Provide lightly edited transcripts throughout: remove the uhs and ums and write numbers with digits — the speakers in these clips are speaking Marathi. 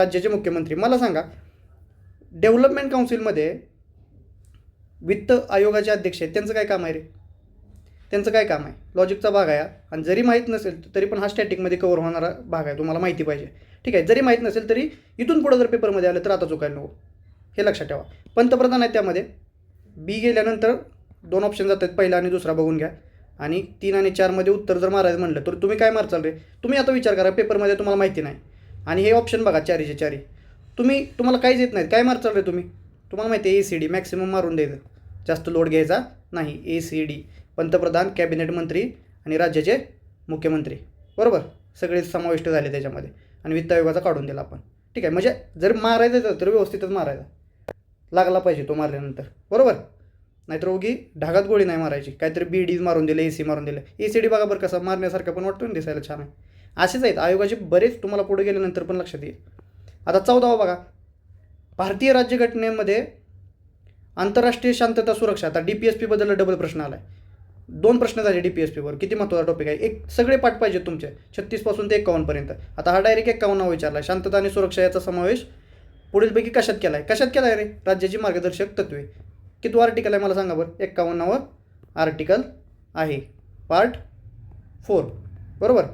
राज्याचे मुख्यमंत्री. मला सांगा, डेव्हलपमेंट काउन्सिलमध्ये वित्त आयोगाचे अध्यक्ष आहेत, त्यांचं काय काम आहे रे? त्यांचं काय काम आहे? लॉजिकचा भाग आहे आणि जरी माहीत नसेल तरी पण हा स्टॅटिकमध्ये कव्हर होणारा भाग आहे, तुम्हाला माहिती पाहिजे. ठीक आहे, जरी माहीत नसेल तरी इथून पुढं जर पेपरमध्ये आलं तर आता चुकायला नको, हे लक्षात ठेवा. पंतप्रधान आहे, त्यामध्ये बी गेल्यानंतर 2 ऑप्शन जातात, पहिला आणि दुसरा बघून घ्या. आणि 3 आणि 4मध्ये उत्तर जर मारायचं म्हणलं तर तुम्ही काय मारचाल रे? तुम्ही आता विचार करा, पेपरमध्ये तुम्हाला माहिती नाही आणि हे ऑप्शन बघा 4चे 4, तुम्हाला काहीच येत नाहीत, काय मारचाल रे तुम्ही? तुम्हाला माहिती आहे ACD मॅक्सिमम मारून द्यायचं, जास्त लोड घ्यायचा नाही. ACD पंतप्रधान, कॅबिनेट मंत्री आणि राज्याचे मुख्यमंत्री, बरोबर, सगळे समाविष्ट झाले त्याच्यामध्ये. आणि वित्त आयोगाचा काढून दिला आपण. ठीक आहे, म्हणजे जर मारायचं तर व्यवस्थितच मारायचा, लागला पाहिजे तो मारल्यानंतर, बरोबर. नाहीतर उगी ढागात गोळी नाही मारायची, काहीतरी BD मारून दिलं, AC मारून दिलं. ACD बघा बरं कसा मारण्यासारखा पण वाटतो ना, दिसायला छान आहे. असेच आहेत आयोगाचे बरेच, तुम्हाला पुढे गेल्यानंतर पण लक्षात येईल. आता 14वा बघा, भारतीय राज्यघटनेमध्ये आंतरराष्ट्रीय शांतता सुरक्षा. आता DPSP बद्दल डबल प्रश्न आला आहे, 2 प्रश्न झाले DPSPवर. किती महत्त्वाचा टॉपिक आहे, एक सगळे पाठ पाहिजे तुमचे 36 पासून ते 51 पर्यंत. आता हा डायरेक्ट 51 विचारला आहे, शांतता आणि सुरक्षा याचा समावेश पुढीलपैकी कशात केला आहे? कशात केला आहे रे? राज्याची मार्गदर्शक तत्त्वे. किती आर्टिकल आहे मला सांगा बरं? 51वा आर्टिकल आहे, पार्ट 4, बरोबर.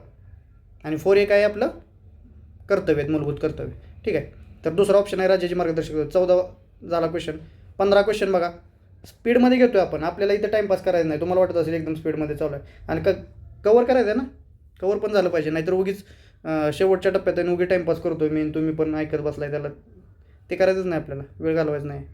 आणि 4 एक आहे आपलं कर्तव्य, मूलभूत कर्तव्य. ठीक आहे, तर दुसरा ऑप्शन आहे राज्याची मार्गदर्शक. 14 झाला क्वेश्चन. 15 क्वेश्चन बघा, स्पीडमध्ये घेतो आहे आपण, आपल्याला इथं टाईमपास करायचं नाही. तुम्हाला वाटत असेल एकदम स्पीडमध्ये चालू आहे, आणि कवर करायचं आहे ना, कवर पण झालं पाहिजे. नाहीतर उगीच शेवटच्या टप्प्यात आहे उगी टाईमपास करतोय मी, तुम्ही पण ऐकत बसलाय, त्याला ते करायचंच नाही, आपल्याला वेळ घालवायचं नाही.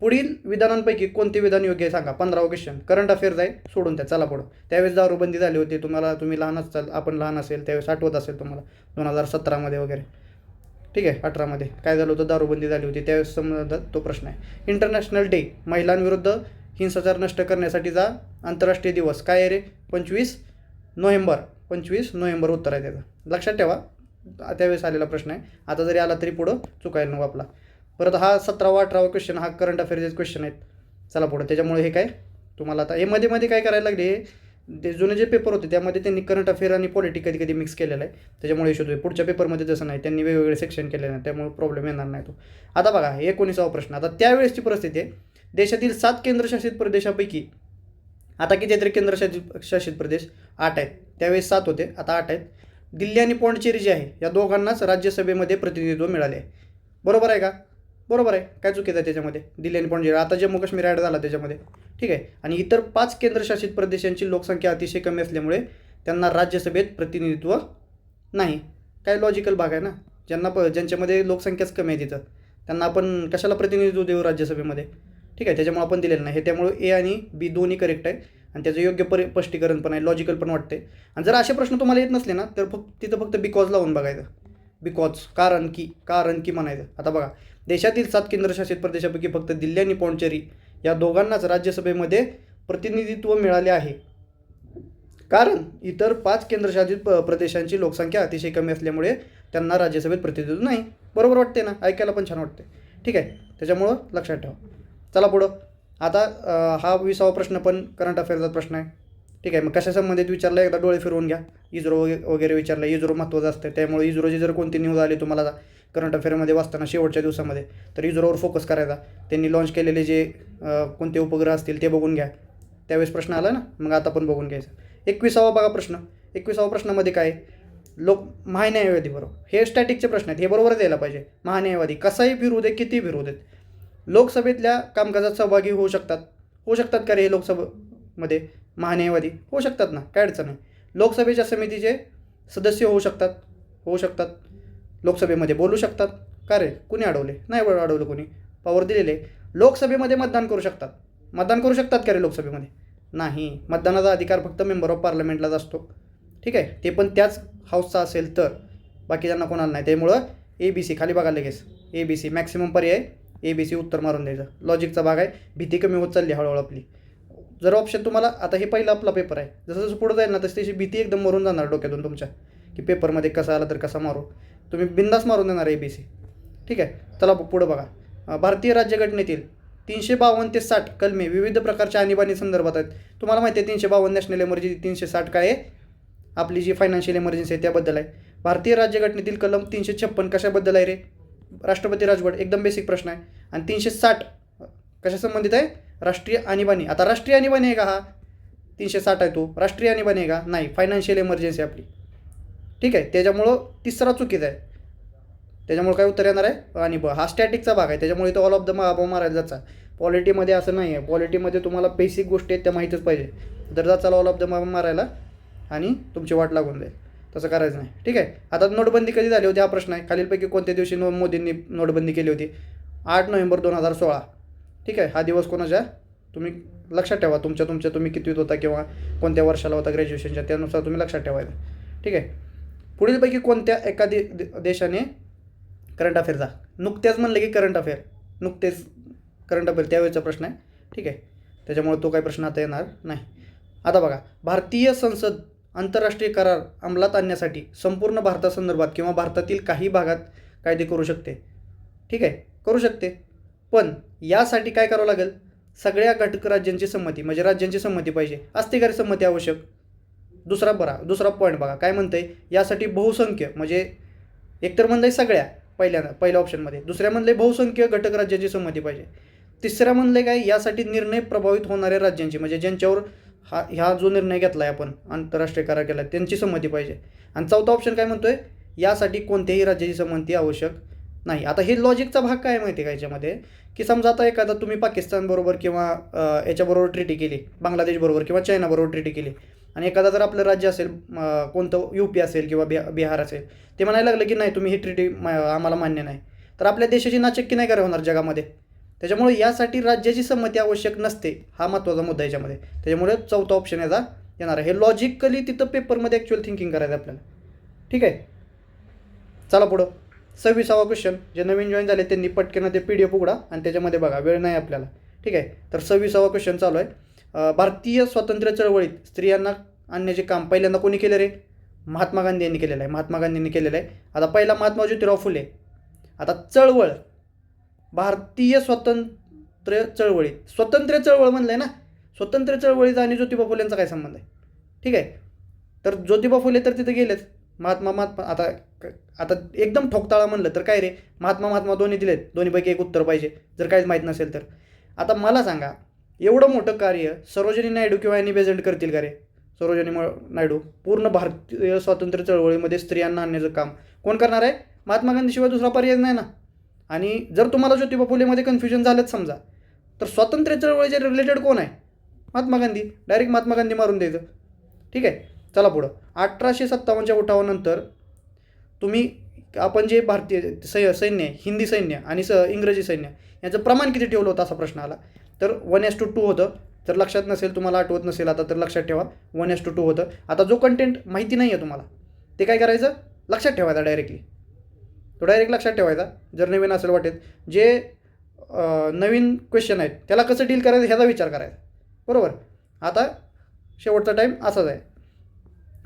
पुढील विधानांपैकी कोणते विधान योग्य आहे सांगा. 15वा क्वेश्चन करंट अफेअर्स आहे, सोडून द्या, चला पुढं. त्यावेळेस दारूबंदी झाली होती, तुम्ही लहान असाल, आपण लहान असेल त्यावेळेस आठवत असेल तुम्हाला, 2017मध्ये वगैरे. ठीक आहे, 18मध्ये काय झालं होतं, दारूबंदी झाली होती त्यावेळेस समजा तो प्रश्न आहे. इंटरनॅशनल डे, महिलांविरुद्ध हिंसाचार नष्ट करण्यासाठीचा आंतरराष्ट्रीय दिवस काय आहे रे? 25 नोव्हेंबर. 25 नोव्हेंबर उत्तर आहे त्याचं, लक्षात ठेवा, त्यावेळेस आलेला प्रश्न आहे. आता जरी आला तरी पुढं चुकायला नको आपला. परत हा 17वा 18वा क्वेश्चन हा करंट अफेअर्सचे क्वेश्चन आहेत, चला पुढं. त्याच्यामुळे हे काय तुम्हाला आता हे मध्ये मध्ये काय करायला लागले, ते जुने जे पेपर होते त्यामध्ये त्यांनी करंट अफेअर आणि पॉलिटिक कधी कधी मिक्स केलेलं आहे, त्याच्यामुळे इश्यू होतो. पुढच्या पेपरमध्ये तसं नाही, त्यांनी वेगवेगळे सेक्शन केले नाही, त्यामुळे प्रॉब्लेम येणार नाही तो. आता बघा 19वा प्रश्न. आता त्यावेळेसची परिस्थिती आहे, देशातील 7 केंद्रशासित प्रदेशापैकी आता किती आहेत रे केंद्रशासित प्रदेश? 8 आहेत. त्यावेळेस 7 होते, आता 8 आहेत. दिल्ली आणि पॉंडिचेरी जे आहे या दोघांनाच राज्यसभेमध्ये प्रतिनिधित्व मिळाले आहे, बरोबर आहे का? बरोबर आहे, काय चुकीचं आहे त्याच्यामध्ये? दिल्ली आणि पॉंडिचेरी, आता जम्मू काश्मीर ॲड झाला त्याच्यामध्ये. ठीक आहे, आणि इतर 5 केंद्रशासित प्रदेशांची लोकसंख्या अतिशय कमी असल्यामुळे त्यांना राज्यसभेत प्रतिनिधित्व नाही. काय लॉजिकल भाग आहे ना, ज्यांच्यामध्ये लोकसंख्याच कमी आहे तिथं त्यांना आपण कशाला प्रतिनिधित्व देऊ राज्यसभेमध्ये? ठीक आहे, त्याच्यामुळे आपण दिलेलं नाही. हे त्यामुळे A आणि B दोन्ही करेक्ट आहे, आणि त्याचं योग्य स्पष्टीकरण पण आहे, लॉजिकल पण वाटते. आणि जर असे प्रश्न तुम्हाला येत नसले ना तर तिथं फक्त बिकॉज लावून बघायचं, बिकॉज, कारण की म्हणायचं. आता बघा, देशातील 7 केंद्रशासित प्रदेशापैकी फक्त दिल्ली आणि पॉंडिचेरी या दोघांनाच राज्यसभेमध्ये प्रतिनिधित्व मिळाले आहे, कारण इतर 5 केंद्रशासित प्रदेशांची लोकसंख्या अतिशय कमी असल्यामुळे त्यांना राज्यसभेत प्रतिनिधित्व नाही. बरोबर वाटते ना, ऐकायला पण छान वाटते. ठीक आहे, त्याच्यामुळं लक्षात ठेवा. चला पुढं. आता हा 20वा प्रश्न पण करंट अफेअरचा प्रश्न आहे. ठीक आहे, मग कशा संबंधित विचारलं, एकदा डोळे फिरवून घ्या. इस्रो वगैरे विचारलं, इस्रो महत्त्वाचं असतं, त्यामुळे इस्रोची जर कोणती न्यूज आली तुम्हाला करंट अफेअरमध्ये वाचताना शेवटच्या दिवसामध्ये, तर इस्रोवर फोकस करायचा. त्यांनी लॉन्च केलेले जे कोणते उपग्रह असतील ते बघून घ्या, त्यावेळेस प्रश्न आला ना, मग आता पण बघून घ्यायचा. 21वा बघा प्रश्न. 21वा प्रश्नामध्ये काय, महान्यायवादी, बरोबर, हे स्टॅटिकचे प्रश्न आहेत, हे बरोबरच यायला पाहिजे. महान्यायवादी कसाही फिरू दे, किती फिरू देत, लोकसभेतल्या कामकाजात सहभागी होऊ शकतात का रे? हे लोकसभेमध्ये महान्यायवादी होऊ शकतात ना, काय अडचण नाही. लोकसभेच्या समितीचे सदस्य होऊ शकतात, लोकसभेमध्ये बोलू शकतात का रे? कुणी अडवले? नाही अडवलं कोणी, पॉवर दिलेले. लोकसभेमध्ये मतदान करू शकतात का रे लोकसभेमध्ये? नाही, मतदानाचा अधिकार फक्त मेंबर ऑफ पार्लमेंटलाच असतो. ठीक आहे, ते पण त्याच हाऊसचा असेल तर, बाकीच्यांना कोणाला नाही. त्यामुळं ABC खाली बघा लगेच, ABC मॅक्सिमम पर्याय, ABC उत्तर मारून द्यायचं. लॉजिकचा भाग आहे, भीती कमी होत चालली हळूहळू आपली. जर ऑप्शन तुम्हाला, आता हे पहिला आपला पेपर आहे, जसं जसं पुढं जाईल ना तशी त्याची भीती एकदम मरून जाणार डोक्यातून तुमच्या, की पेपरमध्ये कसा आला तर कसा मारू, तुम्ही बिंदास मारून देणार ABC. ठीक आहे, चला पुढं बघा. भारतीय राज्यघटनेतील 352 ते 60 कलमे विविध प्रकारच्या आणीबाणी संदर्भात आहेत. तुम्हाला माहिती आहे 352 नॅशनल एमर्जन्सी, 360 काय आहे आपली जी फायनान्शियल इमर्जन्सी आहे त्याबद्दल आहे. भारतीय राज्यघटनेतील कलम 356 कशाबद्दल आहे रे? राष्ट्रपती राजवट एकदम बेसिक प्रश्न आहे. आणि 360 कशा संबंधित आहे? राष्ट्रीय आणीबाणी. आता राष्ट्रीय आणीबाणी आहे का हा? 360 आहे तो राष्ट्रीय आणीबाणी आहे का? नाही, फायनान्शियल इमर्जन्सी आपली. ठीक आहे, त्याच्यामुळं तिसरा चुकीचा आहे. त्याच्यामुळे काय उत्तर येणार आहे? आणि हा स्टॅटिकचा भाग आहे, त्याच्यामुळे तो ऑल ऑफ द मारायला जायचा. पॉलिटीमध्ये असं नाही आहे. पॉलिटीमध्ये तुम्हाला बेसिक गोष्टी आहेत त्या माहीतच पाहिजे. जर जाचाल ऑल ऑफ द मारायला आणि तुमची वाट लागून जाईल. तसं करायचं नाही. ठीक आहे. आता नोटबंदी कधी झाली होती हा प्रश्न आहे. खालीलपैकी कोणत्या दिवशी मोदींनी नोटबंदी केली होती? 8 नोव्हेंबर 2016. ठीक आहे. हा दिवस कोणाच्या तुम्ही लक्षात ठेवा. तुमच्या तुम्ही कितवीत होता किंवा कोणत्या वर्षाला होता ग्रॅज्युएशनच्या, त्यानुसार तुम्ही लक्षात ठेवायचं. ठीक आहे. पुढीलपैकी कोणत्या एका देशाने करंट अफेअरचा, नुकत्याच म्हणलं की करंट अफेअर, नुकतेच करंट अफेअर त्यावेळेचा प्रश्न आहे. ठीक आहे, त्याच्यामुळे तो काही प्रश्न आता येणार नाही. आता बघा, भारतीय संसद आंतरराष्ट्रीय करार अंमलात आणण्यासाठी संपूर्ण भारतासंदर्भात किंवा भारतातील काही भागात कायदे करू शकते. ठीक आहे, करू शकते. पण यासाठी काय करावं लागेल? सगळ्या घटक राज्यांची संमती, म्हणजे राज्यांची संमती पाहिजे. असते का संमती आवश्यक? दुसरा पॉईंट बघा काय म्हणतंय, यासाठी बहुसंख्य, म्हणजे एकतर म्हणलंय सगळ्या पहिल्या ऑप्शनमध्ये, दुसऱ्या म्हणलंय बहुसंख्य घटक राज्यांची संमती पाहिजे. तिसऱ्या म्हणलंय काय, यासाठी निर्णय प्रभावित होणाऱ्या राज्यांची, म्हणजे ज्यांच्यावर ह्या जो निर्णय घेतला आहे आपण आंतरराष्ट्रीय करार केला त्यांची संमती पाहिजे. आणि चौथा ऑप्शन काय म्हणतोय, यासाठी कोणत्याही राज्याची संमती आवश्यक नाही. आता हे लॉजिकचा भाग काय माहिती आहे का याच्यामध्ये, की समजा आता एखादा तुम्ही पाकिस्तानबरोबर किंवा याच्याबरोबर ट्रीटी केली, बांगलादेशबरोबर किंवा चायनाबरोबर ट्रीटी केली, आणि एखादा जर आपलं राज्य असेल, कोणतं UP असेल किंवा बिहार असेल, ते म्हणायला लागलं की नाही तुम्ही ही ट्रीटी आम्हाला मान्य नाही, तर आपल्या देशाची नाचक्की नाही करा होणार जगामध्ये. त्याच्यामुळे यासाठी राज्याची संमती आवश्यक नसते, हा महत्त्वाचा मुद्दा याच्यामध्ये. त्याच्यामुळे चौथा ऑप्शन याचा येणार आहे. हे लॉजिकली तिथं पेपरमध्ये ॲक्च्युअल थिंकिंग करायचं आपल्याला. ठीक आहे, चला पुढं. 26वा क्वेश्चन. जे नवीन जॉईन झाले त्यांनी पटकन ते PDF उघडा आणि त्याच्यामध्ये बघा, वेळ नाही आपल्याला. ठीक आहे, तर 26वा क्वेश्चन चालू आहे. भारतीय स्वातंत्र्य चळवळीत स्त्रियांना आणण्याचे काम पहिल्यांदा कोणी केलं रे? महात्मा गांधी यांनी केलेलं आहे. महात्मा गांधींनी केलेलं आहे. आता पहिला महात्मा ज्योतिराव फुले. आता चळवळ, भारतीय स्वातंत्र्य चळवळ म्हणलं आहे ना, स्वतंत्र चळवळीचा आणि ज्योतिबा फुलेंचा काय संबंध आहे? ठीक आहे, तर ज्योतिबा फुले तर तिथे गेलेच. महात्मा आता एकदम ठोकताळा म्हणलं तर काय रे, महात्मा दोन्ही दिलेत, दोन्हीपैकी एक उत्तर पाहिजे जर काहीच माहीत नसेल तर. आता मला सांगा, एवढं मोठं कार्य सरोजिनी नायडू किंवा ॲनी बेझंट करतील का रे? सरोजिनी नायडू पूर्ण भारतीय स्वातंत्र्य चळवळीमध्ये स्त्रियांना आणण्याचं काम कोण करणार आहे? महात्मा गांधीशिवाय दुसरा पर्याय नाही ना. आणि जर तुम्हाला ज्योतिबा फुलेमध्ये कन्फ्युजन झालंच समजा, तर स्वातंत्र्य चळवळीचे रिलेटेड कोण आहे? महात्मा गांधी. डायरेक्ट महात्मा गांधी मारून द्यायचं. ठीक आहे, चला पुढं. 1857च्या उठावानंतर आपण जे भारतीय सैन्य, हिंदी सैन्य आणि इंग्रजी सैन्य याचं प्रमाण किती ठेवलं होतं असा प्रश्न आला. तर 1:2 होतं. जर लक्षात नसेल, तुम्हाला आठवत नसेल आता, तर लक्षात ठेवा 1:2 होतं. आता जो कंटेंट माहिती नाही आहे तुम्हाला, ते काय करायचं? लक्षात ठेवायचा डायरेक्टली. तो डायरेक्ट लक्षात ठेवायचा जर नवीन असेल वाटेत. जे नवीन क्वेश्चन आहेत त्याला कसं डील करायचं ह्याचा विचार करायचा. बरोबर. आता शेवटचा टाईम असाच आहे.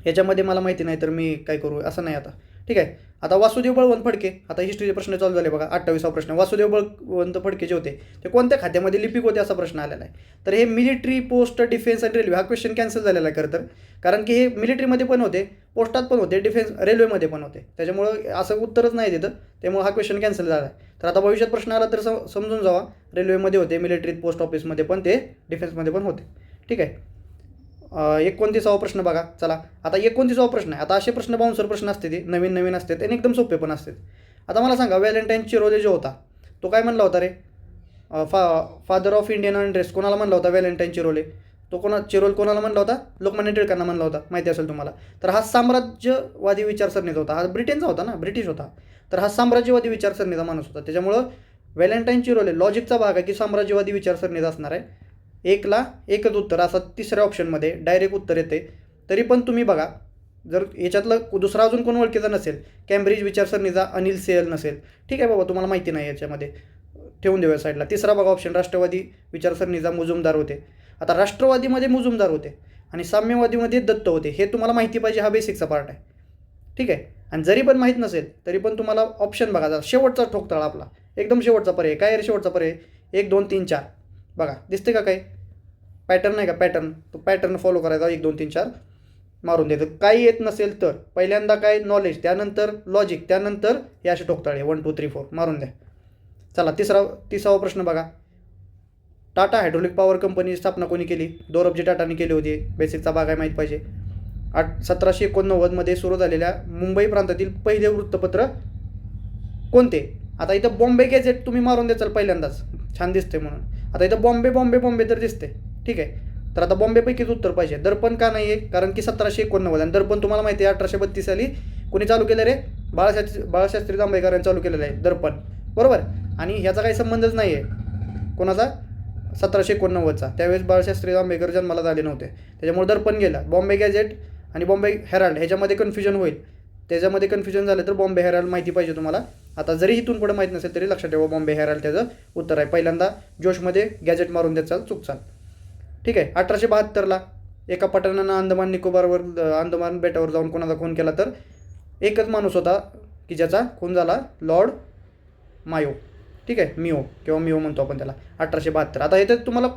ह्याच्यामध्ये मला माहिती नाही तर मी काय करू असं नाही आता. ठीक आहे, आता वासुदेव बळवंत फडके, आता हिस्ट्रीचे प्रश्न चालू झाले बघा. 28वा प्रश्न. वासुदेव बळवंत फडके जे होते ते कोणत्या खात्यामध्ये लिपिक होते असा प्रश्न आलेला आहे. तर हे मिलिटरी, पोस्ट, डिफेन्स आणि रेल्वे हा क्वेश्चन कॅन्सल झालेला आहे खरं तर. कारण की हे मिलिटरीमध्ये पण होते, पोस्टात पण होते, डिफेन्स रेल्वेमध्ये पण होते. त्याच्यामुळं असं उत्तरच नाही तिथं, त्यामुळे हा क्वेश्चन कॅन्सल झाला आहे. तर आता भविष्यात प्रश्न आला तर समजून जावा, रेल्वेमध्ये होते, मिलिटरीत, पोस्ट ऑफिसमध्ये पण ते, डिफेन्समध्ये पण होते. ठीक आहे. 29वा प्रश्न बघा. चला आता 29वा प्रश्न आहे. आता असे प्रश्न बाउन्सर प्रश्न असते, ते नवीन असतात आणि एकदम सोपे पण असतात. आता मला सांगा, व्हॅलेंटाईन चिरोले जो होता तो काय म्हणला होता रे? फादर ऑफ इंडियन अनरेस्ट कोणाला म्हणला होता? व्हॅलेंटाईन चिरोले. तो चिरोल कोणाला म्हणला होता? लोकमान्य टिळकांना म्हणला होता, माहिती असेल तुम्हाला. तर हा साम्राज्यवादी विचारसरणीचा होता. हा ब्रिटनचा होता ना, ब्रिटिश होता. तर हा साम्राज्यवादी विचारसरणीचा माणूस होता. त्याच्यामुळं व्हॅलेंटाईन चिरोले लॉजिकचा भाग आहे की साम्राज्यवादी विचारसरणीचा असणार आहे. 1ला एकच उत्तर असं तिसऱ्या ऑप्शनमध्ये डायरेक्ट उत्तर येते. तरी पण तुम्ही बघा, जर याच्यातलं दुसरा अजून कोण ओळखीचा नसेल, कॅम्ब्रिज विचारसरणीचा अनिल सेयल नसेल, ठीक आहे बाबा, तुम्हाला माहिती नाही याच्यामध्ये, ठेवून देऊया साईडला. तिसरा बघा ऑप्शन, राष्ट्रवादी विचारसरणीचा मुजुमदार होते. आता राष्ट्रवादीमध्ये मुजुमदार होते आणि साम्यवादीमध्ये दत्त होते. हे तुम्हाला माहिती पाहिजे, हा बेसिकचा पार्ट आहे. ठीक आहे. आणि जरी पण माहीत नसेल तरी पण तुम्हाला ऑप्शन बघा. शेवटचा ठोकताळा आपला, एकदम शेवटचा पर्याय काय रे? शेवटचा पर्याय 1, 2, 3, 4 बघा, दिसते का काही पॅटर्न नाही का? पॅटर्न, तो पॅटर्न फॉलो करायचा. 1, 2, 3, 4 मारून द्यायचं. काही येत नसेल तर पहिल्यांदा काय नॉलेज, त्यानंतर लॉजिक, त्यानंतर हे असे ठोकताळे 1 2 3 4 मारून द्या. चला तिसावा प्रश्न बघा. टाटा हायड्रोलिक पॉवर कंपनी स्थापना कोणी केली? दोरबजी टाटाने केली होती. बेसिकचा भाग आहे, माहीत पाहिजे. 1789 मध्ये सुरू झालेल्या मुंबई प्रांतातील पहिले वृत्तपत्र कोणते? आता इथं बॉम्बे गॅझेट तुम्ही मारून द्याल पहिल्यांदाच, छान दिसते म्हणून. आता इथं बॉम्बे बॉम्बे बॉम्बे तर दिसते, ठीक आहे. तर आता बॉम्बेपैकीच उत्तर पाहिजे. दर्पण का नाही आहे? कारण की 1789 आणि दर्पण तुम्हाला माहिती आहे 1832 साली कोणी चालू केलं रे? बाळशास्त्री जांभेकरांनी चालू केलेलं आहे दर्पण, बरोबर. आणि ह्याचा काही संबंधच नाही आहे कोणाचा, 1789चा. त्यावेळेस बाळशास्त्री जांभेकर जन्माला झाले नव्हते, त्याच्यामुळे दर्पण गेला. बॉम्बे गॅझेट आणि बॉम्बे हेराल्ड ह्याच्यामध्ये कन्फ्युजन होईल. त्याच्यामध्ये कन्फ्युजन झालं तर बॉम्बे हेराल्ड माहिती पाहिजे तुम्हाला. आता जरी इथून पुढे माहीत नसेल तरी लक्षात ठेवा, बॉम्बे हेराल्ड त्याचं उत्तर आहे. पहिल्यांदा जोशमध्ये गॅझेट मारून द्याल, चुकचाल, ठीक आहे. 1872ला एका पठाणानं अंदमान बेटावर जाऊन कोणाचा खून केला? तर एकच माणूस होता की ज्याचा खून झाला, लॉर्ड मायो, ठीक आहे. मिओ म्हणतो आपण त्याला, 1872. आता इथे तुम्हाला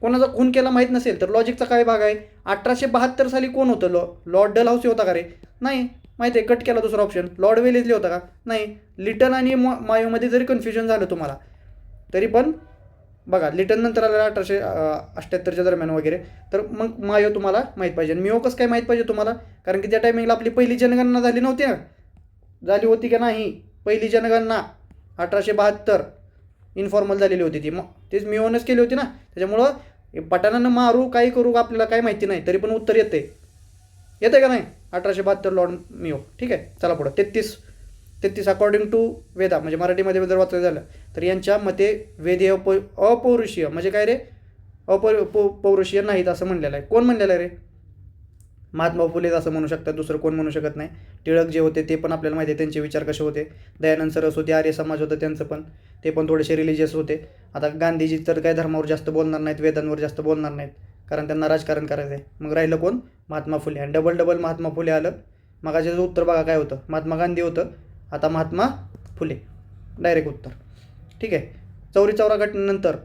कोणाचा खून केला माहीत नसेल तर लॉजिकचा काय भाग आहे? 1872 साली कोण होतं? लॉर्ड डलहाउसी होता का रे? नाही. माहिती आहे, कट केला दुसरा ऑप्शन. लॉर्ड वेलेस्ली होता का? नाही. लिटन आणि मायोमध्ये जरी कन्फ्युजन झालं तुम्हाला तरी पण बघा, लिटन नंतर आलेला 1878च्या दरम्यान वगैरे, तर मग मायो तुम्हाला माहीत पाहिजे. मिओ कसं काय माहीत पाहिजे तुम्हाला? कारण की त्या टायमिंगला आपली पहिली जनगणना झाली नव्हती ना? झाली होती का नाही? पहिली जनगणना 1872 इन्फॉर्मल झालेली होती ती, मग तेच मिओनच केली होती ना. त्याच्यामुळं पठाणानं मारू काही करू आपल्याला काही माहिती नाही, तरी पण उत्तर येते का नाही? 1872 लॉर्ड मिओ, ठीक आहे. चला पुढं. 33 अकॉर्डिंग टू वेदा, म्हणजे मराठीमध्ये जर वाचायचं झालं तर यांच्या मते वेद हे अपौरुषीय म्हणजे काय रे? पौरुषीय नाहीत असं म्हणलेलं आहे. कोण म्हणलेलं आहे रे? महात्मा फुले असं म्हणू शकतात, दुसरं कोण म्हणू शकत नाही. टिळक जे होते ते पण आपल्याला माहिती आहे त्यांचे विचार कसे होते. दयानंद सरस्वती आर्य समाज होतं त्यांचं पण, ते पण थोडेसे रिलिजियस होते. आता गांधीजी तर काय धर्मावर जास्त बोलणार नाहीत, वेदांवर जास्त बोलणार नाहीत, कारण त्यांना राजकारण करायचं आहे. मग राहिलं कोण? महात्मा फुले. आणि डबल महात्मा फुले आलं. मगाचं उत्तर बघा काय होतं, महात्मा गांधी होतं, आता महात्मा फुले, डायरेक्ट उत्तर, ठीक आहे. चौरी घटनेनंतर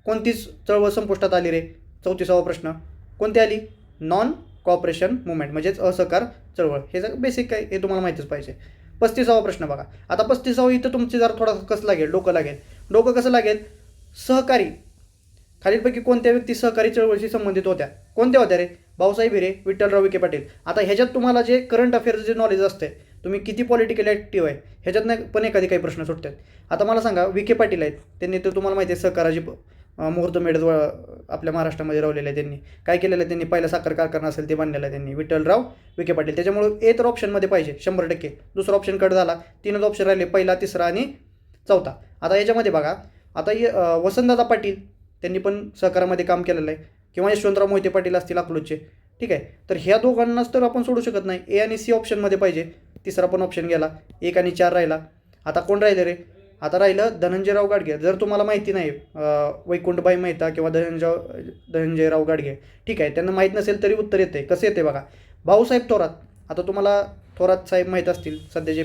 कोणतीच चळवळ संपुष्टात आली रे? 34वा प्रश्न. कोणती आली? नॉन कॉपरेशन मुवमेंट, म्हणजेच असहकार चळवळ. हे जर बेसिक काय हे तुम्हाला माहितीच पाहिजे. 35वा प्रश्न बघा. आता 35वा इथं तुमची जरा थोडा कसं लागेल, डोकं कसं लागेल? सहकारी खालीलपैकी कोणत्या व्यक्ती सहकारी चळवळीशी संबंधित होत्या? कोणत्या होत्या रे? भाऊसाहेब हिरे, विठ्ठलराव विखे पाटील. आता ह्याच्यात तुम्हाला जे करंट अफेअर्सचे नॉलेज असते, तुम्ही किती पॉलिटिकली ॲक्टिव्ह आहे ह्याच्यात पण एखादी काही प्रश्न सुटतात. आता मला सांगा, विखे पाटील आहेत, त्यांनी तर तुम्हाला माहिती आहे सहकाराची मुहूर्तमेढ आपल्या महाराष्ट्रामध्ये रावलेलं आहे. त्यांनी काय केलेलं आहे? त्यांनी पहिला साखर कारखाना असेल ते बांधलेलं आहे त्यांनी, विठ्ठलराव विखे पाटील. त्याच्यामुळे तर ऑप्शनमध्ये पाहिजे 100%. दुसरा ऑप्शन कट झाला, 3च ऑप्शन राहिले, पहिला, तिसरा आणि चौथा. आता याच्यामध्ये बघा, आता वसंतदादा पाटील त्यांनी पण सहकारामध्ये काम केलेलं आहे, किंवा यशवंतराव मोहिते पाटील असतील अकलूजचे, ठीक आहे. तर ह्या दोघांनाच तर आपण सोडू शकत नाही. ए आणि सी ऑप्शनमध्ये पाहिजे. तिसरा पण ऑप्शन गेला, 1 आणि 4 राहिला. आता कोण राहिले रे? आता राहिलं धनंजयराव गाडगे. जर तुम्हाला माहिती नाही वैकुंठभाई मेहता किंवा धनंजयराव गाडगे, ठीक आहे, त्यांना माहीत नसेल तरी उत्तर येते. कसं येते बघा, भाऊसाहेब थोरात. आता तुम्हाला थोरात साहेब माहीत असतील, सध्याचे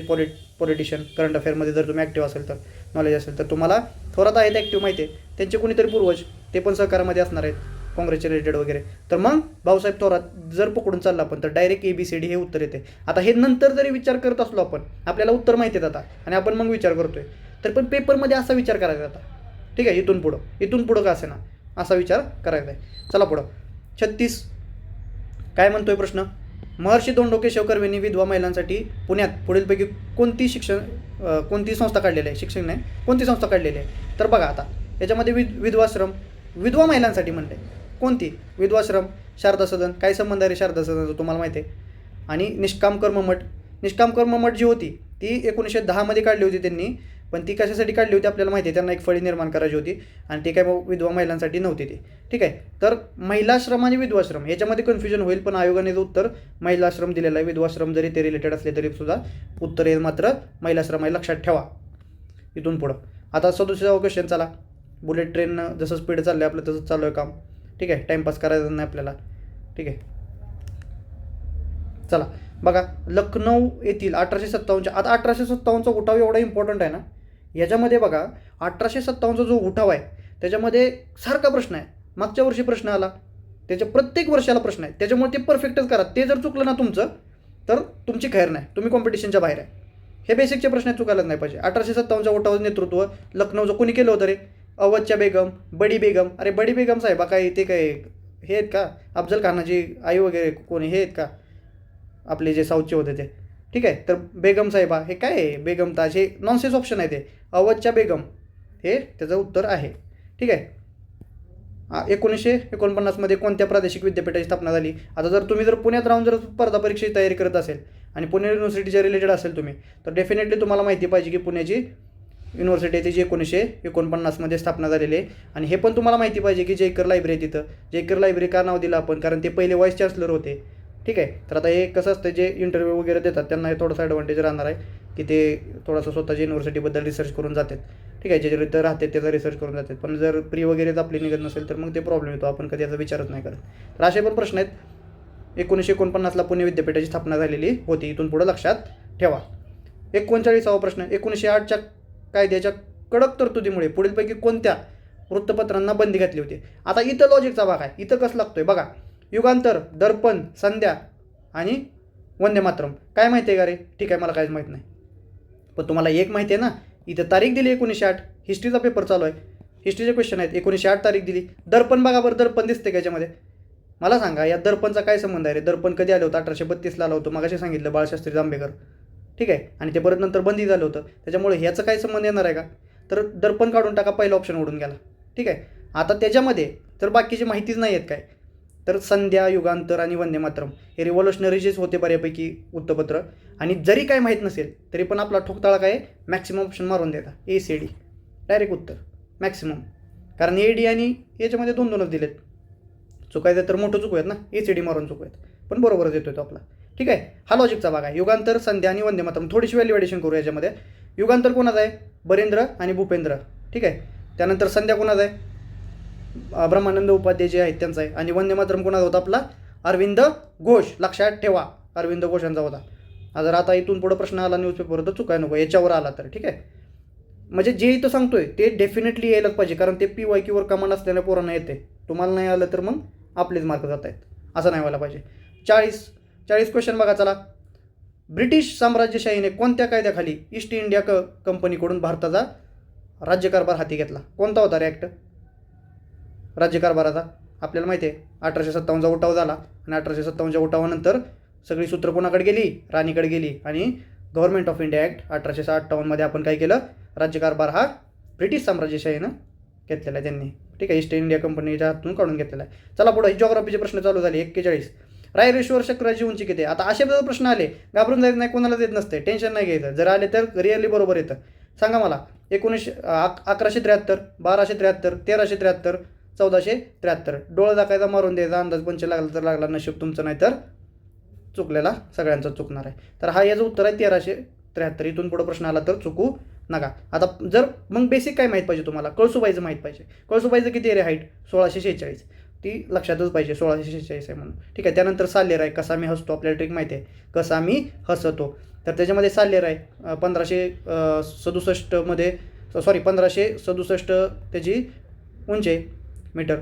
पॉलिटिशियन, करंट अफेअरमध्ये जर तुम्ही ॲक्टिव्ह असेल तर, नॉलेज असेल तर तुम्हाला थोरात आहेत ॲक्टिव्ह माहिती आहे. त्यांचे कोणीतरी पूर्वज ते पण सहकारामध्ये असणार आहेत, काँग्रेसचे रिलेटेड वगैरे. तर मग भाऊसाहेब थोरात जर पकडून चालला आपण तर डायरेक्ट ABCD हे उत्तर येते. आता हे नंतर जरी विचार करत असलो आपण, आपल्याला उत्तर माहिती आहेत आता आणि आपण मग विचार करतोय, तर पण पेपरमध्ये असा विचार करायचा आता, ठीक आहे. इथून पुढं का असे ना असा विचार करायचा आहे. चला पुढं. 36 काय म्हणतोय प्रश्न? महर्षी धोंडो केशव कर्वेंनी विधवा महिलांसाठी पुण्यात पुढीलपैकी कोणती संस्था काढलेली आहे? शिक्षण नाही, कोणती संस्था काढलेली आहे? तर बघा, आता याच्यामध्ये विधवाश्रम, विधवा महिलांसाठी म्हणते कोणती? विधवाश्रम, शारदा सदन. काय संबंध आहे रे शारदा सदनचा तुम्हाला माहिती आहे. आणि निष्काम कर्म मठ जी होती ती 1910 काढली होती त्यांनी, पण ती कशासाठी काढली होती आपल्याला माहिती आहे. त्यांना एक फळी निर्माण करायची होती आणि ती काय विधवा महिलांसाठी नव्हती ती, ठीक आहे. तर महिलाश्रम आणि विधवाश्रम याच्यामध्ये कन्फ्युजन होईल, पण आयोगाने उत्तर महिलाश्रम दिलेलं आहे. विधवाश्रम जरी ते रिलेटेड असले तरी सुद्धा उत्तर येईल मात्र महिलाश्रम आहे, लक्षात ठेवा. इथून पुढं आता 37वा क्वेश्चन. चला, बुलेट ट्रेननं जसं स्पीड चाललं आहे आपलं तसंच चालू आहे काम, ठीक आहे. टाईमपास करायचा नाही आपल्याला, ठीक आहे. चला बघा, लखनौ येथील 1857च्या, आता 1857चा उठाव एवढा इम्पॉर्टंट आहे ना, याच्यामध्ये बघा 1857चा जो उठाव आहे त्याच्यामध्ये सारखा प्रश्न आहे. मागच्या वर्षी प्रश्न आला, त्याच्या प्रत्येक वर्षाला प्रश्न आहे, त्याच्यामुळे ते परफेक्टच करा. ते जर चुकलं ना तुमचं तर तुमची खैर नाही, तुम्ही कॉम्पिटिशनच्या बाहेर आहे. हे बेसिकचे प्रश्न चुकायलाच नाही पाहिजे. 1857च्या उठावाचं नेतृत्व लखनौचं कोणी केलं होतं रे? अवधच्या बेगम, बडी बेगम. अरे बडी बेगम साहेबा काय ते काय हे आहेत का? अफजल खानाची आई वगैरे कोणी हे आहेत का? आपले जे साऊथचे होते ते. ठीक आहे, तर बेगम साहेबा हे काय आहे? बेगम ताज हे नॉनसेन्स ऑप्शन आहे ते. अवधच्या बेगम हे त्याचं उत्तर आहे. ठीक आहे. 1949मध्ये कोणत्या प्रादेशिक विद्यापीठाची स्थापना झाली? आता जर तुम्ही जर पुण्यात राहून जर स्पर्धा परीक्षेची तयारी करत असेल आणि पुणे युनिव्हर्सिटीच्या रिलेटेड असेल तुम्ही, तर डेफिनेटली तुम्हाला माहिती पाहिजे की पुण्याची युनिव्हर्सिटी आहे जी 1949मध्ये स्थापना झालेली आहे. आणि हे पण तुम्हाला माहिती पाहिजे की जयकर लायब्ररी तिथं. जयकर लायब्ररी का नाव दिलं आपण? कारण ते पहिले व्हाईस चान्सलर होते. ठीक आहे, तर आता हे कसं असतं, जे इंटरव्ह्यू वगैरे देतात त्यांना हे थोडंसं ॲडव्हान्टेज राहणार आहे की ते थोडंसं स्वतःच्या युनिव्हर्सिटीबद्दल रिसर्च करून जातात. ठीक आहे, जे इथं राहतात त्याचा रिसर्च करून जातात. पण जर प्री वगैरेच आपली निघत नसेल तर मग ते प्रॉब्लेम येतो, आपण कधी याचा विचारच नाही करत. तर असे पण प्रश्न आहेत. 1949ला पुणे विद्यापीठाची स्थापना झालेली होती, इथून पुढं लक्षात ठेवा. 39वा प्रश्न, 1908च्या कायद्याच्या कडक तरतुदीमुळे पुढीलपैकी कोणत्या वृत्तपत्रांना बंदी घातली होती? आता इथं लॉजिकचा भाग आहे, इथं कसं लागतोय बघा. युगांतर, दर्पण, संध्या आणि वंदे मातरम. काय माहिती आहे का रे? ठीक आहे, मला काहीच माहीत नाही. पण तुम्हाला एक माहिती आहे ना, इथं तारीख दिली 1908. हिस्ट्रीचा पेपर चालू आहे, हिस्ट्रीचे क्वेश्चन आहेत. 1908 तारीख दिली. दर्पण बघा बरं, दर्पण दिसते का याच्यामध्ये? मला सांगा या दर्पणचा काय संबंध आहे रे? दर्पण कधी आलं होतं? 1832ला आलं होतं, मगाशी सांगितलं, बाळशास्त्री जांभेकर. ठीक आहे, आणि ते परत नंतर बंदी झालं होतं, त्याच्यामुळे ह्याचं काय संबंध येणार आहे का? तर दर्पण काढून टाका, पहिला ऑप्शन उडून गेला. ठीक आहे, आता त्याच्यामध्ये तर बाकीची माहितीच नाही आहेत काय, तर संध्या, युगांतर आणि वंदे मातरम हे रिव्हॉल्युशनरीचेच होते बऱ्यापैकी वृत्तपत्र. आणि जरी काय माहीत नसेल तरी पण आपला ठोकताळा काय, मॅक्सिमम ऑप्शन मारून देता, ACD डायरेक्ट उत्तर मॅक्सिमम. कारण AD आणि याच्यामध्ये 2-2च दिलेत. चुकायचं तर मोठं चुकूयात ना, ACD मारून चुकूयात, पण बरोबरच येतोय तो आपला. ठीक आहे, हा लॉजिकचा भाग आहे. युगांतर, संध्या आणि वंदे मातरम. थोडीशी व्हॅल्युएशन करू याच्यामध्ये. युगांतर कोणाचं आहे? बरेंद्र आणि भूपेंद्र. ठीक आहे, त्यानंतर संध्या कोणाचं आहे? ब्रह्मानंद उपाध्याय जे आहेत त्यांचा आहे. आणि वंदे मातरम कोणाचा होता? आपला अरविंद घोष. लक्षात ठेवा, अरविंद घोषांचा होता. जर आता इथून पुढं प्रश्न आला न्यूजपेपरवर तर चुकाय नको, याच्यावर आला तर. ठीक आहे, म्हणजे जे इथं सांगतोय ते डेफिनेटली यायलाच पाहिजे, कारण ते PYQवर कमांड असलेल्या पोरांना येते. तुम्हाला नाही आलं तर मग आपलेच मार्क जात आहेत, असं नाही व्हायला पाहिजे. 40 क्वेश्चन बघा. चला, ब्रिटिश साम्राज्यशाहीने कोणत्या कायद्याखाली ईस्ट इंडिया कंपनीकडून भारताचा राज्यकारभार हाती घेतला? कोणता होता रे ॲक्ट राज्यकारभाराचा? आपल्याला माहिती आहे 1857चा उठाव झाला, आणि 1857च्या उठावानंतर सगळी सूत्र कोणाकडे गेली? राणीकडे गेली. आणि गव्हर्नमेंट ऑफ इंडिया ॲक्ट 1858मध्ये आपण काय केलं? राज्यकारभार हा ब्रिटिश साम्राज्यशाहीनं घेतलेला आहे त्यांनी. ठीक आहे, ईस्ट इंडिया कंपनीच्या हातून काढून घेतलेला आहे. चला पुढे जिओग्राफीचे प्रश्न चालू झाले. 41, रायरेश्वर चक्राची उंची किती आहे? आता असे जर प्रश्न आले, घाबरून जायचं नाही, कोणाला देत नसते, टेन्शन नाही घ्यायचं. जर आले तर रिअली बरोबर येतं. सांगा मला, 1173, 1273, 1373, 1473. डोळा दाखायचा, मारून द्यायचा, अंदाज पंच लागला तर लागला, नशीब तुमचं नाही तर चुकलेला सगळ्यांचा चुकणार आहे. तर हा याचं उत्तर आहे 1373. इथून पुढं प्रश्न आला तर चुकू नका. आता जर मग बेसिक काय माहीत पाहिजे तुम्हाला? कळसुबाईचं माहीत पाहिजे. कळसुबाईचं किती आहे रे हाईट? 1646. ती लक्षातच पाहिजे, 1646 आहे म्हणून. ठीक आहे, त्यानंतर साल्हेर आहे, कसा मी हसतो, आपल्याला ट्रिक माहिती आहे, कसा मी हसतो. तर त्याच्यामध्ये साल्हेर आहे 1567 त्याची उंची आहे मीटर.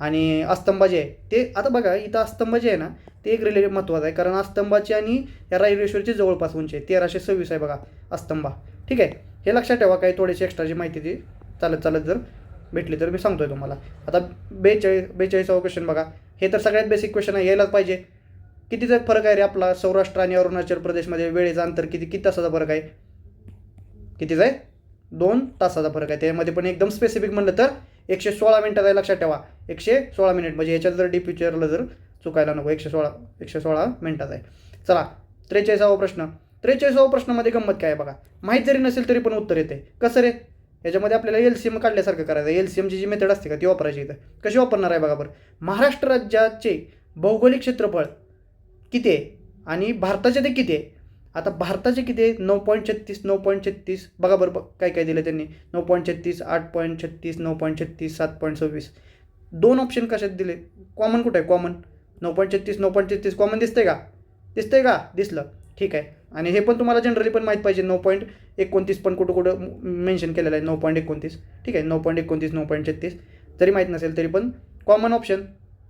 आणि अस्तंबा जे आहे ते, आता बघा इथं अस्तंबा जे आहे ना ते एक रिलेटिव्ह महत्त्वाचं आहे, कारण अस्तंबाची आणि या रायरेश्वरची जवळपास उंची आहे 1326 आहे बघा अस्तंबा. ठीक आहे, हे लक्षात ठेवा. काही थोडीशी एक्स्ट्राची माहिती ती चालत जर भेटली तर मी सांगतोय तुम्हाला. आता 42वा क्वेश्चन बघा. हे तर सगळ्यात बेसिक क्वेश्चन आहे, यायलाच पाहिजे. कितीचा फरक आहे रे आपला सौराष्ट्र आणि अरुणाचल प्रदेशमध्ये? वेळेचा अंतर किती तासाचा फरक आहे? कितीचा आहे? 2 तासाचा फरक आहे. त्यामध्ये पण एकदम स्पेसिफिक म्हणलं तर 116 मिनिटाचा आहे. लक्षात ठेवा, 116 मिनिट. म्हणजे याच्यात जर डीप विचारलं जर चुकायला नको, 116 मिनिटाचा आहे. चला, 43वा प्रश्न. 43वा प्रश्नामध्ये गंमत काय आहे बघा. माहीत जरी नसेल तरी पण उत्तर येते. कसं रे? याच्यामध्ये आपल्याला LCM काढल्यासारखं करायचं. LCMची जी मेथड असते का ती वापरायची. इथं कशी वापरणार आहे बघा बरं. महाराष्ट्र राज्याचे भौगोलिक क्षेत्रफळ किती आहे आणि भारताचे ते किती आहे? आता भारताचे किती आहे? 9.36, 9.36. बघा बरं काय काय दिलं त्यांनी. 9.36, 8.36, 9.36, 7.26. 2 ऑप्शन कशात दिले? कॉमन कुठं आहे? कॉमन 9.36, 9.36 कॉमन दिसतंय का? दिसलं. ठीक आहे, आणि हे पण तुम्हाला जनरली पण माहीत पाहिजे. 9.29 पण कुठं मेन्शन केलेलं आहे, 9.29. ठीक आहे, 9.29, 9.36 जरी माहीत नसेल तरी पण कॉमन ऑप्शन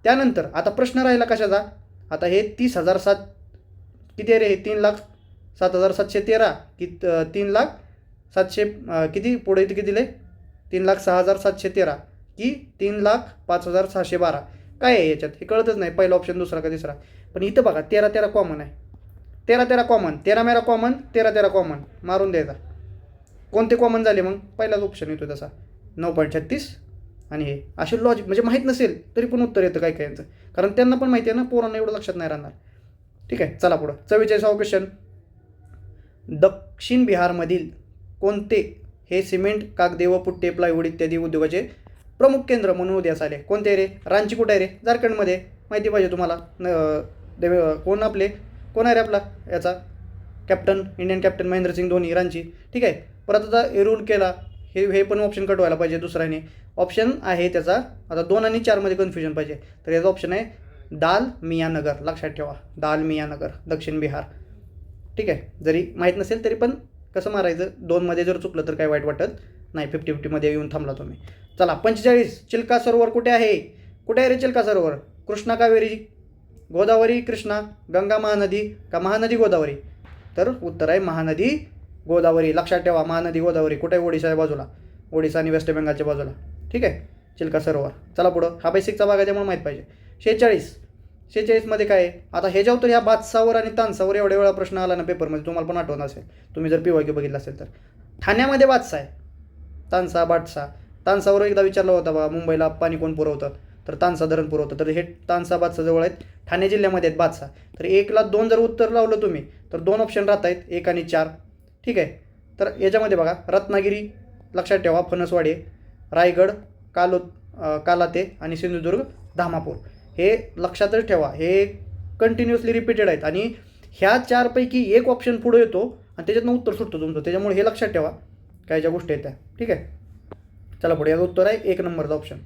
त्यानंतर आता प्रश्न राहिला कशाचा, आता हे 30,007 किती आहे रे, हे 3,07,713 की 3,07,000 किती पुढे किती दिले, 3,06,713 की 3,05,612 काय आहे याच्यात हे कळतच नाही, पहिला ऑप्शन दुसरा का तिसरा. पण इथं बघा 13 कॉमन आहे, 13 कॉमन, 13 मेरा कॉमन, 13 कॉमन मारून द्यायचा. कोणते कॉमन झाले मग, पहिलाच ऑप्शन येतो तसा 9.36. आणि हे असे लॉजिक म्हणजे माहीत नसेल तरी पण उत्तर येतं काय यांचं, कारण त्यांना पण माहिती आहे ना, पोरांना एवढं लक्षात नाही राहणार. ठीक आहे, चला पुढं 44वा क्वेश्चन. दक्षिण बिहारमधील कोणते हे सिमेंट, कागदे व पुट्टे, प्लायवूड इत्यादी उद्योगाचे प्रमुख केंद्र म्हणून उदयास आले? कोणते रे, रांची कुठे आहे रे, झारखंडमध्ये, माहिती पाहिजे तुम्हाला. कोण आहे रे आपला याचा captain, Indian captain Mahendra Singh Dhoni, Ranchi. ठीक आहे, परत आता रूल केला, हे पण ऑप्शन कट व्हायला पाहिजे दुसऱ्याने. ऑप्शन आहे त्याचा आता 2 आणि 4मध्ये कन्फ्युजन पाहिजे, तर याचा ऑप्शन आहे दाल मियाँ नगर, लक्षात ठेवा, दाल मियाँ नगर, दक्षिण बिहार. ठीक आहे, जरी माहीत नसेल तरी पण कसं मारायचं, 2मध्ये जर चुकलं तर काय वाईट वाटत नाही, 50-50मध्ये येऊन थांबला तुम्ही. चला 45, चिल्का सरोवर कुठे आहे, कुठे आहे रे चिल्का सरोवर, कृष्णा कावेरी, गोदावरी कृष्णा, गंगा महानदी का महानदी गोदावरी? तर उत्तर आहे महानदी गोदावरी, लक्षात ठेवा, महानदी गोदावरी. कुठे आहे, ओडिशाच्या बाजूला, ओडिशा आणि वेस्ट बेंगालच्या बाजूला. ठीक आहे, चिल्का सरोवर. चला पुढं, हा बेसिकचा भाग आहे त्यामुळे माहीत पाहिजे. 46मध्ये काय आहे, आता ह्याच्यावर तर ह्या बादशावर आणि तानसावर एवढ्या वेळा प्रश्न आला ना पेपरमध्ये, तुम्हाला पण आठवण असेल तुम्ही जर PYQ बघितलं असेल तर. ठाण्यामध्ये बादशाह आहे, तानसा बादशाह. तानसावर एकदा विचारलं होता बा, मुंबईला पाणी कोण पुरवतं, तर तानसा धरण पुरवतं, तर हे तानसा बादशाह जवळ आहेत, ठाणे जिल्ह्यामध्ये आहेत बादशाह. तर 1ला 2 जर उत्तर लावलं तुम्ही तर 2 ऑप्शन राहत आहेत, 1 आणि 4. ठीक आहे, तर याच्यामध्ये बघा रत्नागिरी, लक्षात ठेवा, फणसवाडी, रायगड, कालाते आणि सिंधुदुर्ग धामापूर. हे लक्षातच ठेवा, हे कंटिन्युअसली रिपीटेड आहेत आणि ह्या 4पैकी एक ऑप्शन पुढे येतो आणि त्याच्यातनं उत्तर सुटतो तुमचं, त्याच्यामुळे हे लक्षात ठेवा काय ज्या गोष्टी आहेत त्या. ठीक आहे, चला पुढे, याचं उत्तर आहे 1 नंबरचा ऑप्शन,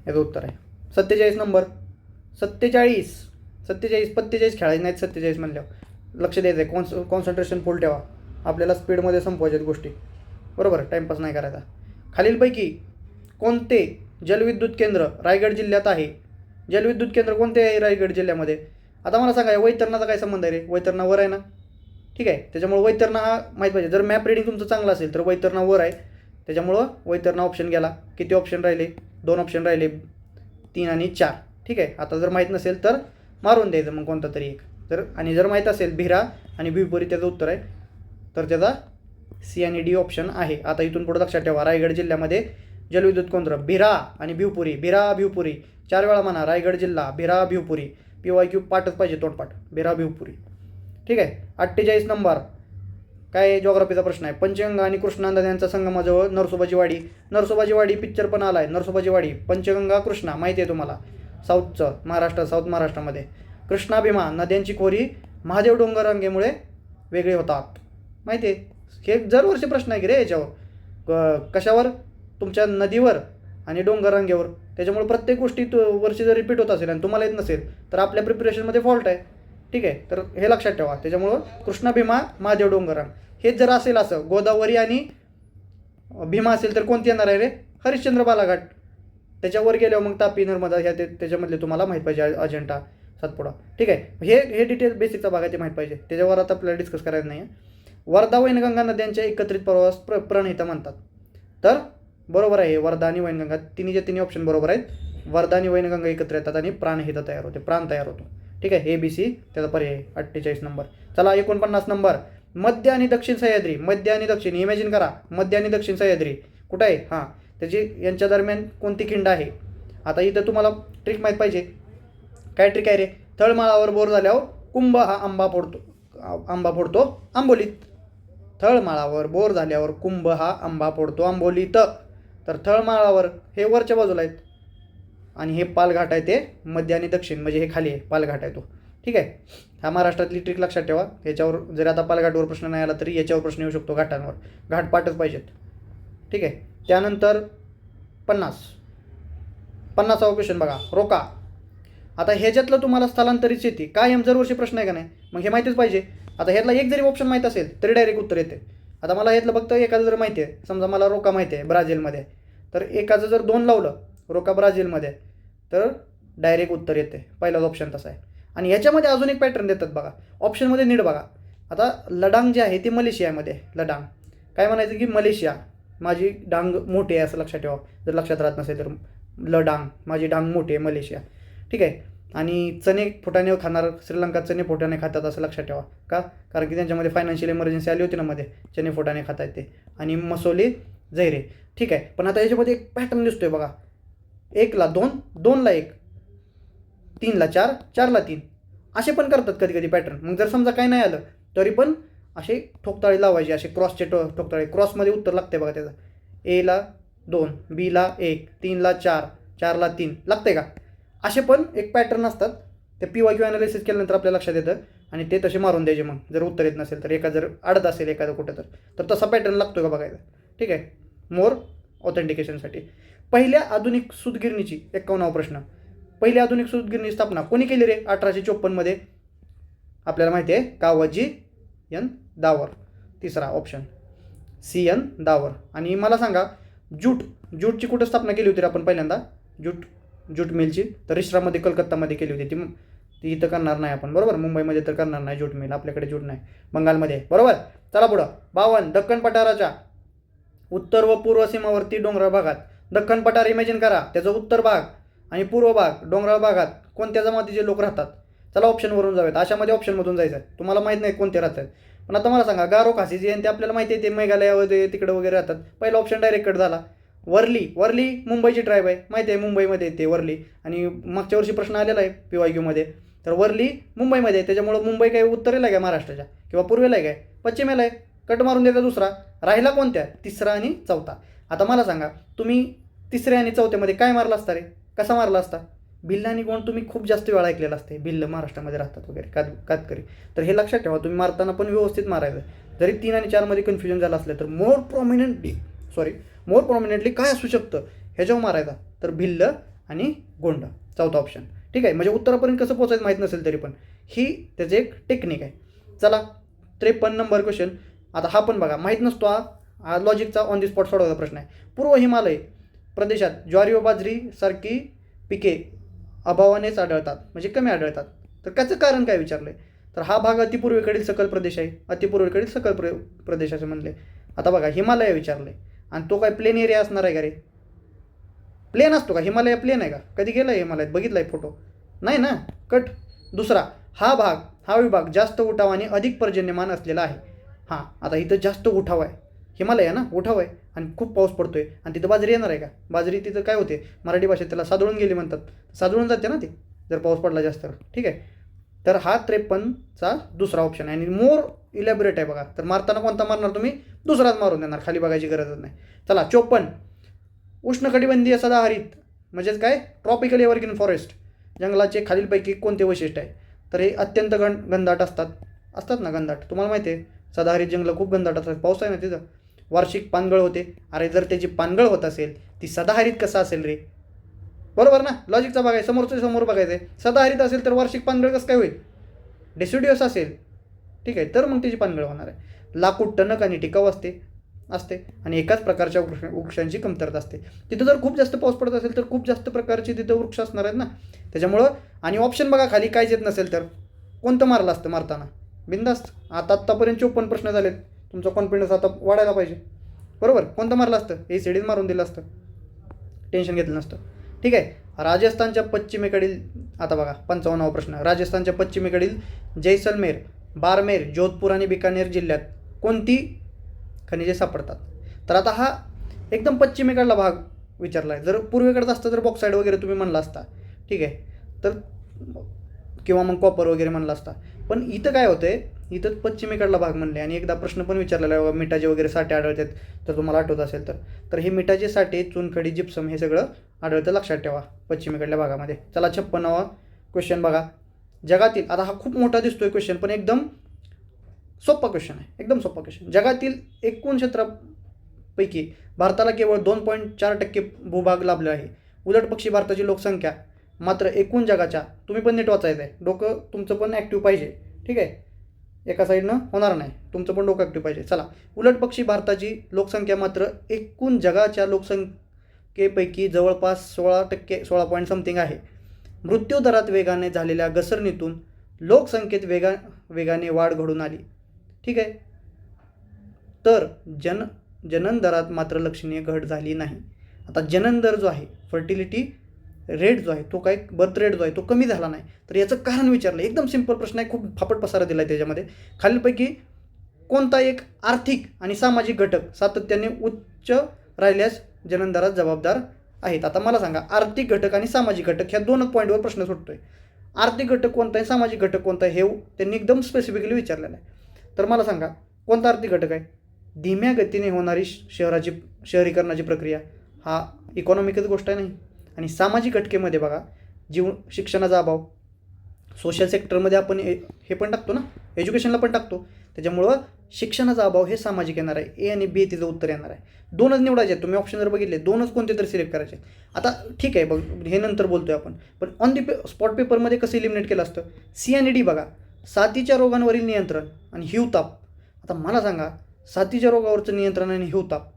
याचं उत्तर आहे 47 नंबर. 47 45 खेळायचे नाहीत, 47 म्हणल्यावर लक्ष द्यायचं आहे, कॉन्सन्ट्रेशन फुल ठेवा, आपल्याला स्पीडमध्ये संपवायच्यात गोष्टी, बरोबर, टाईमपास नाही करायचा. खालीलपैकी कोणते जलविद्युत केंद्र रायगड जिल्ह्यात आहे, जलविद्युत केंद्र कोणते आहे रायगड जिल्ह्यामध्ये? आता मला सांगा, वैतरणाचा काय संबंध आहे रे, वैतरणा वर आहे ना. ठीक आहे, त्याच्यामुळे वैतरणा हा माहीत पाहिजे, जर मॅप रिडिंग तुमचं चांगलं असेल तर वैतरणा वर आहे, त्याच्यामुळं वैतरणा ऑप्शन गेला. किती ऑप्शन राहिले, 2 ऑप्शन राहिले, 3 आणि 4. ठीक आहे, आता जर माहीत नसेल तर मारून द्यायचं मग कोणता तरी एक, आणि जर माहीत असेल भिरा आणि भिवपुरी त्याचं उत्तर आहे, तर त्याचा C आणि D ऑप्शन आहे. आता इथून पुढे लक्षात ठेवा, रायगड जिल्ह्यामध्ये जलविद्युत केंद्र भिरा आणि भिवपुरी, भिरा भिवपुरी 4 वेळा म्हणा, रायगड जिल्हा भिरा भिवपुरी, PYQ पाठच पाहिजे, तोंडपाठ, भिरा भिवपुरी. ठीक आहे, 48 नंबर काय जॉग्राफीचा प्रश्न आहे. पंचगंगा आणि कृष्णा नद्यांचा संगमाजवळ नरसोबाची वाडी, नरसोबाची वाडी पिक्चर पण आला आहे, नरसोबाची वाडी, पंचगंगा कृष्णा माहिती आहे तुम्हाला, साऊथ महाराष्ट्रामध्ये. कृष्णा भीमा नद्यांची खोरी महादेव डोंगररांगेमुळे वेगळे होतात, माहिती आहे. हे दरवर्षी प्रश्न आहे की रे याच्यावर, कशावर, तुमच्या नदीवर आणि डोंगररांगेवर, त्याच्यामुळे प्रत्येक गोष्टी वर्षी जर रिपीट होत असेल आणि तुम्हाला येत नसेल तर आपल्या प्रिपरेशनमध्ये फॉल्ट आहे. ठीक आहे, तर हे लक्षात ठेवा, त्याच्यामुळं कृष्णा भीमा महादेव डोंगररांग हेच जर असेल, असं गोदावरी आणि भीमा असेल तर कोणती येणार आहे रे, हरिश्चंद्र बालाघाट. त्याच्यावर गेल्यावर मग तापी नर्मदा ह्या त्याच्यामधले तुम्हाला माहीत पाहिजे, अजिंठा सातपुडा. ठीक आहे, हे डिटेल बेसिकचा भाग आहे, ते माहीत पाहिजे, त्याच्यावर आता आपल्याला डिस्कस करायचं नाही आहे. वर्धा वैनगंगा नद्यांच्या एकत्रित प्रवास प्रणहिता म्हणतात, तर बरोबर आहे, वर्धा आणि वैनगंगा तिन्ही ऑप्शन बरोबर आहेत. वर्धा आणि वैनगंगा एकत्र येतात आणि प्राणहिता तयार होते, प्राण तयार होतो. ठीक आहे, ABC त्याचा पर्याय आहे. 48 नंबर. चला 49 नंबर, मध्य आणि दक्षिण सह्याद्री, मध्य आणि दक्षिण, इमॅजिन करा, मध्य आणि दक्षिण सह्याद्री कुठं आहे, हां त्याची यांच्या दरम्यान कोणती खिंड आहे. आता इथं तुम्हाला ट्रिक माहीत पाहिजे, काय ट्रिक आहे रे, तळमाळावर बोर झाल्यावर कुंभ हा आंबा फोडतो आंबोलीत. थळमाळावर बोर झाल्यावर कुंभ हा आंबा फोडतो आंबोलीत, तर थळमाळावर हे वरच्या बाजूला आहेत आणि हे पालघाट आहे ते मध्य आणि दक्षिण, म्हणजे हे खाली आहे, पालघाट आहे तो. ठीक आहे, हा महाराष्ट्रातली ट्रिक लक्षात ठेवा. याच्यावर जर आता पालघाटवर प्रश्न नाही आला तरी याच्यावर प्रश्न येऊ शकतो, घाटांवर, घाटपाटच पाहिजेत. ठीक आहे, त्यानंतर 50वा क्वेश्चन बघा, रोका. आता ह्याच्यातलं तुम्हाला स्थलांतरित शेती कायम दरवर्षी प्रश्न आहे का नाही, मग हे माहितीच पाहिजे. आता ह्यातला एक जरी ऑप्शन माहीत असेल तरी डायरेक्ट उत्तर येते. आता मला ह्यातलं फक्त एकाचं जर माहिती आहे, समजा मला रोका माहिती आहे ब्राझीलमध्ये, तर एकाचं जर 2 लावलं रोका ब्राझीलमध्ये, तर डायरेक्ट उत्तर येते. पहिलाच ऑप्शन तसा आहे. आणि याच्यामध्ये अजून एक पॅटर्न देतात बघा, ऑप्शनमध्ये नीट बघा. आता लडांग जे आहे ते मलेशियामध्ये आहे. लडांग काय म्हणायचं की मलेशिया, माझी डांग मोठी आहे असं लक्षात ठेवा, जर लक्षात राहत नसेल तर. लडांग, माझी डांग मोठी आहे, मलेशिया. ठीक आहे. आणि चणे फुटाणे खाणार श्रीलंका चणे फुटाणे खातात असं लक्षात ठेवा. का? कारण की त्यांच्यामध्ये फायनान्शियल इमर्जन्सी आली होती ना मध्ये, चणे फुटाणे खातात ते. आणि मसोली जैरे. ठीक आहे. पण आता याच्यामध्ये एक पॅटर्न दिसतोय बघा, 1ला 2, 2ला 1, 3ला 4, 4ला 3 असे पण करतात कधी कधी पॅटर्न. मग जर समजा काही नाही आलं तरी पण असे ठोकताळी लावायची, असे क्रॉसचे ठोकताळी. क्रॉसमध्ये उत्तर लागते बघा त्याचं. एला 2, बीला 1, 3ला 4, 4ला 3 लागते का? असे पण एक पॅटर्न असतात. ते PYQ ॲनालिसिस केल्यानंतर आपल्याला लक्षात येतं आणि ते तसे मारून द्यायचे. मग जर उत्तर येत नसेल तर, जर अडत असेल एखादं कुठं तर तसा पॅटर्न लागतो का बघायचा. ठीक आहे. मोर ऑथेंटिकेशनसाठी. पहिल्या आधुनिक सूतगिरणीची 51वा प्रश्न. पहिली आधुनिक सूतगिरणी स्थापना कोणी केली रे 1854 आपल्याला माहिती आहे, कावजी एन दावर. तिसरा ऑप्शन CN दावर. आणि मला सांगा, ज्यूटची कुठं स्थापना केली होती आपण पहिल्यांदा? ज्यूट मिलची तर रिश्रामध्ये, कलकत्तामध्ये केली होती. ती इथं करणार नाही आपण, बरोबर. मुंबईमध्ये तर करणार नाही ज्यूट मिल, आपल्याकडे ज्यूट नाही, बंगालमध्ये, बरोबर. चला पुढं. 52 दख्खन पठाराच्या उत्तर व पूर्व सीमावर्ती डोंगराळ भागात, दख्खन पठार इमॅजिन करा, त्याचा उत्तर भाग आणि पूर्व भाग डोंगराळ भागात कोणत्या जमातीचे लोक राहतात? चला ऑप्शनवरून जाऊयात. अशामध्ये ऑप्शनमधून जायचं आहे. तुम्हाला माहीत नाही कोणते राहतात, पण आता मला सांगा, गारो खासी जे आहे ते आपल्याला माहिती आहे, ते मेघालयामध्ये तिकडे वगैरे राहतात. पहिला ऑप्शन डायरेक्ट कट झाला. वर्ली मुंबईची ट्राईब आहे, माहिती आहे, मुंबईमध्ये येते वर्ली. आणि मागच्या वर्षी प्रश्न आलेला आहे PYQ तर वर्ली मुंबईमध्ये आहे. त्याच्यामुळं मुंबई काय उत्तरेला आहे का महाराष्ट्राच्या, किंवा पूर्वेला आहे काय, पश्चिमेला आहे? कट मारून द्यायचा दुसरा. राहिला कोणत्या? तिसरा आणि चौथा. आता मला सांगा, तुम्ही तिसऱ्या आणि चौथ्यामध्ये काय मारला असता रे? कसा मारला असता? भिल्ल आणि गोंड तुम्ही खूप जास्त वेळा ऐकलेला असते, भिल्ल महाराष्ट्रामध्ये राहतात वगैरे, कातकरी. तर हे लक्षात ठेवा, तुम्ही मारताना पण व्यवस्थित मारायचं. जरी 3 आणि 4 कन्फ्युजन झालं असलं तर मोर प्रॉमिनंटली काय असू शकतं ह्याच्यावर मारायचा, तर भिल्ल आणि गोंड, चौथा ऑप्शन. ठीक आहे. म्हणजे उत्तरापर्यंत कसं पोहोचायचं माहीत नसेल तरी पण ही त्याची एक टेक्निक आहे. चला 53 नंबर क्वेश्चन. आता हा पण बघा, माहीत नसतो, हा लॉजिकचा ऑन दी स्पॉट सोडवता प्रश्न आहे. पूर्व हिमालय प्रदेशात ज्वारी व बाजरी सारखी पिके अभावानेच आढळतात, म्हणजे कमी आढळतात. तर त्याचं कारण काय विचारलं आहे? तर हा भाग अतिपूर्वेकडील सकल प्रदेश आहे, अतिपूर्वेकडील सकल प्रदेशाचे म्हणले. आता बघा, हिमालय विचारले आणि तो काय प्लेन एरिया असणार आहे का रे? प्लेन असतो का हिमालय? प्लेन आहे का? कधी गेला आहे हिमालयात? बघितला आहे फोटो? नाही ना. कट. दुसरा, हा विभाग जास्त उठाव आणि अधिक पर्जन्यमान असलेला आहे. हां, आता इथं जास्त उठाव आहे, हिमालय आहे ना, उठाव आहे आणि खूप पाऊस पडतोय आणि तिथं बाजरी येणार आहे का? बाजरी तिथं काय होते, मराठी भाषेत त्याला सादळून गेली म्हणतात. सादळून जाते ना ती जर पाऊस पडला जास्त. ठीक आहे. तर हा 53चा दुसरा ऑप्शन आहे. आणि मोर इलॅबोरेट आहे बघा. तर मारताना कोणता मारणार तुम्ही? दुसराच मारून देणार, खाली बघायची गरजच नाही. चला 54 उष्णकटिबंधीय सदाहरित म्हणजेच काय, ट्रॉपिकल एव्हरग्रीन फॉरेस्ट जंगलाचे खालीलपैकी कोणते वैशिष्ट्य आहे? तर हे अत्यंत घनदाट असतात ना, घनदाट. तुम्हाला माहिती आहे सदाहरित जंगलं खूप घनदाट असतात, पाऊस आहे ना तिथं. वार्षिक पानगळ होते. अरे जर त्याची पानगळ होत असेल ती सदाहरित कसं असेल रे? बरोबर ना, लॉजिकचा भाग आहे, समोर बघायचं आहे. सदाहरित असेल तर वार्षिक पानगळ कसं काय होईल? डेसिडियस असेल. ठीक आहे, तर मग त्याची पानगळ होणार आहे. लाकूड टणक आणि टिकाऊ असते आणि एकाच प्रकारच्या वृक्षांची कमतरता असते. तिथं जर खूप जास्त पाऊस पडत असेल तर खूप जास्त प्रकारचे तिथं वृक्ष असणार आहेत ना, त्याच्यामुळं. आणि ऑप्शन बघा खाली, काहीच येत नसेल तर कोणतं मारलं असतं मारताना? बिंदास्त. आतापर्यंत 54 प्रश्न झालेत, तुमचा कॉन्फिडन्स आता वाढायला पाहिजे, बरोबर. कोणतं मारलं असतं? ACDच मारून दिलं असतं, टेन्शन घेतलं नसतं. ठीक आहे. राजस्थानच्या पश्चिमेकडील, आता बघा 55वा प्रश्न. राजस्थानच्या पश्चिमेकडील जैसलमेर, बारमेर, जोधपूर आणि बिकानेर जिल्ह्यात कोणती खनिजे सापडतात? तर आता हा एकदम पश्चिमेकडला भाग विचारला आहे. जर पूर्वेकडचा असतं तर बॉक्साईड वगैरे तुम्ही म्हणला असता. ठीक आहे. तर किंवा मग कॉपर वगैरे म्हणला असता. पण इथं काय होतंय, इथं पश्चिमेकडला भाग म्हणले. आणि एकदा प्रश्न पण विचारलेला आहे, मिठाचे वगैरे साठे आढळतात, तर तुम्हाला आठवत असेल तर हे मिठाचे साठे, चुनखडी, जिप्सम हे सगळं आढळतं, लक्षात ठेवा, पश्चिमेकडल्या भागामध्ये. चला 56वा क्वेश्चन बघा. जगातील, आता हा खूप मोठा दिसतोय क्वेश्चन, पण एकदम सोपा क्वेश्चन आहे, एकदम सोपा क्वेश्चन. जगातील एकूण क्षेत्रापैकी भारताला केवळ 2.4% भूभाग लाभला आहे. उलटपक्षी भारताची लोकसंख्या मात्र एकूण जगाच्या, तुम्ही पण नीट वाचायचं आहे, डोकं तुमचं पण ॲक्टिव्ह पाहिजे. ठीक आहे, एका साईडनं होणार नाही, तुमचं पण डोकं ॲक्टिव्ह पाहिजे. चला, उलटपक्षी भारताची लोकसंख्या मात्र एकूण जगाच्या लोकसंख्येपैकी जवळपास 16%, 16 पॉईंट समथिंग आहे. मृत्यूदरात वेगाने झालेल्या घसरणीतून लोकसंख्येत वेगाने वाढ घडून आली. ठीक आहे. तर जनन दरात मात्र लक्षणीय घट झाली नाही. आता जनन दर जो आहे, फर्टिलिटी रेट जो आहे तो काय, बर्थ रेट जो आहे तो कमी झाला नाही. तर याचं कारण विचारलं. एकदम सिंपल प्रश्न आहे, खूप फापट पसारा दिला आहे त्याच्यामध्ये. खालीलपैकी कोणता एक आर्थिक आणि सामाजिक घटक सातत्याने उच्च राहिल्यास जनन दरात जबाबदार आहेत? आता मला सांगा, आर्थिक घटक आणि सामाजिक घटक ह्या दोनच पॉईंटवर प्रश्न सुटतोय. आर्थिक घटक कोणता आहे, सामाजिक घटक कोणता आहे, हे त्यांनी एकदम स्पेसिफिकली विचारलेलं आहे. तर मला सांगा, कोणता आर्थिक घटक आहे? धीम्या गतीने होणारी शहरीकरणाची प्रक्रिया, हा इकॉनॉमिकच गोष्ट आहे नाही. आणि सामाजिक घटकेमध्ये बघा, शिक्षणाचा अभाव, सोशल सेक्टरमध्ये आपण हे पण टाकतो ना, एज्युकेशनला पण टाकतो. त्याच्यामुळं शिक्षणाचा अभाव हे सामाजिक येणार आहे. ए आणि बी तिचं उत्तर येणार आहे. दोनच निवडायचे आहेत. तुम्ही ऑप्शन जर बघितले, दोनच कोणते तरी सिलेक्ट करायचे. आता ठीक आहे, बघ हे नंतर बोलतोय आपण. पण ऑन दी स्पॉट पेपरमध्ये कसं इलिमिनेट केलं असतं? सी आणि डी बघा, साथीच्या रोगांवरील नियंत्रण आणि हिवताप. आता मला सांगा, साथीच्या रोगावरचं नियंत्रण आणि हिवताप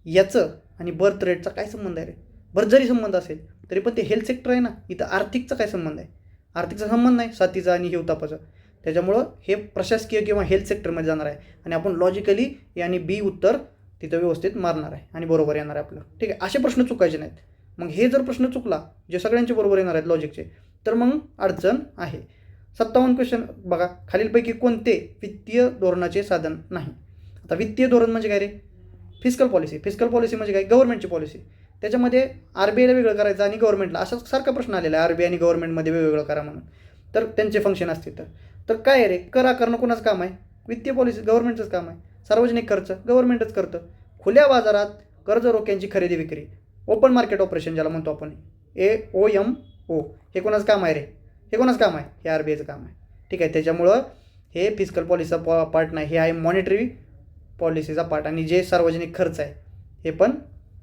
याचं आणि बर्थ रेटचा काय संबंध आहे रे? बरं, जरी संबंध असेल तरी पण ते हेल्थ सेक्टर आहे ना, इथं आर्थिकचा काय संबंध आहे? आर्थिकचा संबंध नाही साथीचा आणि हिवतापाचा. त्याच्यामुळं हे प्रशासकीय किंवा हेल्थ सेक्टरमध्ये जाणार आहे. आणि आपण लॉजिकली ए आणि बी उत्तर तिथं व्यवस्थित मारणार आहे आणि बरोबर येणार आहे आपलं. ठीक आहे, असे प्रश्न चुकायचे नाहीत. मग हे जर प्रश्न चुकला, जे सगळ्यांचे बरोबर येणार आहेत लॉजिकचे, तर मग अडचण आहे. 57 क्वेश्चन बघा, खालीलपैकी कोणते वित्तीय धोरणाचे साधन नाही? आता वित्तीय धोरण म्हणजे काय रे? Fiscal policy. फिस्कल पॉलिसी म्हणजे काय? गव्हर्नमेंटची पॉलिसी. त्याच्यामध्ये RBIला वेगळं करायचं आणि गव्हर्नमेंटला, असा सारखा प्रश्न आलेला आहे, RBI आणि गव्हर्नमेंटमध्ये वेगवेगळं करा म्हणून. तर त्यांचे फंक्शन असते. तर काय आहे रे? कर आकारणं कोणाचं काम आहे? वित्तीय पॉलिसी गव्हर्नमेंटचंच काम आहे. सार्वजनिक खर्च गव्हर्नमेंटच करतं. खुल्या बाजारात कर्ज रोख्यांची खरेदी विक्री, ओपन मार्केट ऑपरेशन ज्याला म्हणतो आपण, AOMO, हे कोणाचं काम आहे रे? हे कोणाचं काम आहे? हे RBIचं काम आहे. ठीक आहे, त्याच्यामुळं हे फिस्कल पॉलिसीचा पार्ट नाही, हे आहे मॉनिटरी पॉलिसीचा पार्ट. आणि जे सार्वजनिक खर्च आहे हे पण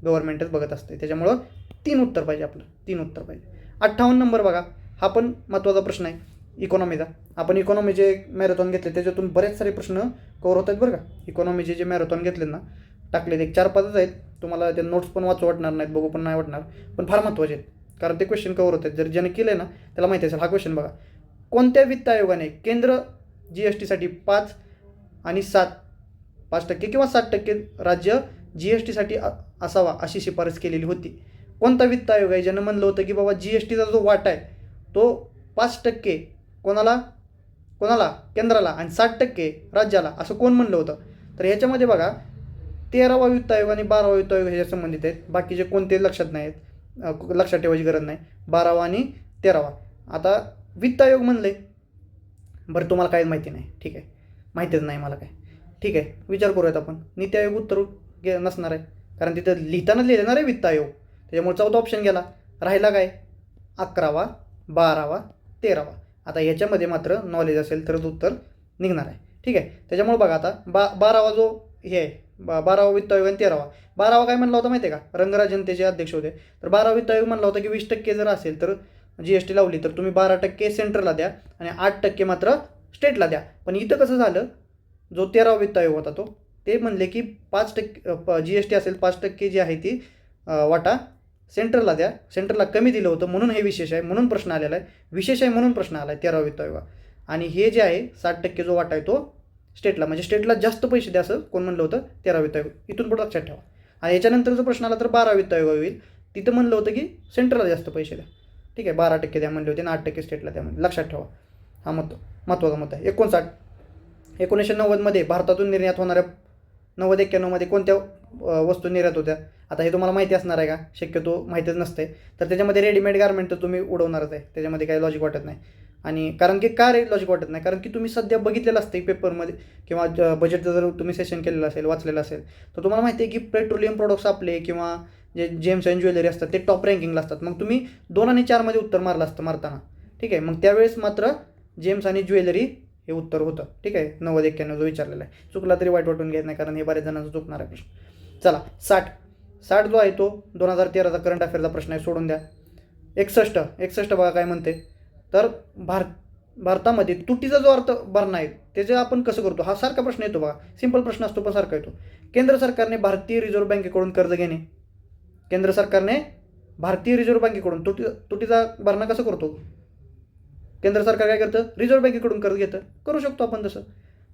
गव्हर्नमेंटच बघत असते. त्याच्यामुळं 3 उत्तर पाहिजे आपलं, 3 उत्तर पाहिजे. 58 नंबर बघा, हा पण महत्त्वाचा प्रश्न आहे इकॉनॉमीचा. आपण इकॉनॉमीचे मॅरेथॉन घेतले त्याच्यातून बरेच सारे प्रश्न कव्हर होत आहेत बरं का. इकॉनॉमीचे जे मॅरेथॉन घेतले ना, टाकलेत, एक 4-5च आहेत. तुम्हाला ते नोट्स पण वाचू वाटणार नाहीत, बघू पण नाही वाटणार, पण फार महत्त्वाचे आहेत कारण ते क्वेश्चन कव्हर होत आहेत. जर ज्याने केलं आहे ना त्याला माहिती असेल. हा क्वेश्चन बघा, कोणत्या वित्त आयोगाने केंद्र GSTसाठी 5 आणि 5% किंवा 7% राज्य GSTसाठी असावा अशी शिफारस केलेली होती? कोणता वित्त आयोग आहे ज्यानं म्हणलं होतं की बाबा GSTचा जो वाटा आहे तो 5% कोणाला केंद्राला आणि 7% राज्याला, असं कोण म्हणलं होतं? तर ह्याच्यामध्ये बघा, 13वा वित्त आयोग आणि 12वा वित्त आयोग ह्याच्या संबंधित आहेत. बाकीचे कोणते लक्षात नाही आहेत, लक्षात ठेवायची गरज नाही. 12वा आणि 13वा. आता वित्त आयोग म्हणले, बरं तुम्हाला काय माहिती नाही, ठीक आहे, माहितीच नाही मला काय, ठीक आहे, विचार करूयात आपण. नीती आयोग उत्तर नसणार आहे कारण तिथं लिहिताना लिहिणार आहे वित्त आयोग. त्याच्यामुळे 4था ऑप्शन गेला. राहिला काय? 11वा, 12वा, 13वा. आता ह्याच्यामध्ये मात्र नॉलेज असेल तरच उत्तर निघणार आहे. ठीक आहे, त्याच्यामुळे बघा आता 12वा जो हे आहे, 12वा वित्त आयोग आणि 13वा. 12वा काय म्हणला होता माहिती आहे का? रंगराज जनतेचे अध्यक्ष होते. तर 12वा वित्त आयोग म्हणला होता की 20% जर असेल तर GST लावली तर तुम्ही 12% सेंट्रलला द्या आणि 8% मात्र स्टेटला द्या. पण इथं कसं झालं, जो 13वा वित्त आयोग होता ते म्हणले की 5% GST असेल, 5% जी आहे ती वाटा सेंट्रलला द्या. सेंट्रलला कमी दिलं होतं म्हणून हे विशेष आहे, म्हणून प्रश्न आलेला आहे. विशेष आहे म्हणून प्रश्न आला आहे 13वा वित्त आयोग. आणि हे जे आहे 60% जो वाटा आहे तो स्टेटला, म्हणजे स्टेटला जास्त पैसे द्या असं कोण म्हणलं होतं? 13वा वित्त आयोग. इथून पुढे लक्षात ठेवा. आणि याच्यानंतर जो प्रश्न आला तर 12वा वित्त आयोग होईल. तिथं म्हणलं होतं की सेंट्रलला जास्त पैसे द्या. ठीक आहे, 12% द्या म्हणले होते आणि 8% स्टेटला द्या म्हणले. लक्षात ठेवा, हा महत्त्वाचा मुद्दा आहे. 1990मध्ये भारतातून निर्यात होणाऱ्या 90-91मध्ये कोणत्या वस्तू निर्यात होत्या? आता हे तुम्हाला माहिती असणार आहे का? शक्यतो माहितीच नसते. तर त्याच्यामध्ये रेडीमेड गारमेंट तर तुम्ही उडवणारच आहे, त्याच्यामध्ये काही लॉजिक वाटत नाही. आणि कारण की का लॉजिक वाटत नाही? कारण की तुम्ही सध्या बघितलेलं असतं पेपरमध्ये किंवा बजेटचं जर तुम्ही सेशन केलेलं असेल, वाचलेलं असेल, तर तुम्हाला माहिती आहे की पेट्रोलियम प्रोडक्ट्स आपले किंवा जे जेम्स अँड ज्वेलरी असतात ते टॉप रँकिंगला असतात. मग तुम्ही 2 आणि 4मध्ये उत्तर मारलं असतं मारताना. ठीक आहे, मग त्यावेळेस मात्र जेम्स आणि ज्वेलरी हे उत्तर होतं. ठीक आहे, 90-91 जो विचारलेला आहे. चुकला तरी वाईट वाटून घ्यायचं नाही कारण हे बऱ्याच जणांचा चुकणार आहे प्रश्न. चला, 60 जो आहे तो 2013चा करंट अफेअरचा प्रश्न आहे, सोडून द्या. 61 बघा काय म्हणते. तर भारतामध्ये तुटीचा जो अर्थ भरणा आहे त्याचं आपण कसं करतो? हा सारखा प्रश्न येतो बघा, सिंपल प्रश्न असतो पण सारखा येतो. केंद्र सरकारने भारतीय रिझर्व्ह बँकेकडून कर्ज घेणे. केंद्र सरकारने भारतीय रिझर्व्ह बँकेकडून तुटीचा भरणा कसं करतो? केंद्र सरकार काय करतं? रिझर्व्ह बँकेकडून कर्ज घेतं. करू शकतो आपण तसं.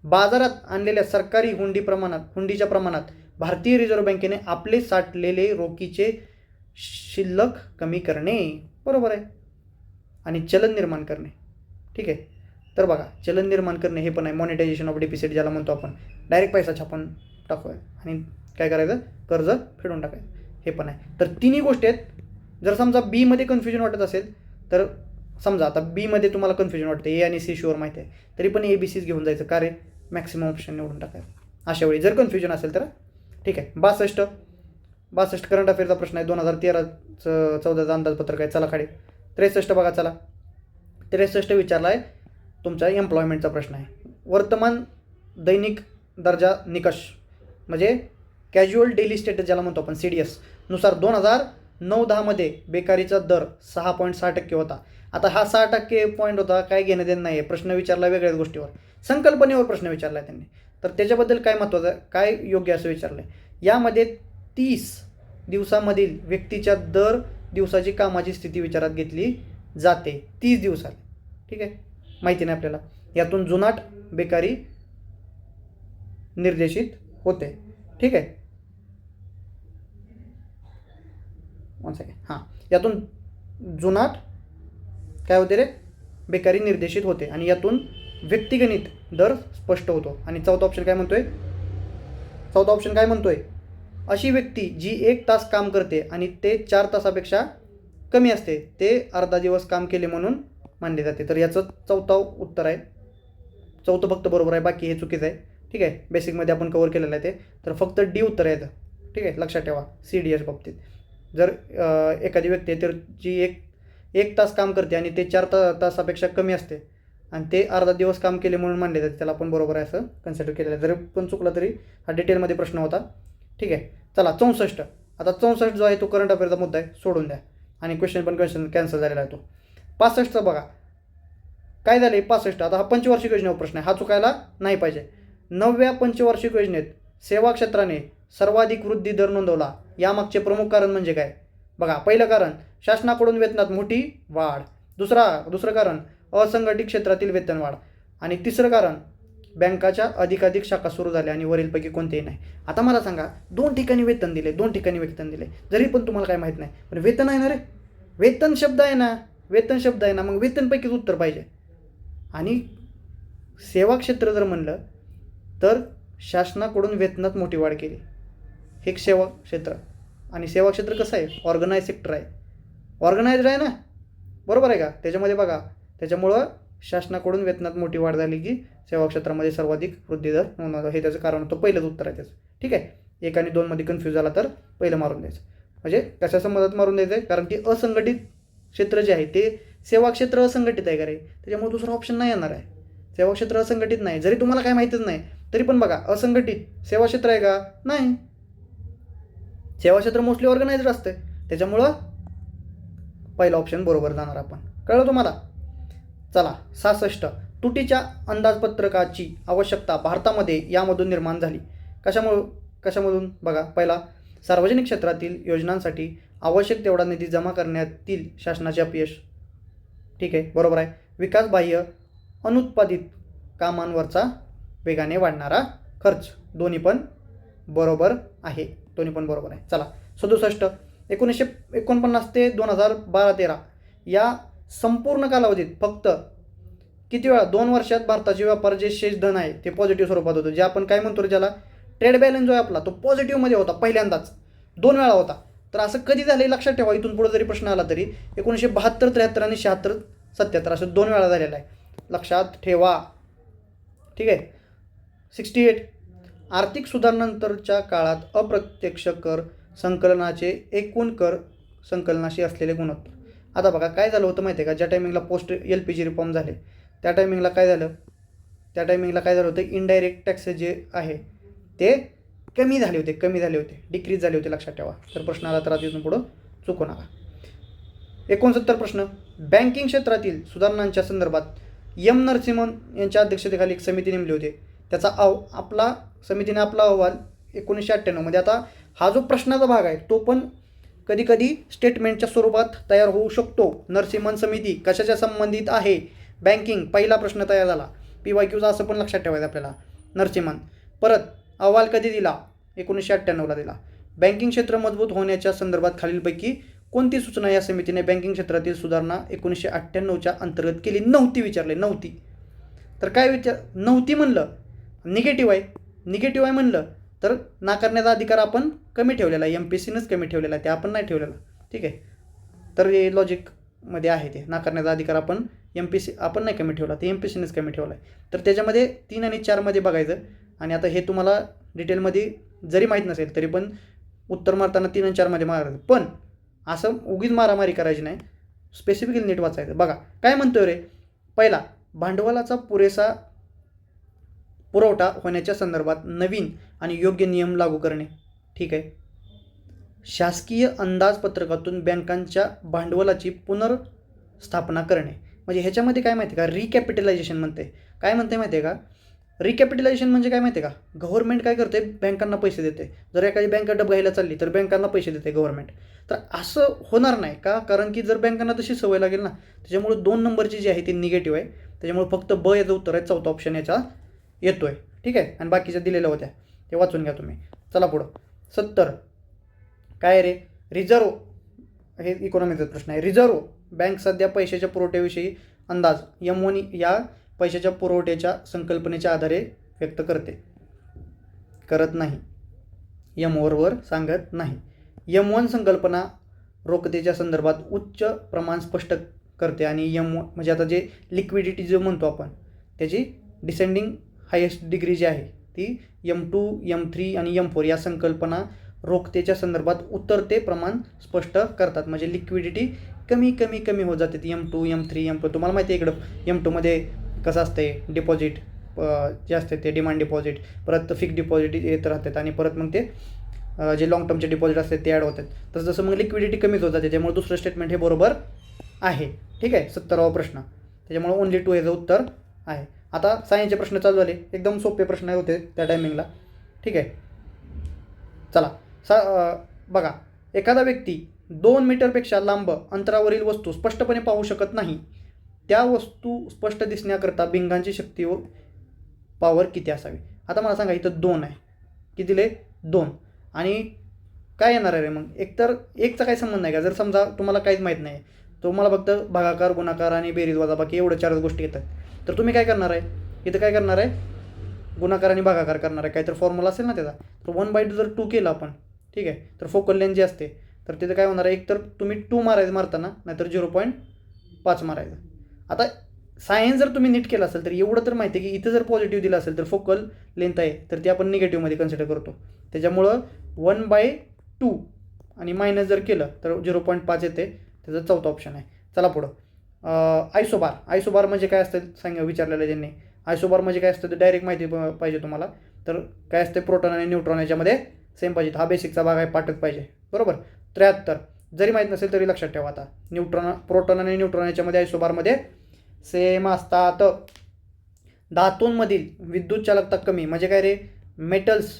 बाजारात आणलेल्या सरकारी हुंडीच्या प्रमाणात भारतीय रिझर्व्ह बँकेने आपले साठलेले रोखीचे शिल्लक कमी करणे, बरोबर आहे, आणि चलन निर्माण करणे. ठीक आहे. तर बघा, चलन निर्माण करणे हे पण आहे, मॉनिटायझेशन ऑफ डेफिसिट ज्याला म्हणतो आपण. डायरेक्ट पैसा छापून टाकूया आणि काय करायचं? कर्ज फेडून टाकायचं, हे पण आहे. तर तिन्ही गोष्टी आहेत. जर समजा बीमध्ये कन्फ्युजन वाटत असेल तर समजा आता बीमध्ये तुम्हाला कन्फ्युजन वाटते, ए आणि सी शुअर माहिती आहे, तरी पण ए बी सीच घेऊन जायचं. का रे? मॅक्सिमम ऑप्शन निवडून टाकायचं अशा वेळी जर कन्फ्युजन असेल तर. ठीक आहे. 62 करंट अफेअरचा प्रश्न आहे. 2013-14चा अंदाजपत्रक आहे. चला खाली 63 बघा. चला 63 विचारला आहे तुमचा एम्प्लॉयमेंटचा प्रश्न आहे. वर्तमान दैनिक दर्जा निकष म्हणजे कॅज्युअल डेली स्टेटस ज्याला म्हणतो आपण, CDS नुसार 2009-10मध्ये बेकारीचा दर 6.6% होता. आता हा 6% पॉईंट होता, काय घेणं देणं नाही आहे. प्रश्न विचारला वेगळ्याच गोष्टीवर, संकल्पनेवर प्रश्न विचारला आहे त्यांनी. तर त्याच्याबद्दल काय महत्त्वाचं आहे, काय योग्य असं विचारलं आहे. यामध्ये 30 दिवसामधील व्यक्तीच्या दर दिवसाची कामाची स्थिती विचारात घेतली जाते. 30 दिवसात. ठीक आहे. माहिती नाही आपल्याला. यातून जुनाट बेकारी निर्देशित होते. ठीक आहे. One second. हां, यातून जुनाट काय होते रे? बेकारी निर्देशित होते आणि यातून व्यक्तिगणित दर स्पष्ट होतो. आणि चौथा ऑप्शन काय म्हणतोय? अशी व्यक्ती जी 1 तास काम करते आणि ते 4 तासापेक्षा कमी असते ते अर्धा दिवस काम केले म्हणून मानले जाते. तर याचं चौथं उत्तर आहे. चौथं फक्त बरोबर आहे, बाकी हे चुकीचं आहे. ठीक आहे. बेसिकमध्ये आपण कव्हर केलेलं आहे ते. तर फक्त डी उत्तर आहे. ठीक आहे, लक्षात ठेवा. CDS बाबतीत जर एखादी व्यक्ती आहे तर जी एक तास काम करते आणि ते 4 तासापेक्षा कमी असते आणि ते अर्धा दिवस काम केले म्हणून मानले जाते, त्याला आपण बरोबर आहे असं कन्सिडर केलेलं आहे. जरी पण चुकला तरी हा डिटेलमध्ये प्रश्न होता. ठीक आहे. चला 64. आता 64 जो आहे तो करंट अफेअरचा मुद्दा आहे, सोडून द्या. आणि क्वेश्चन कॅन्सल झालेला आहे तो. 65चा बघा काय झालं आहे. 65 आता हा पंचवार्षिक योजनेवर प्रश्न आहे, हा चुकायला नाही पाहिजे. 9व्या पंचवार्षिक योजनेत सेवा क्षेत्राने सर्वाधिक वृद्धी दर नोंदवला. यामागचे प्रमुख कारण म्हणजे काय? बघा, पहिलं कारण शासनाकडून वेतनात मोठी वाढ. दुसरं कारण असंघटित क्षेत्रातील वेतन वाढ. आणि तिसरं कारण बँकाच्या अधिकाधिक शाखा सुरू झाल्या आणि वरीलपैकी कोणतेही नाही. आता मला सांगा, 2 ठिकाणी वेतन दिले, जरी पण तुम्हाला काय माहीत नाही, पण वेतन आहे ना रे, वेतन शब्द आहे ना, मग वेतनपैकीच उत्तर पाहिजे. आणि सेवा क्षेत्र जर म्हणलं तर शासनाकडून वेतनात मोठी वाढ केली, हे सेवा क्षेत्र. आणि सेवा क्षेत्र कसं आहे? ऑर्गनाइज सेक्टर आहे, ऑर्गनाइज्ड आहे ना, बरोबर आहे का? त्याच्यामध्ये बघा, त्याच्यामुळं शासनाकडून वेतनात मोठी वाढ झाली की सेवा क्षेत्रामध्ये सर्वाधिक वृद्धी दर नोंदवला, हे त्याचं कारण होतं. पहिलंच उत्तर आहे त्याचं. ठीक आहे. 1 आणि 2 मध्ये कन्फ्यूज झाला तर पहिलं मारून द्यायचं. म्हणजे कशाच्या मदत मारून द्यायचं आहे? कारण की असंघटित क्षेत्र जे आहे ते सेवा क्षेत्र असंघटित आहे का रे, त्याच्यामुळे दुसरा ऑप्शन नाही येणार आहे. सेवा क्षेत्र असंघटित नाही, जरी तुम्हाला काय माहीतच नाही तरी पण बघा, असंघटित सेवा क्षेत्र आहे का? नाही. सेवा क्षेत्र मोस्टली ऑर्गनाइज्ड असते, त्याच्यामुळं पहिला ऑप्शन बरोबर जाणार आपण. कळलं तुम्हाला? चला 66. तुटीच्या अंदाजपत्रकाची आवश्यकता भारतामध्ये यामधून निर्माण झाली. कशामधून? बघा, पहिला सार्वजनिक क्षेत्रातील योजनांसाठी आवश्यक तेवढा निधी जमा करण्यातील शासनाचे अपयश. ठीक आहे, बरोबर आहे. विकासबाह्य अनुत्पादित कामांवरचा वेगाने वाढणारा खर्च. दोन्ही पण बरोबर आहे. चला 67. 1949 ते 2012-13 या संपूर्ण कालावधीत फक्त किती वेळा 2 वर्षात भारताचे व्यापार जे शेष धन आहे ते पॉझिटिव्ह स्वरूपात होतं, जे आपण काय म्हणतो रे ज्याला ट्रेड बॅलन्स जो आहे आपला, तो पॉझिटिव्हमध्ये होता पहिल्यांदाच, 2 वेळा होता. तर असं कधी झालं लक्षात ठेवा. इथून पुढे जरी प्रश्न आला तरी 1972, 73 आणि 76, 77 असं 2 वेळा झालेला आहे, लक्षात ठेवा. ठीक आहे. 68. आर्थिक सुधारणानंतरच्या काळात अप्रत्यक्ष कर संकलनाचे एकूण कर संकलनाशी असलेले गुणोत्तर. आता बघा काय झालं होतं माहिती आहे का, ज्या टायमिंगला पोस्ट LPG रिफॉर्म झाले त्या टायमिंगला काय झालं होतं, इनडायरेक्ट टॅक्सेस जे आहे ते कमी झाले होते, डिक्रीज झाले होते, लक्षात ठेवा. तर प्रश्न आला तर तिथून पुढं चुकू नका. 69 प्रश्न. बँकिंग क्षेत्रातील सुधारणांच्या संदर्भात M. नरसिंहन यांच्या अध्यक्षतेखाली एक समिती नेमली होती. त्याचा समितीने आपला अहवाल 1998 मध्ये. आता हा जो प्रश्नाचा भाग आहे तो पण कधी कधी स्टेटमेंटच्या स्वरूपात तयार होऊ शकतो. नरसिम्हन समिती कशाच्या संबंधित आहे? बँकिंग. पहिला प्रश्न तयार झाला. PYQचा असं पण लक्षात ठेवायचं आपल्याला. नरसिम्हन. परत अहवाल कधी दिला? 1998ला दिला. बँकिंग क्षेत्र मजबूत होण्याच्या संदर्भात खालीलपैकी कोणती सूचना या समितीने बँकिंग क्षेत्रातील सुधारणा 1998च्या अंतर्गत केली नव्हती? विचारले. नव्हती. तर काय नव्हती म्हणलं, निगेटिव्ह आहे. निगेटिव्ह आहे म्हणलं तर नाकारण्याचा अधिकार आपण कमी ठेवलेला आहे. MPSCनंच कमी ठेवलेला आहे, ते आपण नाही ठेवलेला. ठीक आहे. तर हे लॉजिकमध्ये आहे ते. नाकारण्याचा अधिकार आपण आपण नाही कमी ठेवला, ते MPSCनंच कमी ठेवला आहे. तर त्याच्यामध्ये 3 आणि 4मध्ये बघायचं. आणि आता हे तुम्हाला डिटेलमध्ये जरी माहीत नसेल तरी पण उत्तर मारताना 3 आणि 4मध्ये मारायचं. पण असं उगीच मारामारी करायची नाही, स्पेसिफिकली नीट वाचायचं. बघा काय म्हणतोय रे. पहिला, भांडवलाचा पुरेसा पुरवठा होण्याच्या संदर्भात नवीन आणि योग्य नियम लागू करणे. ठीक आहे. शासकीय अंदाजपत्रकातून बँकांच्या भांडवलाची पुनर्स्थापना करणे. म्हणजे ह्याच्यामध्ये काय माहिती आहे का, रिकॅपिटलायझेशन म्हणते. काय म्हणते माहिती आहे का, रिकॅपिटलायझेशन म्हणजे काय माहिती आहे का, गव्हर्नमेंट काय करते, बँकांना पैसे देते. जर एखादी बँक डब घ्यायला चालली तर बँकांना पैसे देते गव्हर्नमेंट. तर असं होणार नाही का, कारण की जर बँकांना तशी सवय लागेल ना, त्याच्यामुळे 2 नंबरची जी आहे ती निगेटिव्ह आहे. त्याच्यामुळे फक्त ब याचं उत्तर आहे, चौथा ऑप्शन याचा येतो आहे. ठीक आहे. आणि बाकीच्या दिलेल्या होत्या ते वाचून घ्या तुम्ही. चला पुढं. 70 काय रे, रिझर्व. हे इकॉनॉमीचा प्रश्न आहे. रिझर्व बँक सध्या पैशाच्या पुरवठ्याविषयी अंदाज M1 या पैशाच्या पुरवठ्याच्या संकल्पनेच्या आधारे व्यक्त करत नाही. M1 सांगत नाही. M1 संकल्पना रोखतेच्या संदर्भात उच्च प्रमाण स्पष्ट करते. आणि M1 म्हणजे आता जे लिक्विडिटी जो म्हणतो आपण, त्याची डिसेंडिंग हायेस्ट डिग्री जी आहे ती M2, M3 आणि M4 या संकल्पना रोखतेच्या संदर्भात उतरते प्रमाण स्पष्ट करतात. म्हणजे लिक्विडिटी कमी कमी कमी होत जाते. M2, M3, M4 तुम्हाला माहिती आहे. इकडं M2मध्ये कसं असते, डिपॉझिट जे असते ते डिमांड डिपॉझिट, परत फिक्स डिपॉझिट येत राहतात आणि परत मग ते जे लॉंग टर्मचे डिपॉझिट असतात ते ॲड होतात. तसं जसं मग लिक्विडिटी कमीच होत जाते. त्यामुळे दुसरं स्टेटमेंट हे बरोबर आहे. ठीक आहे. 70वा प्रश्न. त्याच्यामुळे ओनली 2 याचं उत्तर आहे. आता सायन्सचे प्रश्न चालू झाले. एकदम सोपे प्रश्न होते त्या टायमिंगला. ठीक आहे. चला बघा, एखादा व्यक्ती 2 मीटरपेक्षा लांब अंतरावरील वस्तू स्पष्टपणे पाहू शकत नाही. त्या वस्तू स्पष्ट दिसण्याकरता भिंगांची शक्ती व पॉवर किती असावी? आता मला सांगा, इथं 2 आहे. किती दिले? 2. आणि काय येणार आहे रे मग? एकतर एकचा काही संबंध नाही का? जर समजा तुम्हाला काहीच माहीत नाही, तुम्हाला फक्त भागाकार, गुणाकार आणि बेरीज वजाबाकी एवढं 4 गोष्टी येतात, तर तुम्ही काय करणार आहे? इथं काय करणार आहे? गुणाकार आणि भागाकार करणार आहे. काहीतरी फॉर्म्युला असेल ना त्याचा. तर 1/2 जर 2 केलं आपण, ठीक आहे, तर फोकल लेंथ जी असते तर तिथं काय होणार आहे, एक तर तुम्ही 2 मारायचं मारताना, नाहीतर 0.5 मारायचं. आता सायन्स जर तुम्ही नीट केलं असेल तर एवढं तर माहिती आहे की इथं जर पॉझिटिव्ह दिलं असेल तर फोकल लेंथ आहे तर ती आपण निगेटिव्हमध्ये कन्सिडर करतो. त्याच्यामुळं 1/2 आणि मायनस जर केलं तर 0.5 येते. त्याचा चौथा ऑप्शन आहे. चला पुढं. आयसोबार. आयसोबार म्हणजे काय असतं विचारलेलं ज्यांनी. आयसोबार म्हणजे काय असतं तर डायरेक्ट माहिती पाहिजे तुम्हाला. तर काय असते, प्रोटॉन आणि न्यूट्रॉन याच्यामध्ये सेम पाहिजे. हा बेसिकचा भाग आहे, पाठच पाहिजे. बरोबर. 73 जरी माहीत नसेल तरी लक्षात ठेवा. आता प्रोटॉन आणि न्यूट्रॉन याच्यामध्ये आयसोबारमध्ये सेम असतात. धातूंमधील विद्युत चालकता कमी म्हणजे काय रे, metals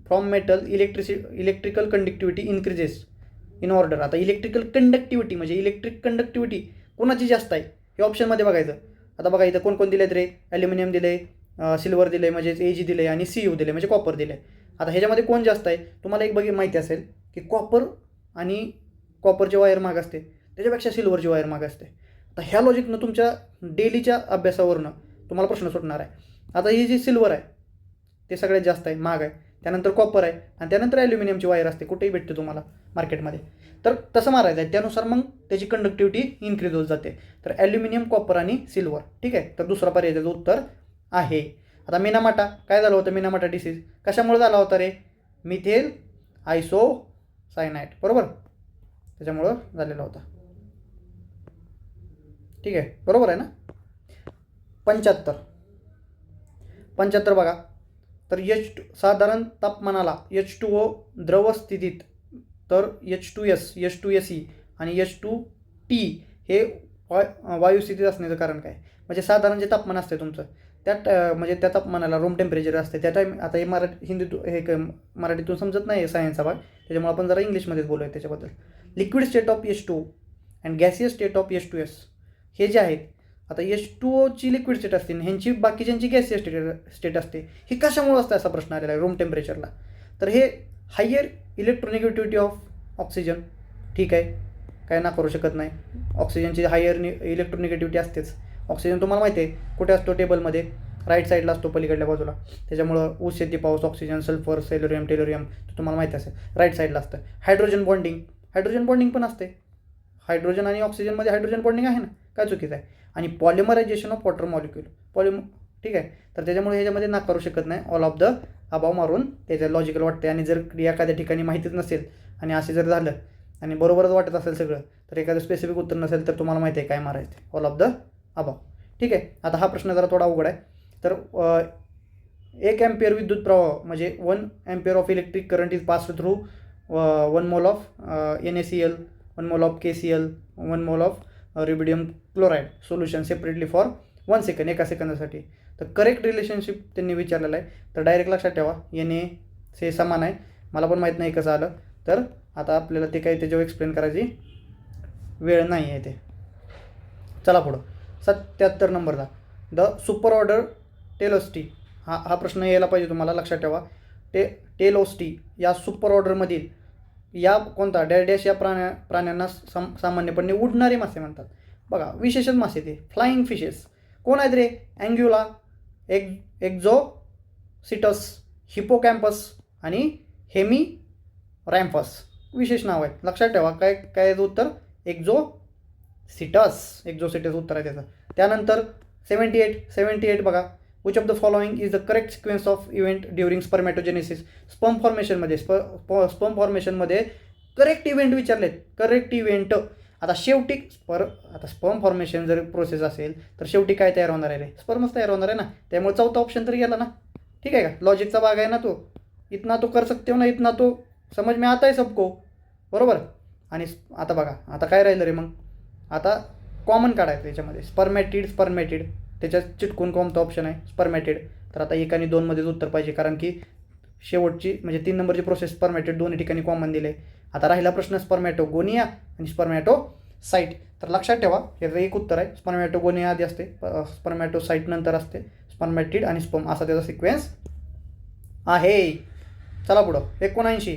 from metal electrical conductivity increases in order. आता इलेक्ट्रिकल कंडक्टिव्हिटी म्हणजे इलेक्ट्रिक कंडक्टिव्हिटी कोणाची जास्त आहे हे ऑप्शनमध्ये बघायचं. आता बघा इथं कोण दिलेत रे, ॲल्युमिनियम दिले, सिल्वर दिले म्हणजे Ag दिले, आणि Cu दिले म्हणजे कॉपर दिले. आता ह्याच्यामध्ये कोण जास्त आहे? तुम्हाला एक माहिती असेल की कॉपर आणि कॉपरची वायर महाग असते, त्याच्यापेक्षा सिल्वरची वायर महाग असते. आता ह्या लॉजिकनं तुमच्या डेलीच्या अभ्यासावरनं तुम्हाला प्रश्न सुटणार आहे. आता ही जी सिल्वर आहे ते सगळ्यात जास्त आहे, महाग आहे. त्यानंतर कॉपर आहे आणि त्यानंतर ॲल्युमिनियमची वायर असते, कुठेही भेटते तुम्हाला मार्केटमध्ये. तर तसं मारायचं आहे. त्यानुसार मग त्याची कंडक्टिव्हिटी इन्क्रीज होत जाते. तर ॲल्युमिनियम, कॉपर आणि सिल्वर. ठीक आहे. तर दुसरा पर्याय त्याचं उत्तर आहे. आता मिनामाटा काय झालं होतं? मिनामाटा डिसीज कशामुळे झाला होता रे? मिथेल आयसोसायनाइड. बरोबर, त्याच्यामुळं झालेला होता. ठीक आहे, बरोबर आहे ना. 75 बघा. तर साधारण तापमानाला H2O द्रव स्थितीत तर H2S, H2Se आणि H2T हे वायू स्थितीत असण्याचं कारण काय? म्हणजे साधारण जे तापमान असते तुमचं त्यात म्हणजे त्या तापमानाला रूम टेम्परेचर असते त्या टाईम. आता हे मराठीतून समजत नाही सायन्सचा भाग, त्याच्यामुळे आपण जरा इंग्लिशमध्येच बोलूया त्याच्याबद्दल. Liquid state of H2 and gaseous state of H2S हे जे आहेत, आता H2Oची लिक्विड स्टेट असते, ह्यांची बाकीच्यांची गॅसियस स्टेट असते. हे कशामुळे असतं असा प्रश्न आलेला आहे रूम टेम्परेचरला. तर हे हायर इलेक्ट्रोनिगेटिव्हिटी ऑफ ऑक्सिजन, ठीक आहे, काय ना करू शकत नाही. ऑक्सिजनची हायर इलेक्ट्रोनिगेटिव्हिटी असतेच. ऑक्सिजन तुम्हाला माहिती आहे कुठे असतो टेबलमध्ये, राईट साईडला असतो पलीकडल्या बाजूला. त्याच्यामुळं ऊस शेती पाऊस ऑक्सिजन सल्फर सेलोरियम टेलोरियम तुम्हाला माहिती असेल राईट साईडला असतं. हायड्रोजन बॉन्डिंग पण असते. हायड्रोजन आणि ऑक्सिजनमध्ये हायड्रोजन बॉन्डिंग आहे ना, काय चुकीचं आहे. आणि पॉलिमरायझेशन ऑफ वॉटर मॉलिक्यूल ठीक आहे. तर त्याच्यामुळे ह्याच्यामध्ये ना करू शकत नाही. ऑल ऑफ द अबाव मारून त्याचं लॉजिकल वाटते. आणि जर एखाद्या ठिकाणी माहितीच नसेल आणि असे जर झालं आणि बरोबरच वाटत असेल सगळं, तर एखादं स्पेसिफिक उत्तर नसेल तर तुम्हाला माहिती आहे काय मारायचं, ऑल ऑफ द अबाव. ठीक आहे. आता हा प्रश्न जरा थोडा अवघड आहे. तर 1 अँपियर विद्युत प्रवाह म्हणजे 1 ampere of electric current is pass through 1 mole of NaCl, 1 mole of KCl, 1 mole of rubidium chloride solution separately for 1 second, एका सेकंदासाठी. तर करेक्ट रिलेशनशिप त्यांनी विचारलेलं आहे. तर डायरेक्ट लक्षात ठेवा Na से समान आहे. मला पण माहीत नाही कसं आलं, तर आता आपल्याला ते काही त्याच्यावर एक्सप्लेन करायची वेळ नाही आहे ते. चला पुढं 77 नंबरचा द सुपर ऑर्डर टेलोस्टी. हा प्रश्न यायला पाहिजे तुम्हाला, लक्षात ठेवा. टेलोस्टी या सुपर ऑर्डरमधील या कोणता डॅश या प्राण्यांना सामान्यपणे उडणारे मासे म्हणतात. बघा विशेषच मासे ते फ्लाइंग फिशेस. कोण आहेत रे? अँग्युला, एक्झोसिटस, हिपोकॅम्पस आणि हेमीरॅम्फस. विशेष नाव आहेत, लक्षात ठेवा. काय उत्तर? एक्झोसिटस उत्तर आहे त्याचं. त्यानंतर 78 बघा. Which of the following is the correct sequence of event during spermatogenesis. Sperm फॉर्मेशनमध्ये करेक्ट इव्हेंट विचारलेत. Correct event. आता शेवटी स्पर्म फॉर्मेशन जर प्रोसेस असेल तर शेवटी काय तयार होणार आहे रे? स्पर्मच तयार होणार आहे ना. त्यामुळे चौथा ऑप्शन तरी गेला ना. ठीक आहे का? लॉजिकचा भाग आहे ना तो. इतना तो कर सकते हो ना, इतना तो समझ में आता है सबको, बरोबर. आणि आता बघा आता काय राहिलं रे मग. आता कॉमन काढायचं त्याच्यामध्ये. स्पर्मॅटिड त्याच्यात चिटकून कोणता ऑप्शन आहे? स्पर्मॅटिड. तर आता 1 आणि 2 मध्येच उत्तर पाहिजे, कारण की शेवटची म्हणजे 3 नंबरची प्रोसेस स्पर्मॅटिड दोन्ही ठिकाणी कॉमन दिले. आता राहिला प्रश्न स्पर्मॅटोगोनिया आणि स्पर्मॅटोसाइट. तर लक्षात ठेवा याचं एक उत्तर आहे. स्पर्मॅटोगोनिया आधी असते, स्पर्मॅटोसाइट नंतर असते. स्पर्मॅटिड आणि स्पर्म असा त्याचा सिक्वेन्स आहे. चला पुढं 79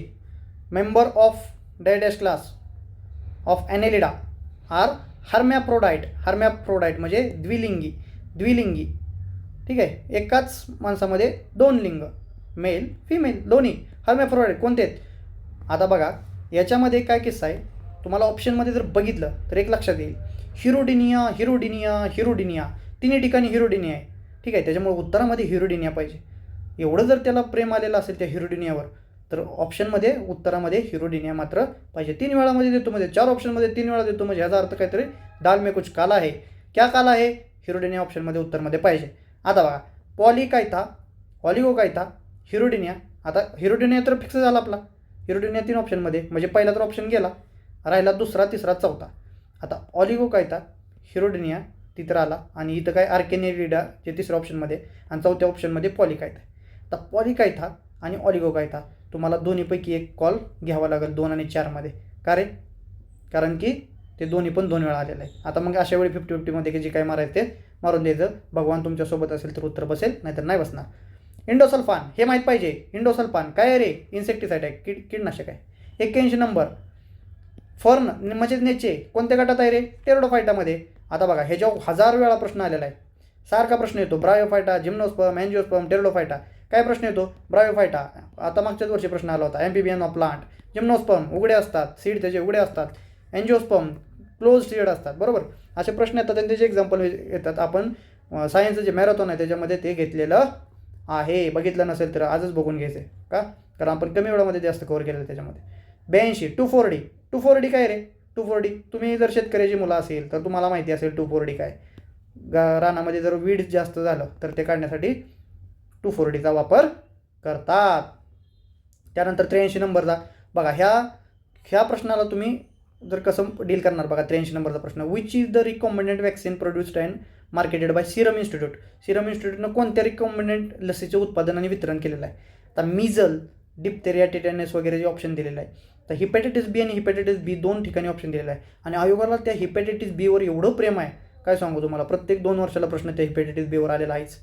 member of dash class of Annelida are hermaphrodite म्हणजे द्विलिंगी. ठीक आहे. एकाच माणसामध्ये 2 लिंग, मेल फिमेल दोन्ही. हर्मॅफ्रोडाईट कोणते आहेत? आता बघा याच्यामध्ये काय किस्सा आहे, तुम्हाला ऑप्शनमध्ये जर बघितलं तर एक लक्षात येईल. हिरोडिनिया तिन्ही ठिकाणी हिरोडिनिया आहे. ठीक आहे. त्याच्यामुळे उत्तरामध्ये हिरोडिनिया पाहिजे. एवढं जर त्याला प्रेम आलेलं असेल त्या हिरोडिनियावर, तर ऑप्शनमध्ये उत्तरामध्ये हिरोडिनिया मात्र पाहिजे. 3 वेळामध्ये देतो म्हणजे 4 ऑप्शनमध्ये 3 वेळा देतो म्हणजे ह्याचा अर्थ काहीतरी दाल में कुछ काला है. क्या काला है? हिरोडिनिया ऑप्शनमध्ये उत्तरमध्ये पाहिजे. आता बघा पॉलिकायथा, ऑलिगोकायथा, हिरोडिनिया. आता हिरोडिनिया तर फिक्स झाला आपला. हिरोडिनिया 3 ऑप्शनमध्ये म्हणजे पहिला तर ऑप्शन गेला, राहिला दुसरा, तिसरा, चौथा. आता ऑलिगोकायथा, हिरोडिनिया तिथं आला आणि इथं काय आर्केनेलिडा जे 3ऱ्या ऑप्शनमध्ये आणि 4थ्या ऑप्शनमध्ये पॉलिकायथा. आता पॉलिकायथा आणि ऑलिगोकायथा तुम्हाला दोन्हीपैकी एक कॉल घ्यावा लागेल 2 आणि 4मध्ये. कारण की ते दोन्ही पण 2 वेळा आलेलं आहे. आता मग अशा वेळी 50-50मध्ये की जे काय मारायचं ते मारून द्यायचं. भगवान तुमच्यासोबत असेल तर उत्तर बसेल, नाहीतर नाही बसणार. इंडोसल्फान हे माहीत पाहिजे. इंडोसल्फान काय आहे रे? इन्सेक्टिसाईड आहे, कीडनाशक आहे. 81 नंबर फर्न म्हणजे नेचे कोणत्या गटात आहे रे? टेरोडोफायटामध्ये. आता बघा ह्याच्यावर 1000 वेळा प्रश्न आलेला आहे. सारखा प्रश्न येतो. Bryophyta, gymnosperm, angiosperm, Pteridophyta. काय प्रश्न येतो? ब्रायोफायटा. आता मागच्याच वर्षी प्रश्न आला होता. ॲम्फिबियन ऑफ प्लांट. जिम्नोस्पर्म उघडे असतात, सीड त्याचे उघडे असतात. अँजिओस्पर्म क्लोज सीड असतात, बरोबर. असे प्रश्न येतात आणि त्याचे एक्झाम्पल येतात. आपण सायन्सचं जे मॅरेथॉन आहे त्याच्यामध्ये ते घेतलेलं आहे. बघितलं नसेल तर आजच बघून घ्यायचं का, कारण आपण कमी वेळामध्ये जास्त कव्हर केलेलं त्याच्यामध्ये. 82 2,4-D काय रे? 2,4-D तुम्ही जर शेतकऱ्याची मुलं असेल तर तुम्हाला माहिती असेल 2,4-D काय. रानामध्ये जर वीड जास्त झालं तर ते काढण्यासाठी 2,4-Dचा वापर करतात. त्यानंतर 83 नंबरचा बघा. ह्या प्रश्नाला तुम्ही जर कसं डील करणार बघा. 83 नंबरचा प्रश्न. Which is the recombinant vaccine produced and marketed by Serum Institute. Serum इन्स्टिट्यूटनं कोणत्या रिकॉम्बिनंट लसीचे उत्पादन आणि वितरण केलेलं आहे? तर मिझल, डिप्थेरिया, टिटॅनस वगैरे जे ऑप्शन दिलेलं आहे. तर हिपॅटायटिस बी आणि हिपॅटायटिस बी 2 ठिकाणी ऑप्शन दिलेलं आहे. आणि आयोगाला त्या हिपॅटायटिस बीवर एवढं प्रेम आहे, काय सांगू तुम्हाला. प्रत्येक 2 वर्षाला प्रश्न त्या हिपॅटायटिस बीवर आलेला आहेच.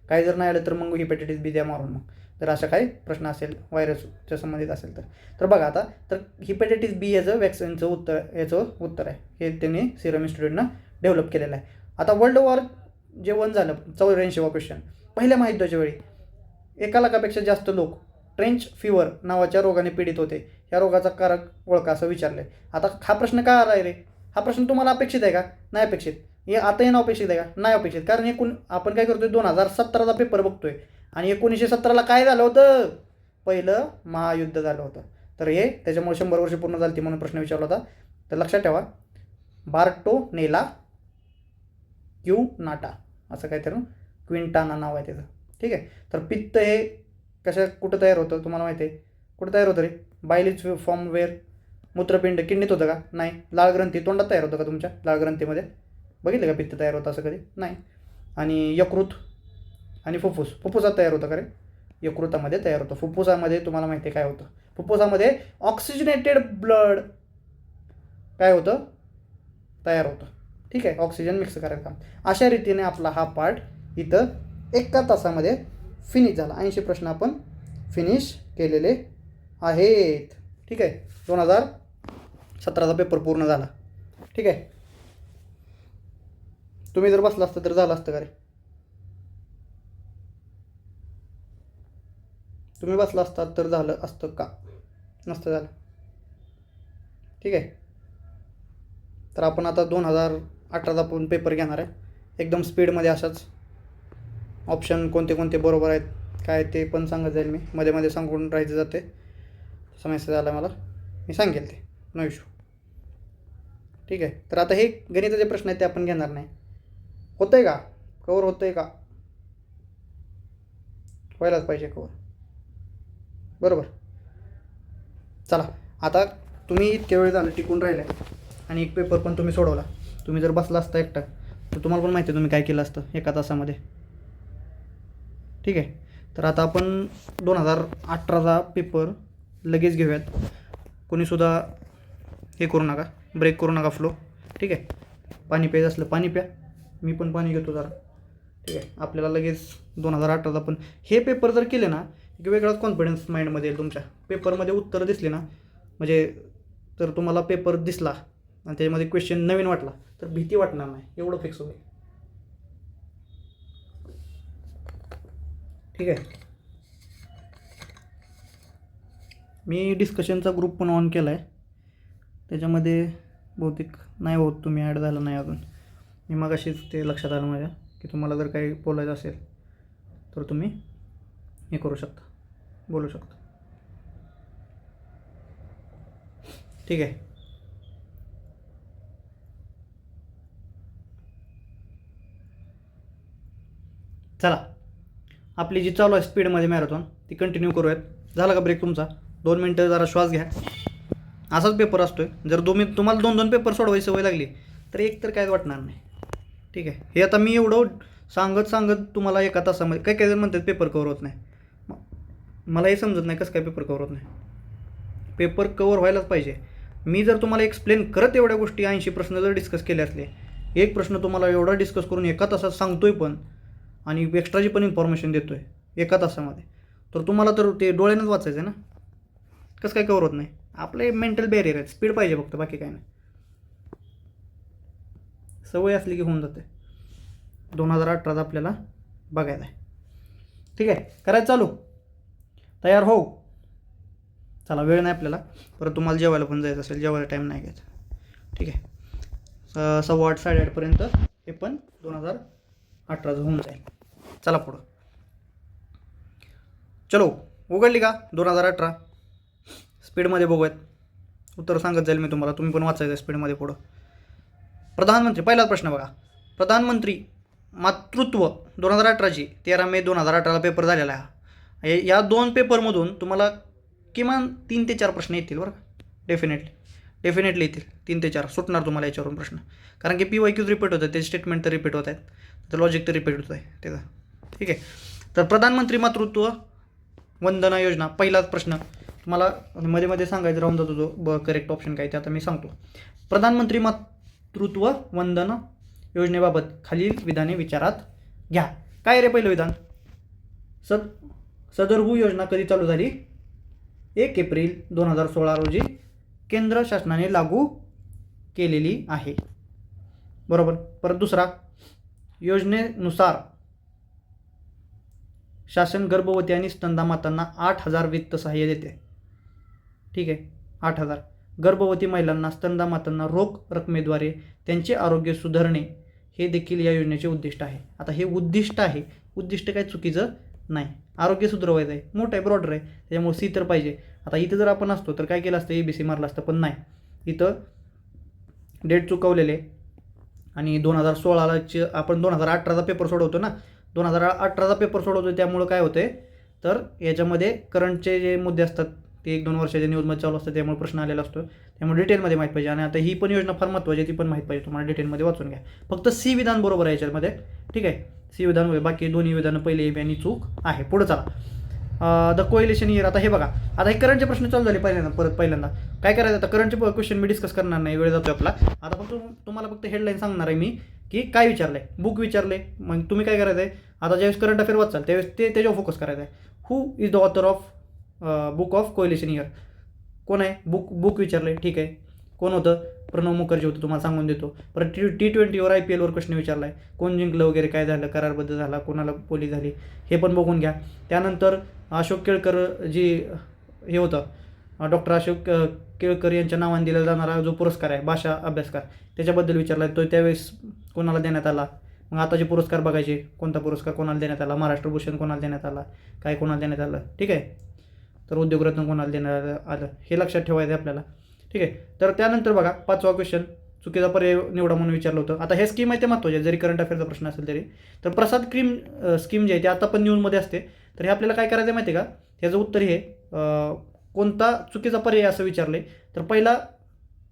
काय जर नाही आलं तर मग हिपॅटायटिस बी द्या मारून. मग जर असा काही प्रश्न असेल व्हायरसच्या संबंधित असेल तर बघा आता, तर हिपॅटायटिस बी याचं वॅक्सिनचं उत्तर आहे. हे त्यांनी सिरम इन्स्टिट्यूटनं डेव्हलप केलेलं आहे. आता वर्ल्ड वॉर जे 1 झालं, 84वा क्वेश्चन. पहिल्या महायुद्धाच्या वेळी 1 लाखापेक्षा जास्त लोक ट्रेंच फीवर नावाच्या रोगाने पीडित होते. या रोगाचा कारक ओळखा असं विचारलं. आता हा प्रश्न काय आला आहे रे? हा प्रश्न तुम्हाला अपेक्षित आहे का? नाही अपेक्षित. हे आता येणं अपेक्षित आहे का? नाही अपेक्षित. कारण आपण काय करतोय, 2017चा पेपर बघतोय आणि 1917ला काय झालं होतं? पहिलं महायुद्ध झालं होतं. तर हे त्याच्यामुळे 100 वर्ष पूर्ण झाली म्हणून प्रश्न विचारला होता. तर लक्षात ठेवा, बार्टोनेला क्युनाटा असं काहीतरी क्विंटाना नाव आहे त्याचं. ठीक आहे. तर पित्त हे कुठं तयार होतं तुम्हाला माहिती आहे? कुठं तयार होतं रे? बायलिज फॉर्म वेअर. मूत्रपिंड किडनीत होतं का? नाही. लाळग्रंथी तोंडात तयार होतं का तुमच्या? लाळग्रंथीमध्ये बघितलं का पित्त तयार होतं असं कधी? नाही. आणि यकृत आणि फुफ्फुसात तयार होतं का रे? यकृतामध्ये तयार होतं. फुफ्फुसामध्ये तुम्हाला माहिती आहे काय होतं? फुफ्फुसामध्ये ऑक्सिजनेटेड ब्लड काय होतं? तयार होतं. ठीक आहे. ऑक्सिजन मिक्स करायचं काम. अशा रीतीने आपला हा पार्ट इथं 1 तासामध्ये फिनिश झाला. 80 प्रश्न आपण फिनिश केलेले आहेत. ठीक आहे. 2017चा पेपर पूर्ण झाला. ठीक आहे. तुम्ही जर बसला असतं तर झालं असतं का रे? तुम्ही बसला असतात तर झालं असतं का? नसतं झालं. ठीक आहे. तर आपण आता 2018चा पण पेपर घेणार आहे. एकदम स्पीडमध्ये असाच. ऑप्शन कोणते कोणते बरोबर आहेत काय ते पण सांगत जाईल मी. मध्ये मध्ये सांगून राहायचं जाते. समस्या झाला मला, मी सांगेल ते, नो इश्यू. ठीक आहे. तर आता हे गणिताचे प्रश्न आहेत ते आपण घेणार नाही. होतं आहे का? कवर होतं आहे का? व्हायलाच पाहिजे कवर. बरोबर. चला आता तुम्ही इतक्या वेळ झालं टिकून राहिले आणि एक पेपर पण तुम्ही सोडवला. तुम्ही जर बसला असता एकटा तर तुम्हाला पण माहिती आहे तुम्ही काय केलं असतं 1 तासामध्ये. ठीक आहे. तर आता आपण 2018चा पेपर लगेच घेऊयात. कोणीसुद्धा हे करू नका, ब्रेक करू नका फ्लो. ठीक आहे. पाणी प्यायचं असलं पाणी प्या. मी पण पाणी घेतो जरा. ठीक आहे. आपल्याला लगेच 2018चा पण हे पेपर जर केले ना, एक वेगळाच कॉन्फिडन्स माइंडमध्ये येईल तुमच्या. पेपरमध्ये उत्तरं दिसली ना, म्हणजे जर तुम्हाला पेपर दिसला आणि त्याच्यामध्ये क्वेश्चन नवीन वाटला तर भीती वाटणार नाही, एवढं फिक्स होईल. ठीक आहे. मी डिस्कशनचा ग्रुप पण ऑन केला आहे. त्याच्यामध्ये बहुतेक नाही होत, तुम्ही ॲड झाला नाही अजून. मी मगाशीच ते लक्षात आलं माझ्या की तुम्हाला जर काही बोलायचं असेल तर तुम्ही हे करू शकता, बोलू शकता. ठीक आहे. चला आपली जी चालू आहे स्पीडमध्ये मॅरेथॉन ती कंटिन्यू करूयात. झाला का ब्रेक तुमचा? 2 मिनटं जरा श्वास घ्या. असाच पेपर असतोय. जर तुम्हाला 2-2 पेपर सोडवायची सवय लागली तर एक तर काय वाटणार नाही. ठीक आहे. हे आता मी एवढं सांगत तुम्हाला 1 तासामध्ये काही जण म्हणतात पेपर कवर होत नाही. मला हे समजत नाही कसं काय पेपर कवर होत नाही. पेपर कवर व्हायलाच पाहिजे. मी जर तुम्हाला एक्सप्लेन करत एवढ्या गोष्टी 80 प्रश्न जर डिस्कस केले असले, एक प्रश्न तुम्हाला एवढा डिस्कस करून 1 तासात सांगतोय पण आणि एक्स्ट्राची पण इन्फॉर्मेशन देतोय 1 तासामध्ये, तर तुम्हाला तर ते डोळ्यानंच वाचायचं आहे ना. कसं काय कवर होत नाही? आपले मेंटल बॅरियर आहेत. स्पीड पाहिजे फक्त, बाकी काय नाही. सवय असली की होऊन जाते. 2018चा आपल्याला बघायला आहे. ठीक आहे. करायचं चालू. तयार हो. चला वेळ नाही आपल्याला, परत तुम्हाला जेवायला पण जायचं असेल, जेवायला टाईम नाही घ्यायचा. ठीक आहे. 8:15 8:30पर्यंत हे पण 2018चं होऊन जाईल. चला पुढं. चलो उघडली का 2018? स्पीडमध्ये बघूयात. उत्तर सांगत जाईल मी तुम्हाला, तुम्ही पण वाचायचं स्पीडमध्ये पुढं. प्रधानमंत्री, पहिलाच प्रश्न बघा. प्रधानमंत्री मातृत्व 2018ची 13 मे 2018ला पेपर झालेला आहे. या 2 पेपरमधून तुम्हाला किमान 3 ते 4 प्रश्न येतील बरं का, डेफिनेटली. डेफिनेटली येतील 3 ते 4 सुटणार तुम्हाला याच्यावरून प्रश्न, कारण की PYQs रिपीट होतात, त्याचे स्टेटमेंट तर रिपीट होत आहेत, तर लॉजिक तर रिपीट होत आहे त्याचं. ठीक आहे. तर प्रधानमंत्री मातृत्व वंदना योजना, पहिलाच प्रश्न तुम्हाला मध्ये मध्ये सांगायचं राहून जातो जो करेक्ट ऑप्शन काय ते आता मी सांगतो. प्रधानमंत्री मातृत्व वंदना योजनेबाबत खालील विधाने विचारात घ्या. काय रे पहिलं विधान? सदरहू योजना कधी चालू झाली? 1 एप्रिल 2016 रोजी केंद्र शासनाने लागू केलेली आहे. बरोबर. परत दुसरा, योजनेनुसार शासन गर्भवती आणि स्तनदा मातांना 8,000 वित्त सहाय्य देते. ठीक आहे, 8,000. गर्भवती महिलांना, स्तनदा मातांना रोख रकमेद्वारे त्यांचे आरोग्य सुधारणे हे देखील या योजनेचे उद्दिष्ट आहे. आता हे उद्दिष्ट आहे, उद्दिष्ट काय चुकीचं नाही. आरोग्य सुधारायचं आहे, मोठं आहे, ब्रॉडर आहे, त्याच्यामुळे सी तर पाहिजे. आता इथं जर आपण असतो तर काय केलं असतं, ABC मारलं असतं, पण नाही. इथं डेट चुकवलेले आणि 2016ला आपण 2018चा पेपर सोडवतो ना, 2018चा पेपर सोडवतो, त्यामुळं काय होतं तर याच्यामध्ये करंटचे जे मुद्दे असतात ते 1-2 वर्षाच्या न्यूजमध्ये चालू असतात, त्यामुळे प्रश्न आलेला असतो, त्यामुळे डिटेलमध्ये माहीत पाहिजे. आणि आता ही पण योजना फार महत्त्वाची आहे, ती पण माहीत पाहिजे तुम्हाला, डिटेलमध्ये वाचून घ्या. फक्त सी विधान बरोबर आहे याच्यामध्ये. ठीक आहे, सी विधान, बाकी दोन्ही विधानं पहिले ए आणि चूक आहे. पुढे चला. The coalition year. आता हे बघा, आता हे करंटचे प्रश्न चालू झाले पहिल्यांदा काय करायचं, आता करंटचे क्वेश्चन मी डिस्कस करणार नाही, वेळ जातो आपला. आता फक्त तुम्हाला फक्त हेडलाईन सांगणार आहे मी की काय विचारलं आहे, बुक विचारले, मग तुम्ही काय करायचं आहे, आता ज्यावेळेस करंट अफेअर वाचाल त्यावेळेस त्याच्यावर फोकस करायचा आहे. Who is the author of book of coalition year? कोण आहे? बुक विचारले. ठीक आहे, कोण होतं? प्रणव मुखर्जी होतं, तुम्हाला सांगून देतो. परत T20वर IPLवर प्रश्न विचारला आहे, कोण जिंकलं वगैरे, काय झालं, करारबद्ध झाला, कोणाला पोली झाली, हे पण बघून घ्या. त्यानंतर अशोक केळकर जी हे होतं, डॉक्टर अशोक केळकर यांच्या नावाने दिला जाणारा जो पुरस्कार आहे भाषा अभ्यासकार, त्याच्याबद्दल विचारला आहे, तो त्यावेळेस कोणाला देण्यात आला. मग आताचे पुरस्कार बघायचे, कोणता पुरस्कार कोणाला देण्यात आला, महाराष्ट्र भूषण कोणाला देण्यात आला, काय कोणाला देण्यात आलं. ठीक आहे, तर उद्योगरत्न कोणाला देण्यात आलं, हे लक्षात ठेवायचं आहे आपल्याला. ठीक आहे, तर त्यानंतर बघा 5वा क्वेश्चन, चुकीचा पर्याय निवडा म्हणून विचारलं होतं. आता हे स्कीम आहे ते महत्त्वाचे आहे, जरी करंट अफेअरचा प्रश्न असेल तरी. तर प्रसाद स्कीम जी आहे ती आता पण न्यूजमध्ये असते, तर हे आपल्याला काय करायचं आहे माहिती आहे का? ह्याचं उत्तर हे कोणता चुकीचा पर्याय असं विचारलं आहे, तर पहिला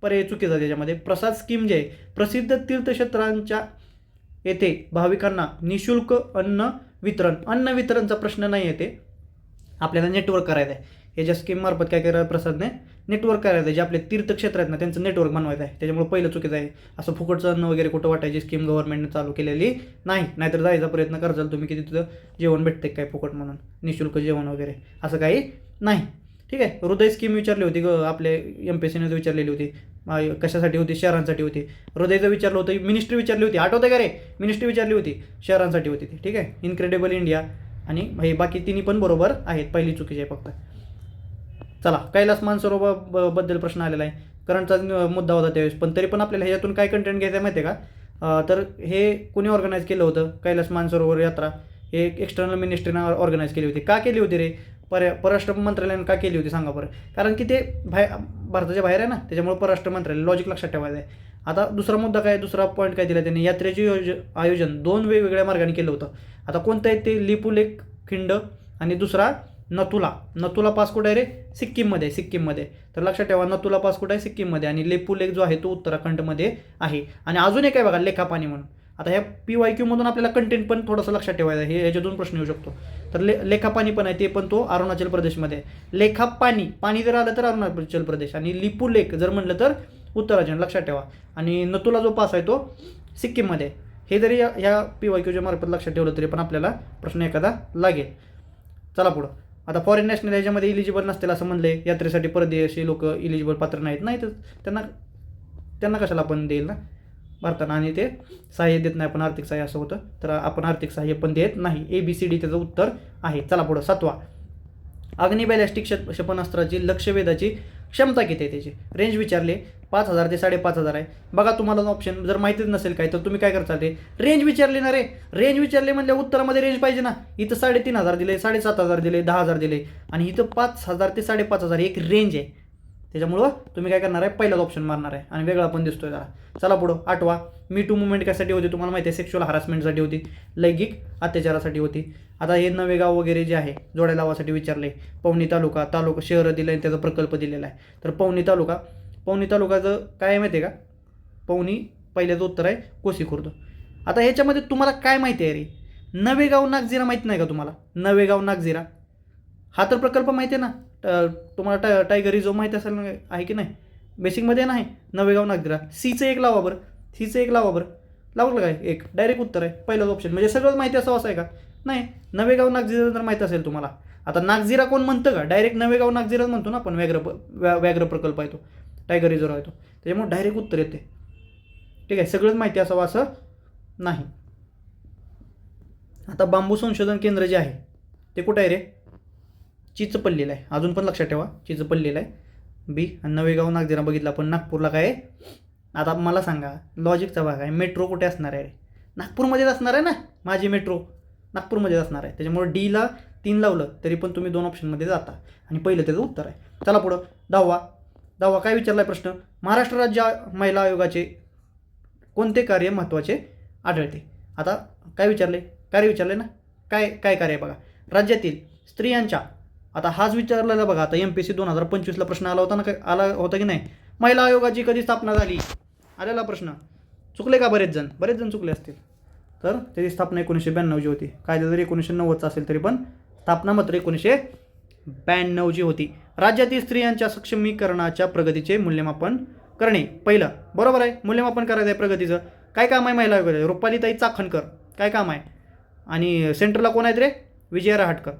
पर्याय चुकीचा त्याच्यामध्ये. प्रसाद स्कीम जे आहे, प्रसिद्ध तीर्थक्षेत्रांच्या येथे भाविकांना निःशुल्क अन्न वितरणचा प्रश्न नाही येते, आपल्याला नेटवर्क करायचं आहे. याच्या स्कीममार्फत काय करायचं प्रसादने, नेटवर्क करायचं आहे, जे आपले तीर्थक्षेत्र आहेत ना त्यांचं नेटवर्क बनवायचं आहे. त्याच्यामुळे पहिलं चुकीचं आहे. असं फुकटचं अन्न वगैरे कुठं वाटायची स्कीम गव्हर्नमेंटने चालू केलेली नाही, नाहीतर जायचा प्रयत्न कराल तुम्ही की तिथं जेवण भेटते काय फुकट म्हणून, निःशुल्क जेवण वगैरे असं काही नाही. ठीक आहे, हृदय स्कीम विचारली होती आपले MPSCने विचारलेली होती, कशासाठी होती? शहरांसाठी होती. हृदयचं विचारलं होतं, मिनिस्ट्री विचारली होती, आठवतं का रे? मिनिस्ट्री विचारली होती, शहरांसाठी होती ती. ठीक आहे, इनक्रेडिबल इंडिया आणि हे बाकी तिन्ही पण बरोबर आहेत, पहिली चुकीची आहे फक्त. चला, कैलास मानसरोवर बद्दल प्रश्न आलेला आहे, करंटचा मुद्दा होता त्यावेळेस, पण तरी पण आपल्याला ह्याच्यातून काय कंटेंट घ्यायचं आहे माहिती आहे का? तर हे कोणी ऑर्गनाईज केलं होतं कैलास मानसरोवर यात्रा? हे एक्सटर्नल मिनिस्ट्रीनं ऑर्गनाईज केली होती. का केली होती रे? परराष्ट्र मंत्रालयानं का केली होती सांगा बरं? कारण की ते भारताच्या बाहेर आहे ना, त्याच्यामुळे परराष्ट्र मंत्रालय, लॉजिक लक्षात ठेवायचं आहे. आता दुसरा मुद्दा काय, दुसरा पॉईंट काय दिला त्यांनी, यात्रेचे आयोजन 2 वेगवेगळ्या मार्गाने केलं होतं. आता कोणतं आहे ते? लिपुलेख खिंड आणि दुसरा नथुला पास कुठं आहे रे? सिक्कीममध्ये. तर लक्षात ठेवा, नथुला पास कुठं आहे? सिक्कीममध्ये, आणि लेपुलेख जो आहे तो उत्तराखंडमध्ये आहे. आणि अजून एक आहे बघा, लेखापाणी म्हणून. आता ह्या PYQ मधून आपल्याला कंटेंट पण थोडंसं लक्षात ठेवायचं आहे, ह्याच्यातून प्रश्न येऊ शकतो. तर लेखापाणी पण आहे, ते पण तो अरुणाचल प्रदेशमध्ये आहे. पाणी जर आलं तर अरुणाचल प्रदेश, आणि लिपुलेख जर म्हणलं तर उत्तराखंड, लक्षात ठेवा. आणि नथुला जो पास आहे तो सिक्कीममध्ये. हे जरी ह्या PYQच्या मार्फत लक्षात ठेवलं तरी पण आपल्याला प्रश्न एखादा लागेल. चला पुढं. आता फॉरेन नॅशनल ह्याच्यामध्ये इलिजिबल नसतील असं म्हणले, यात्रेसाठी परदेशी लोक इलिजिबल पात्र नाहीत, नाही तर त्यांना कशाला आपण देईल ना भारतानं, आणि ते सहाय्य देत नाही आपण, आर्थिक सहाय्य असं होतं, तर आपण आर्थिक सहाय्य पण देत नाही. ABCD त्याचं उत्तर आहे. चला पुढं. 7वा, अग्नि बॅलिस्टिक क्षेपणास्त्राची लक्ष्यभेदाची क्षमता किती आहे, त्याची रेंज विचारली, 5,000 ते 5,500 आहे. बघा, तुम्हाला ऑप्शन जर माहितीच नसेल काय, तर तुम्ही काय करता, ते रेंज विचारली ना रे, रेंज विचारली म्हणजे उत्तरामध्ये रेंज पाहिजे ना. इथं 3,500 दिले, 7,500 दिले, 10,000 दिले, आणि इथं 5,000 ते 5,500 एक रेंज आहे. त्याच्यामुळं तुम्ही काय करणार आहे, पहिलाच ऑप्शन मारणार आहे, आणि वेगळा पण दिसतोय जरा. चला पुढं. 8वा, मी टू मुवमेंट कशासाठी होती तुम्हाला माहिती आहे? सेक्शुअल हरासमेंटसाठी होती, लैंगिक अत्याचारासाठी होती. आता हे नवे गाव वगैरे जे आहे जोड्या लावासाठी विचारले. पवनी तालुका शहर दिलं आणि त्याचा प्रकल्प दिलेला आहे. तर पवनी तालुका पवनी तालुक्याचं काय आहे माहिती आहे का? पवनी पहिल्याचं उत्तर आहे कोसी खुर्द. आता ह्याच्यामध्ये तुम्हाला काय माहिती आहे रे? नवेगाव नागझिरा माहीत नाही का तुम्हाला? नवेगाव नागझिरा हा तर प्रकल्प माहिती आहे ना? तुम्हाला टायगर रिझर्व माहिती असेल ना, आहे की नाही? बेसिकमध्ये नाही. नवेगाव नागझिरा सीचं एक लावा बरं, सीचं एक लावा बरं. लावलं काय? एक डायरेक्ट उत्तर आहे पहिलाच ऑप्शन. म्हणजे सगळं माहिती असावं असं आहे का? नाही. नवेगाव नागझिरा जर माहीत असेल तुम्हाला. आता नागझिरा कोण म्हणतं का? डायरेक्ट नवेगाव नागझिराच म्हणतो ना आपण. व्याघ्र प्रकल्प आहे तो, टायगर रिझर्व आहे तो, त्याच्यामुळे डायरेक्ट उत्तर येते. ठीक आहे, सगळंच माहिती असावं असं नाही. आता बांबू संशोधन केंद्र जे आहे ते कुठं आहे रे? चिचपल्लीला आहे. अजून पण लक्षात ठेवा, चिचपल्लीला आहे बी. आणि नवेगाव नागझिरा बघितला पण नागपूरला काय आहे? आता मला सांगा, लॉजिकचा भाग आहे, मेट्रो कुठे असणार आहे रे? नागपूरमध्येच असणार आहे ना. माझी मेट्रो नागपूरमध्येच असणार आहे. त्याच्यामुळे डीला 3 लावलं तरी पण तुम्ही 2 ऑप्शनमध्ये जाता आणि पहिलं त्याचं उत्तर आहे. चला पुढं. 10वा काय विचारला आहे प्रश्न? महाराष्ट्र राज्य महिला आयोगाचे कोणते कार्य महत्त्वाचे आढळते? आता काय विचारले? कार्य विचारले ना. काय कार्य आहे बघा. राज्यातील स्त्रियांच्या, आता हाच विचारलेला बघा. आता MPSC 2025ला प्रश्न आला होता ना, आला होता की नाही? महिला आयोगाची कधी स्थापना झाली? आलेला प्रश्न. चुकले का? बरेच जण चुकले असतील. तर त्याची स्थापना 1992ची होती. कायदा जरी 1990चा असेल तरी पण स्थापना मात्र 1992ची होती. राज्यातील स्त्रियांच्या सक्षमीकरणाच्या प्रगतीचे मूल्यमापन करणे. पहिलं बरोबर आहे, मूल्यमापन करायचं आहे प्रगतीचं. काय काम आहे महिला आयोगाचं? रुपालीताई चाकणकर काय काम आहे? आणि सेंटरला कोण आहेत रे? विजया रहाटकर.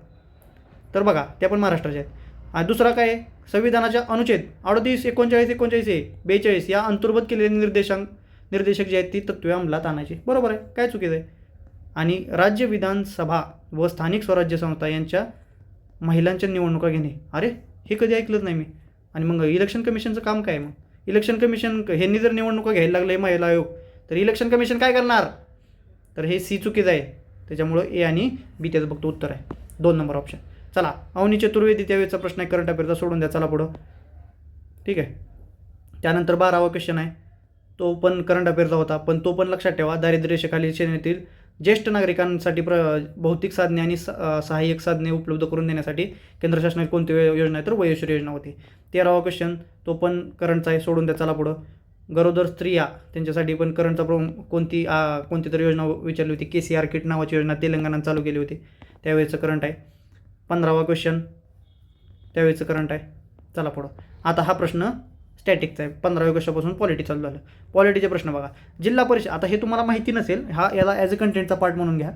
तर बघा, त्या पण महाराष्ट्राच्या आहेत. आणि दुसरा काय आहे? संविधानाच्या अनुच्छेद 38, 39, 49, 42 या अंतर्गत केलेले निर्देशक जे आहेत ती तत्त्वे अंमलात आणायची. बरोबर आहे, काय चुकीचं आहे? आणि राज्य विधानसभा व स्थानिक स्वराज्य संस्था यांच्या महिलांच्या निवडणुका घेणे. अरे हे कधी ऐकलंच नाही मी. आणि मग इलेक्शन कमिशनचं काम काय? मग इलेक्शन कमिशन ह्यांनी जर निवडणुका घ्यायला लागले महिला आयोग, तर इलेक्शन कमिशन काय करणार? तर हे सी चुकीचं आहे. त्याच्यामुळं ए आणि बी त्याचं फक्त उत्तर आहे, 2 नंबर ऑप्शन. चला, अवनी चतुर्वेदी त्यावेळेचा प्रश्न आहे, करंट अफेअरचा सोडून द्या. चला पुढं. ठीक आहे. त्यानंतर 12वा क्वेश्चन आहे, तो पण करंट अफेअरचा होता, पण तो पण लक्षात ठेवा. दारिद्र्य रेषेखालील श्रेणीतील ज्येष्ठ नागरिकांसाठी भौतिक साधने आणि सहाय्यक साधने उपलब्ध करून देण्यासाठी केंद्र शासनाची कोणती योजना आहे? तर वयोश्री योजना होती. 13वा क्वेश्चन तो पण करंटचा आहे, सोडून द्या. चला पुढं. गरोदर स्त्रिया त्यांच्यासाठी पण करंटचा कोणती तरी योजना विचारली होती. KCR किट नावाची योजना तेलंगणात चालू केली होती, त्यावेळेचं करंट आहे. 15वा क्वेश्चन त्यावेळेचं करंट आहे. चला पुढं. आता हा प्रश्न स्टॅटिकचा आहे. 15व्या क्वेश्चनपासून पॉलिटी चालू झालं. पॉलिटीचे प्रश्न बघा. जिल्हा परिषद, आता हे तुम्हाला माहिती नसेल, याला ॲज अ कंटेंटचा पार्ट म्हणून घ्या.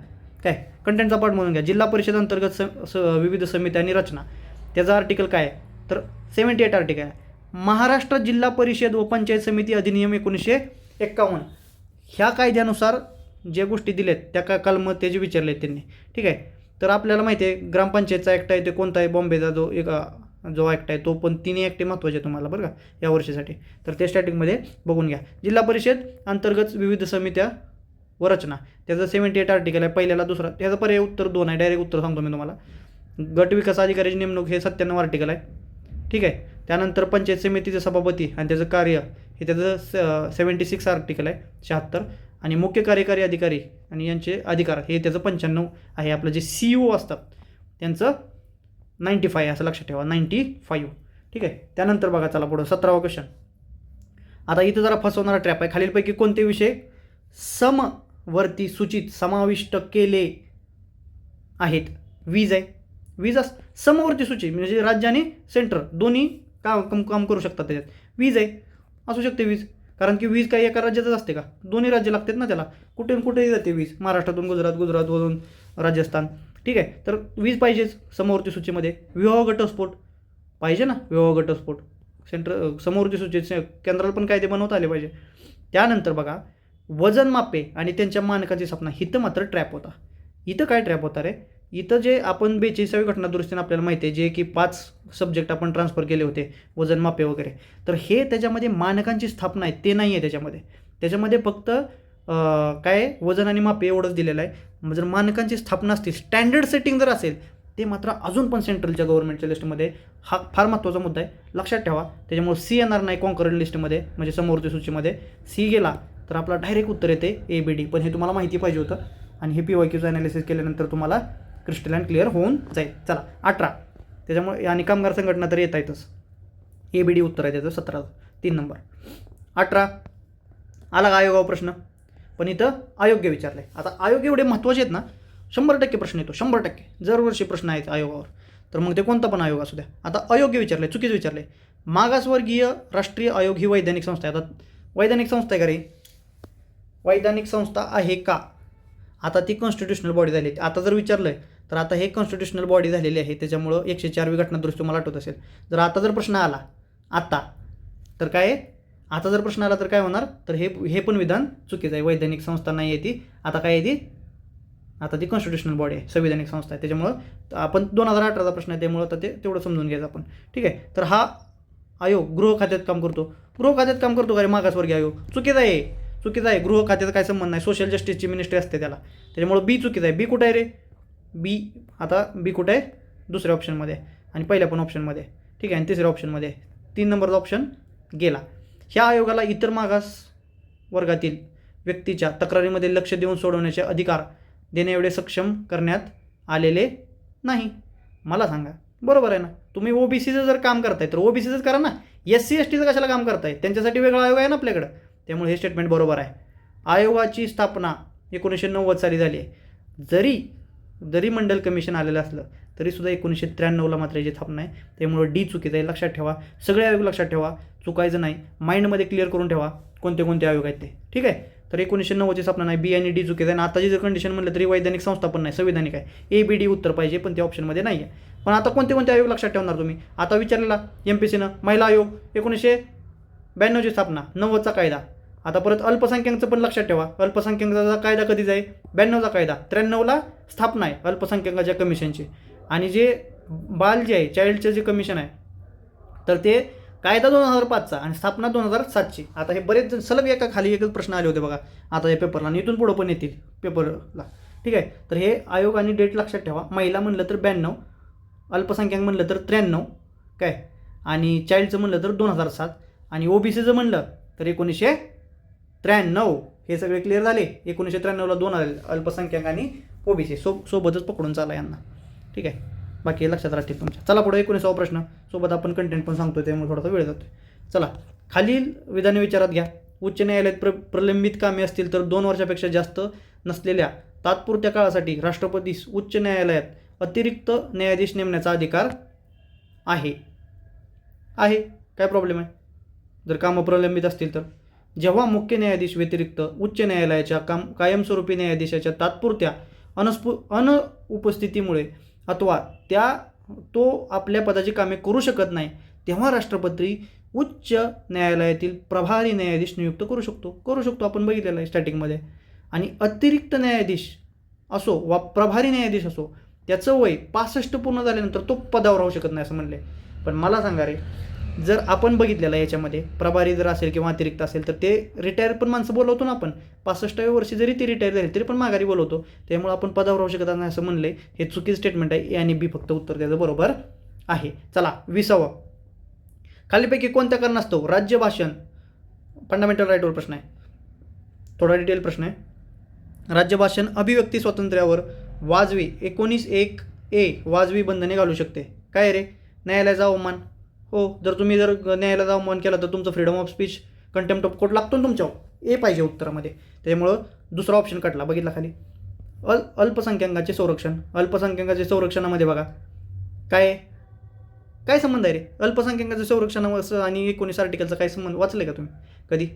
काय कंटेंटचा पार्ट म्हणून घ्या. जिल्हा परिषद अंतर्गत विविध समित्या आणि रचना, त्याचा आर्टिकल काय आहे? तर 78 आर्टिकल आहे. महाराष्ट्र जिल्हा परिषद व पंचायत समिती अधिनियम 1951 ह्या कायद्यानुसार ज्या गोष्टी दिल्यात त्या कलम ते जे विचारले आहेत त्यांनी. ठीक आहे. तर आपल्याला माहिती आहे ग्रामपंचायतचा ॲक्ट आहे, ते कोणता आहे? बॉम्बेचा जो ॲक्ट आहे तो. पण 3 ॲक्ट महत्त्वाचे तुम्हाला बरं का या वर्षीसाठी. तर ते स्टॅटिकमध्ये बघून घ्या. जिल्हा परिषद अंतर्गत विविध समित्या व रचना, त्याचं 78 आर्टिकल आहे. पहिल्याला दुसरा, त्याचं पर्याय उत्तर 2 आहे. डायरेक्ट उत्तर सांगतो मी तुम्हाला. गट विकास अधिकाऱ्याची नेमणूक हे 97 आर्टिकल आहे. ठीक आहे. त्यानंतर पंचायत समितीचे सभापती आणि त्याचं कार्य हे त्याचं 76 आर्टिकल आहे, 76. आणि मुख्य कार्यकारी अधिकारी आणि यांचे अधिकार हे त्याचं 95 आहे. आपलं जे CEO असतात त्यांचं 95 असं लक्षात ठेवा, 95. ठीक आहे. त्यानंतर बघा, चला पुढं. 17वा क्वेश्चन. आता इथं जरा फसवणारा ट्रॅप आहे. खालीलपैकी कोणते विषय समवर्ती सूचित समाविष्ट केले आहेत? वीज आहे. वीज समवर्ती सूची म्हणजे राज्य आणि सेंटर दोन्ही काम करू शकतात त्याच्यात. वीज आहे, असू शकते वीज. कारण की वीज काही एका राज्यातच असते का? दोन्ही राज्य लागतात ना त्याला. कुठेही जाते वीज. महाराष्ट्रातून गुजरातवरून राजस्थान. ठीक आहे. तर वीज पाहिजेच समवर्ती सूचीमध्ये. विवाह घटस्फोट पाहिजे ना, विवाह घटस्फोट समवर्ती सूचीत केंद्राला पण कायदे बनवता आले पाहिजे. त्यानंतर बघा, वजन मापे आणि त्यांच्या मानकाची स्थापना. इथं मात्र ट्रॅप होता. इथं काय ट्रॅप होता रे? इथं जे आपण 42वी घटना दुरुस्तीने आपल्याला माहिती आहे, जे की 5 सब्जेक्ट आपण ट्रान्सफर केले होते, वजन मापे वगैरे. तर हे त्याच्यामध्ये मानकांची स्थापना आहे ते नाही आहे त्याच्यामध्ये फक्त काय वजन आणि मापे एवढंच दिलेलं आहे. जर मानकांची स्थापना असतील, स्टँडर्ड सेटिंग जर असेल, ते मात्र अजून पण सेंट्रलच्या गव्हर्नमेंटच्या लिस्टमध्ये. हा फार महत्त्वाचा मुद्दा आहे, लक्षात ठेवा. त्याच्यामुळे सी येणार नाही कॉन्करंट लिस्टमध्ये, म्हणजे समवर्ती सूचीमध्ये. सी गेला तर आपला डायरेक्ट उत्तर येते ABD. पण हे तुम्हाला माहिती पाहिजे होतं आणि हे PYQचं ॲनालिसिस केल्यानंतर तुम्हाला क्रिस्टल अँड क्लिअर होऊन जाईल. चला 18. त्याच्यामुळे आणि कामगार संघटना तर येत आहेतच. ABD उत्तर आहे त्याचं 17. 3 नंबर. 18 आला का आयोगावर प्रश्न, पण इथं अयोग्य विचारलं आहे. आता आयोग एवढे महत्त्वाचे आहेत ना, 100% प्रश्न येतो, 100% दरवर्षी प्रश्न आहेत आयोगावर. तर मग ते कोणता पण आयोग असू द्या. आता अयोग्य विचारलं आहे, चुकीचं विचारलं आहे. मागासवर्गीय राष्ट्रीय आयोग ही वैधानिक संस्था आहे. आता वैधानिक संस्था आहे का रे, वैधानिक संस्था आहे का? आता ती कॉन्स्टिट्युशनल बॉडी झाली. आता जर विचारलं आहे तर आता हे कॉन्स्टिट्युशनल बॉडी झालेली आहे, त्याच्यामुळं 104वी घटना दुरुस्ती तुम्हाला आठवत असेल. जर आता जर प्रश्न आला आता तर काय आहे, आता जर प्रश्न आला तर काय होणार, तर हे पण विधान चुकीचं आहे. वैधानिक संस्था नाही आहे ती. आता काय आहे ती, आता ती कॉन्स्टिट्युशनल बॉडी आहे, संविधानिक संस्था आहे. त्याच्यामुळं आपण 2018चा प्रश्न आहे, त्यामुळं आता ते तेवढं समजून घ्यायचं आपण. ठीक आहे. तर हा आयोग गृह खात्यात काम करतो. गृह खात्यात काम करतो का रे मागासवर्गीय आयोग? चुकीचं आहे, चुकीचं आहे. गृह खात्याचा काय संबंध नाही, सोशल जस्टिसची मिनिस्ट्री असते त्याला. त्याच्यामुळं बी चुकीचं आहे. बी कुठं आहे रे, बी आता बी कुठं आहे, दुसऱ्या ऑप्शनमध्ये आणि पहिल्या पण ऑप्शनमध्ये. ठीक आहे. आणि तिसऱ्या ऑप्शनमध्ये 3 नंबरचा ऑप्शन गेला. ह्या आयोगाला इतर मागास वर्गातील व्यक्तीच्या तक्रारीमध्ये लक्ष देऊन सोडवण्याचे अधिकार देणे एवढे सक्षम करण्यात आलेले नाही. मला सांगा, बरोबर आहे ना? तुम्ही ओबीसीचं जर काम करताय तर ओबीसीचंच करा ना, SC STचं कशाला काम करताय? त्यांच्यासाठी वेगळा आयोग आहे ना आपल्याकडं. त्यामुळे हे स्टेटमेंट बरोबर आहे. आयोगाची स्थापना 1990 साली झाली आहे. जरी मंडल कमिशन आलेलं असलं तरीसुद्धा 1993ला मात्र याची स्थापना आहे. त्यामुळे डी चुकीचं आहे, लक्षात ठेवा. सगळे आयोग लक्षात ठेवा, चुकायचं नाही. माइंडमध्ये क्लिअर करून ठेवा कोणते कोणते आयोग आहेत ते. ठीक आहे. तर 1990ची स्थापना नाही, बी आणि डी चुकीचं आहे. आणि आताची जर कंडिशन म्हणलं तरी वैधानिक संस्था पण नाही, संविधानिक आहे. ABD उत्तर पाहिजे, पण ते ऑप्शनमध्ये नाही आहे. पण आता कोणते कोणते आयोग लक्षात ठेवणार तुम्ही? आता विचारलेला MPCनं महिला आयोग 1992ची स्थापना, 90चा कायदा. आता परत अल्पसंख्याकांचं पण लक्षात ठेवा. अल्पसंख्याकांचा कायदा कधीचा आहे? 92चा कायदा. 93ला स्थापना आहे अल्पसंख्याकांच्या कमिशनची. आणि जे बाल जे आहे, चाइल्डचं जे कमिशन आहे, तर ते कायदा 2005चा आणि स्थापना 2007ची. आता हे बरेच जण सलग एका खाली एकच प्रश्न आले होते बघा आता या पेपरला, आणि इथून पुढं पण येतील पेपरला. ठीक आहे. तर हे आयोग आणि डेट लक्षात ठेवा. महिला म्हणलं तर 92, अल्पसंख्याक म्हणलं तर 93 काय, आणि चाइल्डचं म्हणलं तर 2007, आणि OBCचं म्हणलं तर 1993. हे सगळे क्लिअर झाले. 1993ला 2 आले, अल्पसंख्याक आणि OBC सोबतच पकडून चाला यांना. ठीक आहे. बाकी लक्षात राहतील तुमच्या. चला पुढे 19वा प्रश्न, सोबत आपण कंटेंट पण सांगतोय त्यामुळे थोडासा वेळ जातोय. चला, खालील विधाने विचारात घ्या. उच्च न्यायालयात प्रलंबित कामे असतील तर 2 वर्षापेक्षा जास्त नसलेल्या तात्पुरत्या काळासाठी राष्ट्रपतीस उच्च न्यायालयात अतिरिक्त न्यायाधीश नेमण्याचा अधिकार आहे. काय प्रॉब्लेम आहे जर कामं प्रलंबित असतील तर? जेव्हा मुख्य न्यायाधीश व्यतिरिक्त उच्च न्यायालयाच्या कायमस्वरूपी न्यायाधीशाच्या तात्पुरत्या अनुपस्थितीमुळे अथवा तो आपल्या पदाची कामे करू शकत नाही, तेव्हा राष्ट्रपती उच्च न्यायालयातील प्रभारी न्यायाधीश नियुक्त करू शकतो. आपण बघितलेलं आहे स्टार्टिंगमध्ये. आणि अतिरिक्त न्यायाधीश असो वा प्रभारी न्यायाधीश असो, त्याचं वय 65 पूर्ण झाल्यानंतर तो पदावर राहू शकत नाही असं म्हणले. पण मला सांगा रे, जर आपण बघितलेलं याच्यामध्ये प्रभारी जर असेल किंवा अतिरिक्त असेल तर ते रिटायर पण माणसं बोलवतो ना आपण. 65व्या वर्षी जरी ती रिटायर झाली तरी पण माघारी बोलवतो. त्यामुळे आपण पदावर राहू शकत नाही असं म्हणले. हे चुकीचं स्टेटमेंट आहे. ए आणि बी फक्त उत्तर द्यायचं बरोबर आहे. चला 20वा, खालीपैकी कोणत्या कारणास्तव राज्य भाषण, फंडामेंटल राईटवर प्रश्न आहे, थोडा डिटेल प्रश्न आहे. राज्य भाषण अभिव्यक्ती स्वातंत्र्यावर वाजवी 19(1)(a) वाजवी बंधने घालू शकते. काय रे, न्यायालयाचा अवमान. हो, जर न्यायालयाचा अवमान केला तर तुमचं freedom of speech contempt of court लागतो ना तुमच्यावर. ए पाहिजे उत्तरामध्ये. त्यामुळं दुसरा ऑप्शन कटला. बघितला खाली. अल्पसंख्याकांचे संरक्षण. अल्पसंख्याकांच्या संरक्षणामध्ये बघा काय संबंध आहे रे अल्पसंख्याकांच्या संरक्षणावर आणि 19 आर्टिकलचा काय संबंध? वाचले का तुम्ही कधी?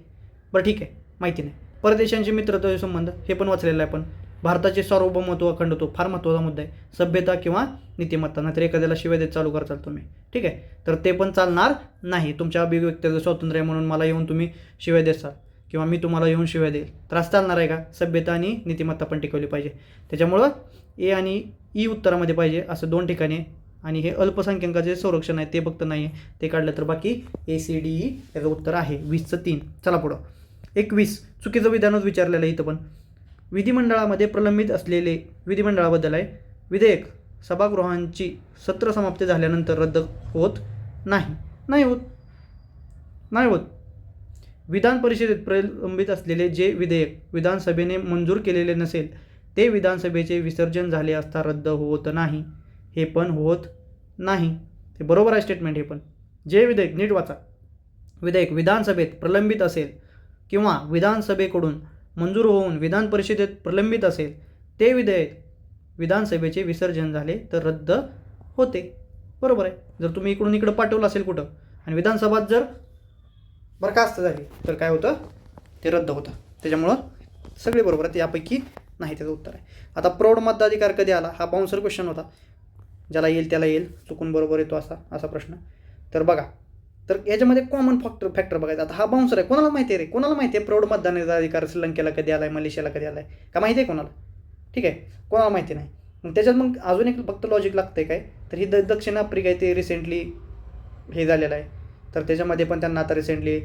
बरं ठीक आहे, माहिती नाही. परदेशांचे मित्रत्व संबंध हे पण वाचलेलं आहे आपण. भारताचे सार्वभौमत्व अखंडत्व फार महत्त्वाचा मुद्दा आहे. सभ्यता किंवा नीतिमत्ता, नाहीतर एखाद्याला शिवाय देत चालू करताल तुम्ही. ठीक आहे. तर ते पण चालणार नाही. तुमच्या अभिव्यक्तीचं स्वातंत्र्य म्हणून मला येऊन तुम्ही शिवाय देसाल किंवा मी तुम्हाला येऊन शिवाय देईल, त्रास चालणार आहे का? सभ्यता आणि नीतिमत्ता पण टिकवली पाहिजे. त्याच्यामुळं ए आणि ई उत्तरामध्ये पाहिजे असं 2 ठिकाणी. आणि हे अल्पसंख्याकांचे संरक्षण आहे ते फक्त नाही आहे, ते काढलं तर बाकी ACDE याचं उत्तर आहे. 20चं 3. चला पुढं 21 चुकीचं विधानच विचारलेलं आहे इथं पण. विधिमंडळामध्ये प्रलंबित असलेले विधिमंडळाबद्दल आहे. विधेयक सभागृहांची सत्र समाप्ती झाल्यानंतर रद्द होत नाही होत. विधान परिषदेत प्रलंबित असलेले जे विधेयक विधानसभेने मंजूर केलेले नसेल ते विधानसभेचे विसर्जन झाले असता रद्द होत नाही. हे पण होत नाही. ते बरोबर आहे स्टेटमेंट. हे पण जे विधेयक नीट वाचा. विधेयक विधानसभेत प्रलंबित असेल किंवा विधानसभेकडून मंजूर होऊन विधान परिषदेत प्रलंबित असेल, ते विधेयक विधानसभेचे विसर्जन झाले तर रद्द होते. बरोबर आहे. जर तुम्ही इकडून इकडं पाठवलं असेल कुठं आणि विधानसभा जर बरखास्त झाली तर काय होतं, ते रद्द होतं. त्याच्यामुळं सगळे बरोबर आहेत, यापैकी नाही त्याचं उत्तर आहे. आता प्रौढ मताधिकार कधी आला, हा बाउन्सर क्वेश्चन होता. ज्याला येईल त्याला येईल, चुकून बरोबर येतो असा प्रश्न. तर बघा, तर याच्यामध्ये कॉमन फॅक्टर बघायचा. आता हा बाउन्सर आहे, कोणाला माहिती आहे रे, कोणाला माहिती आहे प्रौढ मतदानाचा अधिकार श्रीलंकेला कधी आला आहे, मलेशियाला कधी आला आहे, का माहिती आहे कोणाला? ठीक आहे, कोणाला माहिती नाही. मग त्याच्यात मग अजून एक फक्त लॉजिक लागतं आहे काय, तर ही दक्षिण आफ्रिका आहे, ते रिसेंटली हे झालेलं आहे. तर त्याच्यामध्ये पण त्यांना आता रिसेंटली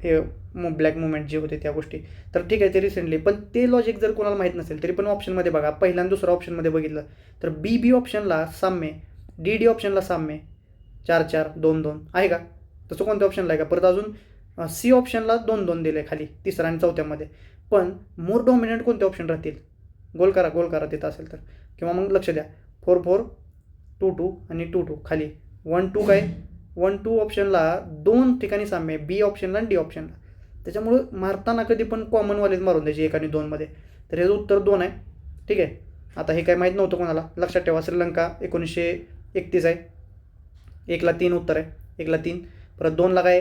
हे ब्लॅक मुवमेंट जे होते त्या गोष्टी, तर ठीक आहे ते रिसेंटली. पण ते लॉजिक जर कोणाला माहीत नसेल तरी पण ऑप्शनमध्ये बघा, पहिल्या आणि दुसऱ्या ऑप्शनमध्ये बघितलं तर बी ऑप्शनला साम्य, डी ऑप्शनला साम्य 4-4 2-2 आहे का? तसं कोणत्या ऑप्शनला आहे का? परत अजून सी ऑप्शनला 2-2 दिले खाली तिसऱ्या आणि चौथ्यामध्ये. पण मोर डॉमिनंट कोणते ऑप्शन राहतील? गोल करा तिथं असेल तर, किंवा मग लक्ष द्या 4-4 2-2 आणि 2-2 खाली 1-2 काय 1-2 ऑप्शनला 2 ठिकाणी साम्य, बी ऑप्शनला आणि डी ऑप्शनला. त्याच्यामुळं मारताना कधी पण कॉमनवालेच मारून द्यायची 1 आणि 2मध्ये. तर हे उत्तर 2 आहे. ठीक आहे. आता हे काय माहीत नव्हतं कोणाला, लक्षात ठेवा. श्रीलंका 1931 आहे, 1ला 3 उत्तर आहे, 1ला 3. परत 2ला काय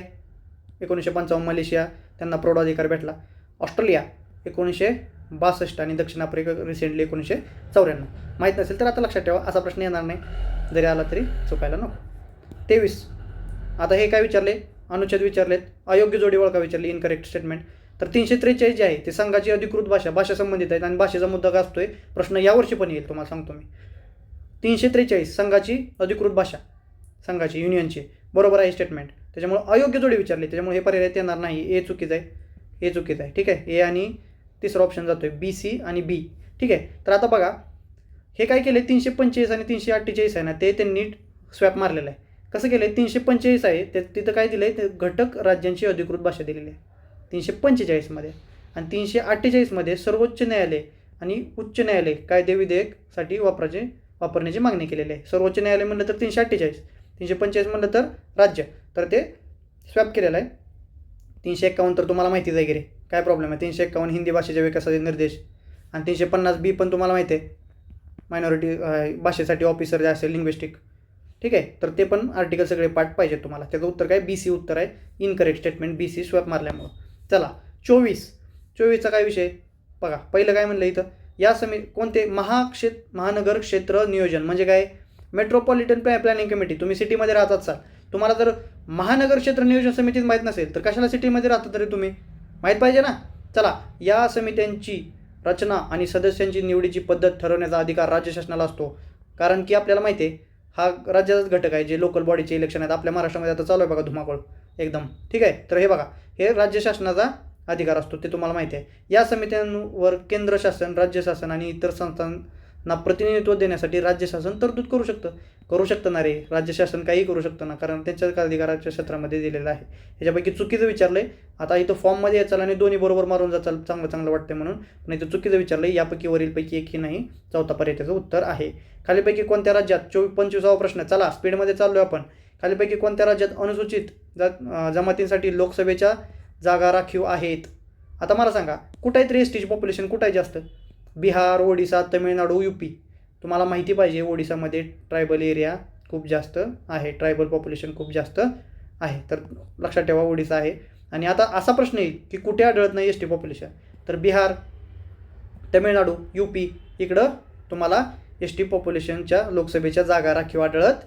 1955 मलेशिया, त्यांना प्रौढ अधिकार भेटला. ऑस्ट्रेलिया 1962 आणि दक्षिण आफ्रिका रिसेंटली 1994. माहीत नसेल तर आता लक्षात ठेवा, असा प्रश्न येणार नाही, जरी आला तरी चुकायला नको. 23. आता हे काय विचारले, अनुच्छेद विचारलेत, अयोग्य जोडी ओळखा विचारली, इनकरेक्ट स्टेटमेंट. तर 343 जे आहे ते संघाची अधिकृत भाषा संबंधित आहेत आणि भाषेचा मुद्दा का असतोय, प्रश्न यावर्षी पण येईल, तुम्हाला सांगतो मी. 343 संघाची अधिकृत भाषा, संघाची युनियनची, बरोबर आहे स्टेटमेंट. त्याच्यामुळे अयोग्य जोडी विचारली, त्याच्यामुळे हे पर्याय येणार नाही. ए चुकीचं आहे. ठीक आहे, ए आणि तिसरा ऑप्शन जातोय बी, सी आणि बी. ठीक आहे. तर आता बघा, हे काय केले 345 आणि 348 आहे ना, ते त्यांनी स्वॅप मारलेलं आहे. कसं केलं, 345 आहे ते तिथं काय दिलं आहे, ते घटक राज्यांची अधिकृत भाषा दिलेली आहे 345मध्ये. आणि 348मध्ये सर्वोच्च न्यायालय आणि उच्च न्यायालय कायदे विधेयकसाठी वापरण्याची मागणी केलेली आहे. सर्वोच्च न्यायालय म्हणलं तर 348, 345 म्हणलं तर राज्य, तर ते स्वॅप केलेलं आहे. 351 तर तुम्हाला माहितीच आहे की रे, काय प्रॉब्लेम आहे. 351 हिंदी भाषेच्या विकासाचे निर्देश, आणि 350 पण तुम्हाला माहिती आहे, मायनॉरिटी भाषेसाठी ऑफिसर जे असेल लिंग्विस्टिक. ठीक आहे. तर ते पण आर्टिकल सगळे पाठ पाहिजेत तुम्हाला. त्याचं उत्तर काय, बी सी उत्तर आहे, incorrect statement, B C swap मारल्यामुळं. चला 24चा काय विषय बघा. पहिलं काय म्हणलं इथं, या कोणते महानगर क्षेत्र नियोजन म्हणजे काय, मेट्रोपॉलिटन प्लॅनिंग कमिटी. तुम्ही सिटीमध्ये राहतात असाल, तुम्हाला जर महानगर क्षेत्र नियोजन समितीत माहीत नसेल तर कशाला सिटीमध्ये राहता तरी तुम्ही माहीत पाहिजे ना. चला, या समित्यांची रचना आणि सदस्यांची निवडीची पद्धत ठरवण्याचा अधिकार राज्य शासनाला असतो. कारण की आपल्याला माहिती आहे, हा राज्याचाच घटक आहे, जे लोकल बॉडीचे इलेक्शन आहेत आपल्या महाराष्ट्रामध्ये आता चालू आहे बघा, धुमाकूळ एकदम. ठीक आहे. तर हे बघा, हे राज्य शासनाचा अधिकार असतो, ते तुम्हाला माहिती आहे. या समित्यांवर केंद्र शासन, राज्य शासन आणि इतर संस्थांना प्रतिनिधित्व देण्यासाठी राज्य शासन तरतूद करू शकतं ना रे. राज्य शासन काही करू शकतं ना, कारण त्यांच्या अधिकाराच्या क्षेत्रामध्ये दिलेलं आहे. ह्याच्यापैकी चुकीचं विचारलं आहे. आता इथं फॉर्ममध्ये याचाल आणि दोन्ही बरोबर मारून जाचाल, चांगलं वाटते म्हणून. पण इथं चुकीचं विचारलं आहे. यापैकी वरीलपैकी एकही नाही, चौथा पर्याय त्याचं उत्तर आहे. खालीपैकी कोणत्या राज्यात 25वा प्रश्न, चला स्पीडमध्ये चाललो आपण. खालीपैकी कोणत्या राज्यात अनुसूचित जमातींसाठी लोकसभेच्या जागा राखीव आहेत? आता मला सांगा, कुठं आहे एसटीची पॉप्युलेशन, कुठं आहे जास्त? बिहार, ओडिसा, तमिळनाडू, UP. तुम्हाला माहिती पाहिजे, ओडिसामध्ये ट्रायबल एरिया खूप जास्त आहे, ट्रायबल पॉप्युलेशन खूप जास्त आहे. तर लक्षात ठेवा, ओडिसा आहे. आणि आता असा प्रश्न येईल की कुठे आढळत नाही एस टी पॉप्युलेशन, तर बिहार, तमिळनाडू, UP इकडं तुम्हाला एस टी पॉप्युलेशनच्या लोकसभेच्या जागा राखीव आढळत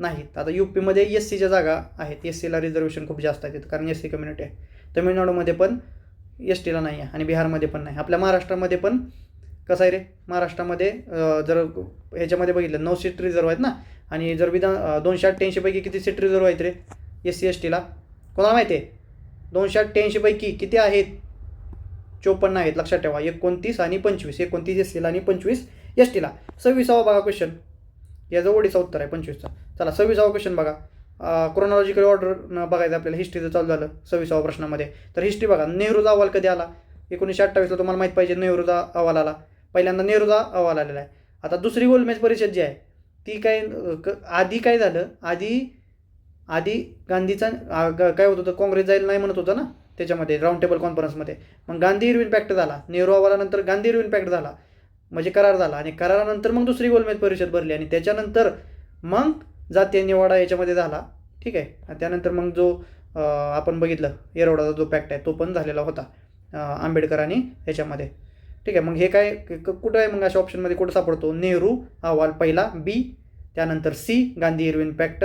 नाहीत. आता UPमध्ये SCच्या जागा आहेत, SCला रिझर्वेशन खूप जास्त आहे तिथं, कारण SC कम्युनिटी आहे. तमिळनाडूमध्ये पण STला नाही आहे आणि बिहारमध्ये पण नाही. आपल्या महाराष्ट्रामध्ये पण कसं आहे रे, महाराष्ट्रामध्ये जर ह्याच्यामध्ये बघितलं 9 सीट रिझर्व आहेत ना, आणि जर 288 पैकी किती सीट रिझर्व आहेत रे SC STला, कोणाला माहिती आहे? 288 पैकी किती आहेत? 54 आहेत. लक्षात ठेवा, 29 आणि 25, 29 SCला आणि 25 STला. 26वा बघा क्वेश्चन, याचं ओडीचा उत्तर आहे 25चा. चला 26वा क्वेश्चन बघा. क्रोनॉलॉजिकल ऑर्डर बघायचं आपल्याला, हिस्ट्रीचं चालू झालं 26वा प्रश्नामध्ये. तर हिस्ट्री बघा, नेहरूचा अहवाल कधी आला? 1928ला तुम्हाला माहीत पाहिजे, नेहरूचा अहवाल आला. पहिल्यांदा नेहरूचा अहवाल आलेला आहे. आता दुसरी गोलमेज परिषद जी आहे ती काय, आधी काय झालं, आधी गांधीचा काय होत होतं, काँग्रेस जायला नाही म्हणत होतं ना त्याच्यामध्ये राऊंड टेबल कॉन्फरन्समध्ये. मग गांधी इरविन पॅक्ट झाला, नेहरू अहवालानंतर गांधी इरविन पॅक्ट झाला, म्हणजे करार झाला, आणि करारानंतर मग दुसरी गोलमेज परिषद भरली, आणि त्याच्यानंतर मग जातीय निवाडा याच्यामध्ये झाला. ठीक आहे. आणि त्यानंतर मग जो आपण बघितलं येरवडाचा जो पॅक्ट आहे तो पण झालेला होता आंबेडकरांनी याच्यामध्ये. ठीक आहे. मग हे काय कुठं आहे मग अशा ऑप्शनमध्ये कुठं सापडतो, नेहरू अहवाल पहिला बी, त्यानंतर C Gandhi Irwin pact,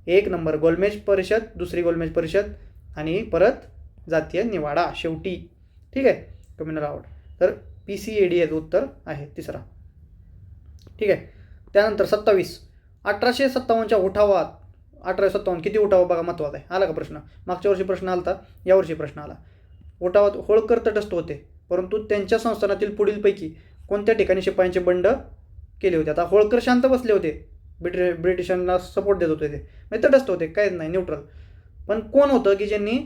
1 number गोलमेज परिषद, दुसरी गोलमेज परिषद, आणि परत जातीय निवाडा शेवटी. ठीक आहे. Communal award. तर PCAD याचं उत्तर आहे तिसरा. ठीक आहे. त्यानंतर 27 1857च्या उठावात, 1857 किती उठाव बघा महत्त्वाचा आहे. आला का प्रश्न, मागच्या वर्षी प्रश्न आला, यावर्षी प्रश्न आला. उठावात होळकर तटस्थ होते, परंतु त्यांच्या संस्थानातील पुढीलपैकी कोणत्या ठिकाणी शिपायांचे बंड केले होते. आता होळकर शांत बसले होते, ब्रिटिशांना सपोर्ट देत होते, ते म्हणजे तटस्थ होते, काहीच नाही, न्यूट्रल. पण कोण होतं की ज्यांनी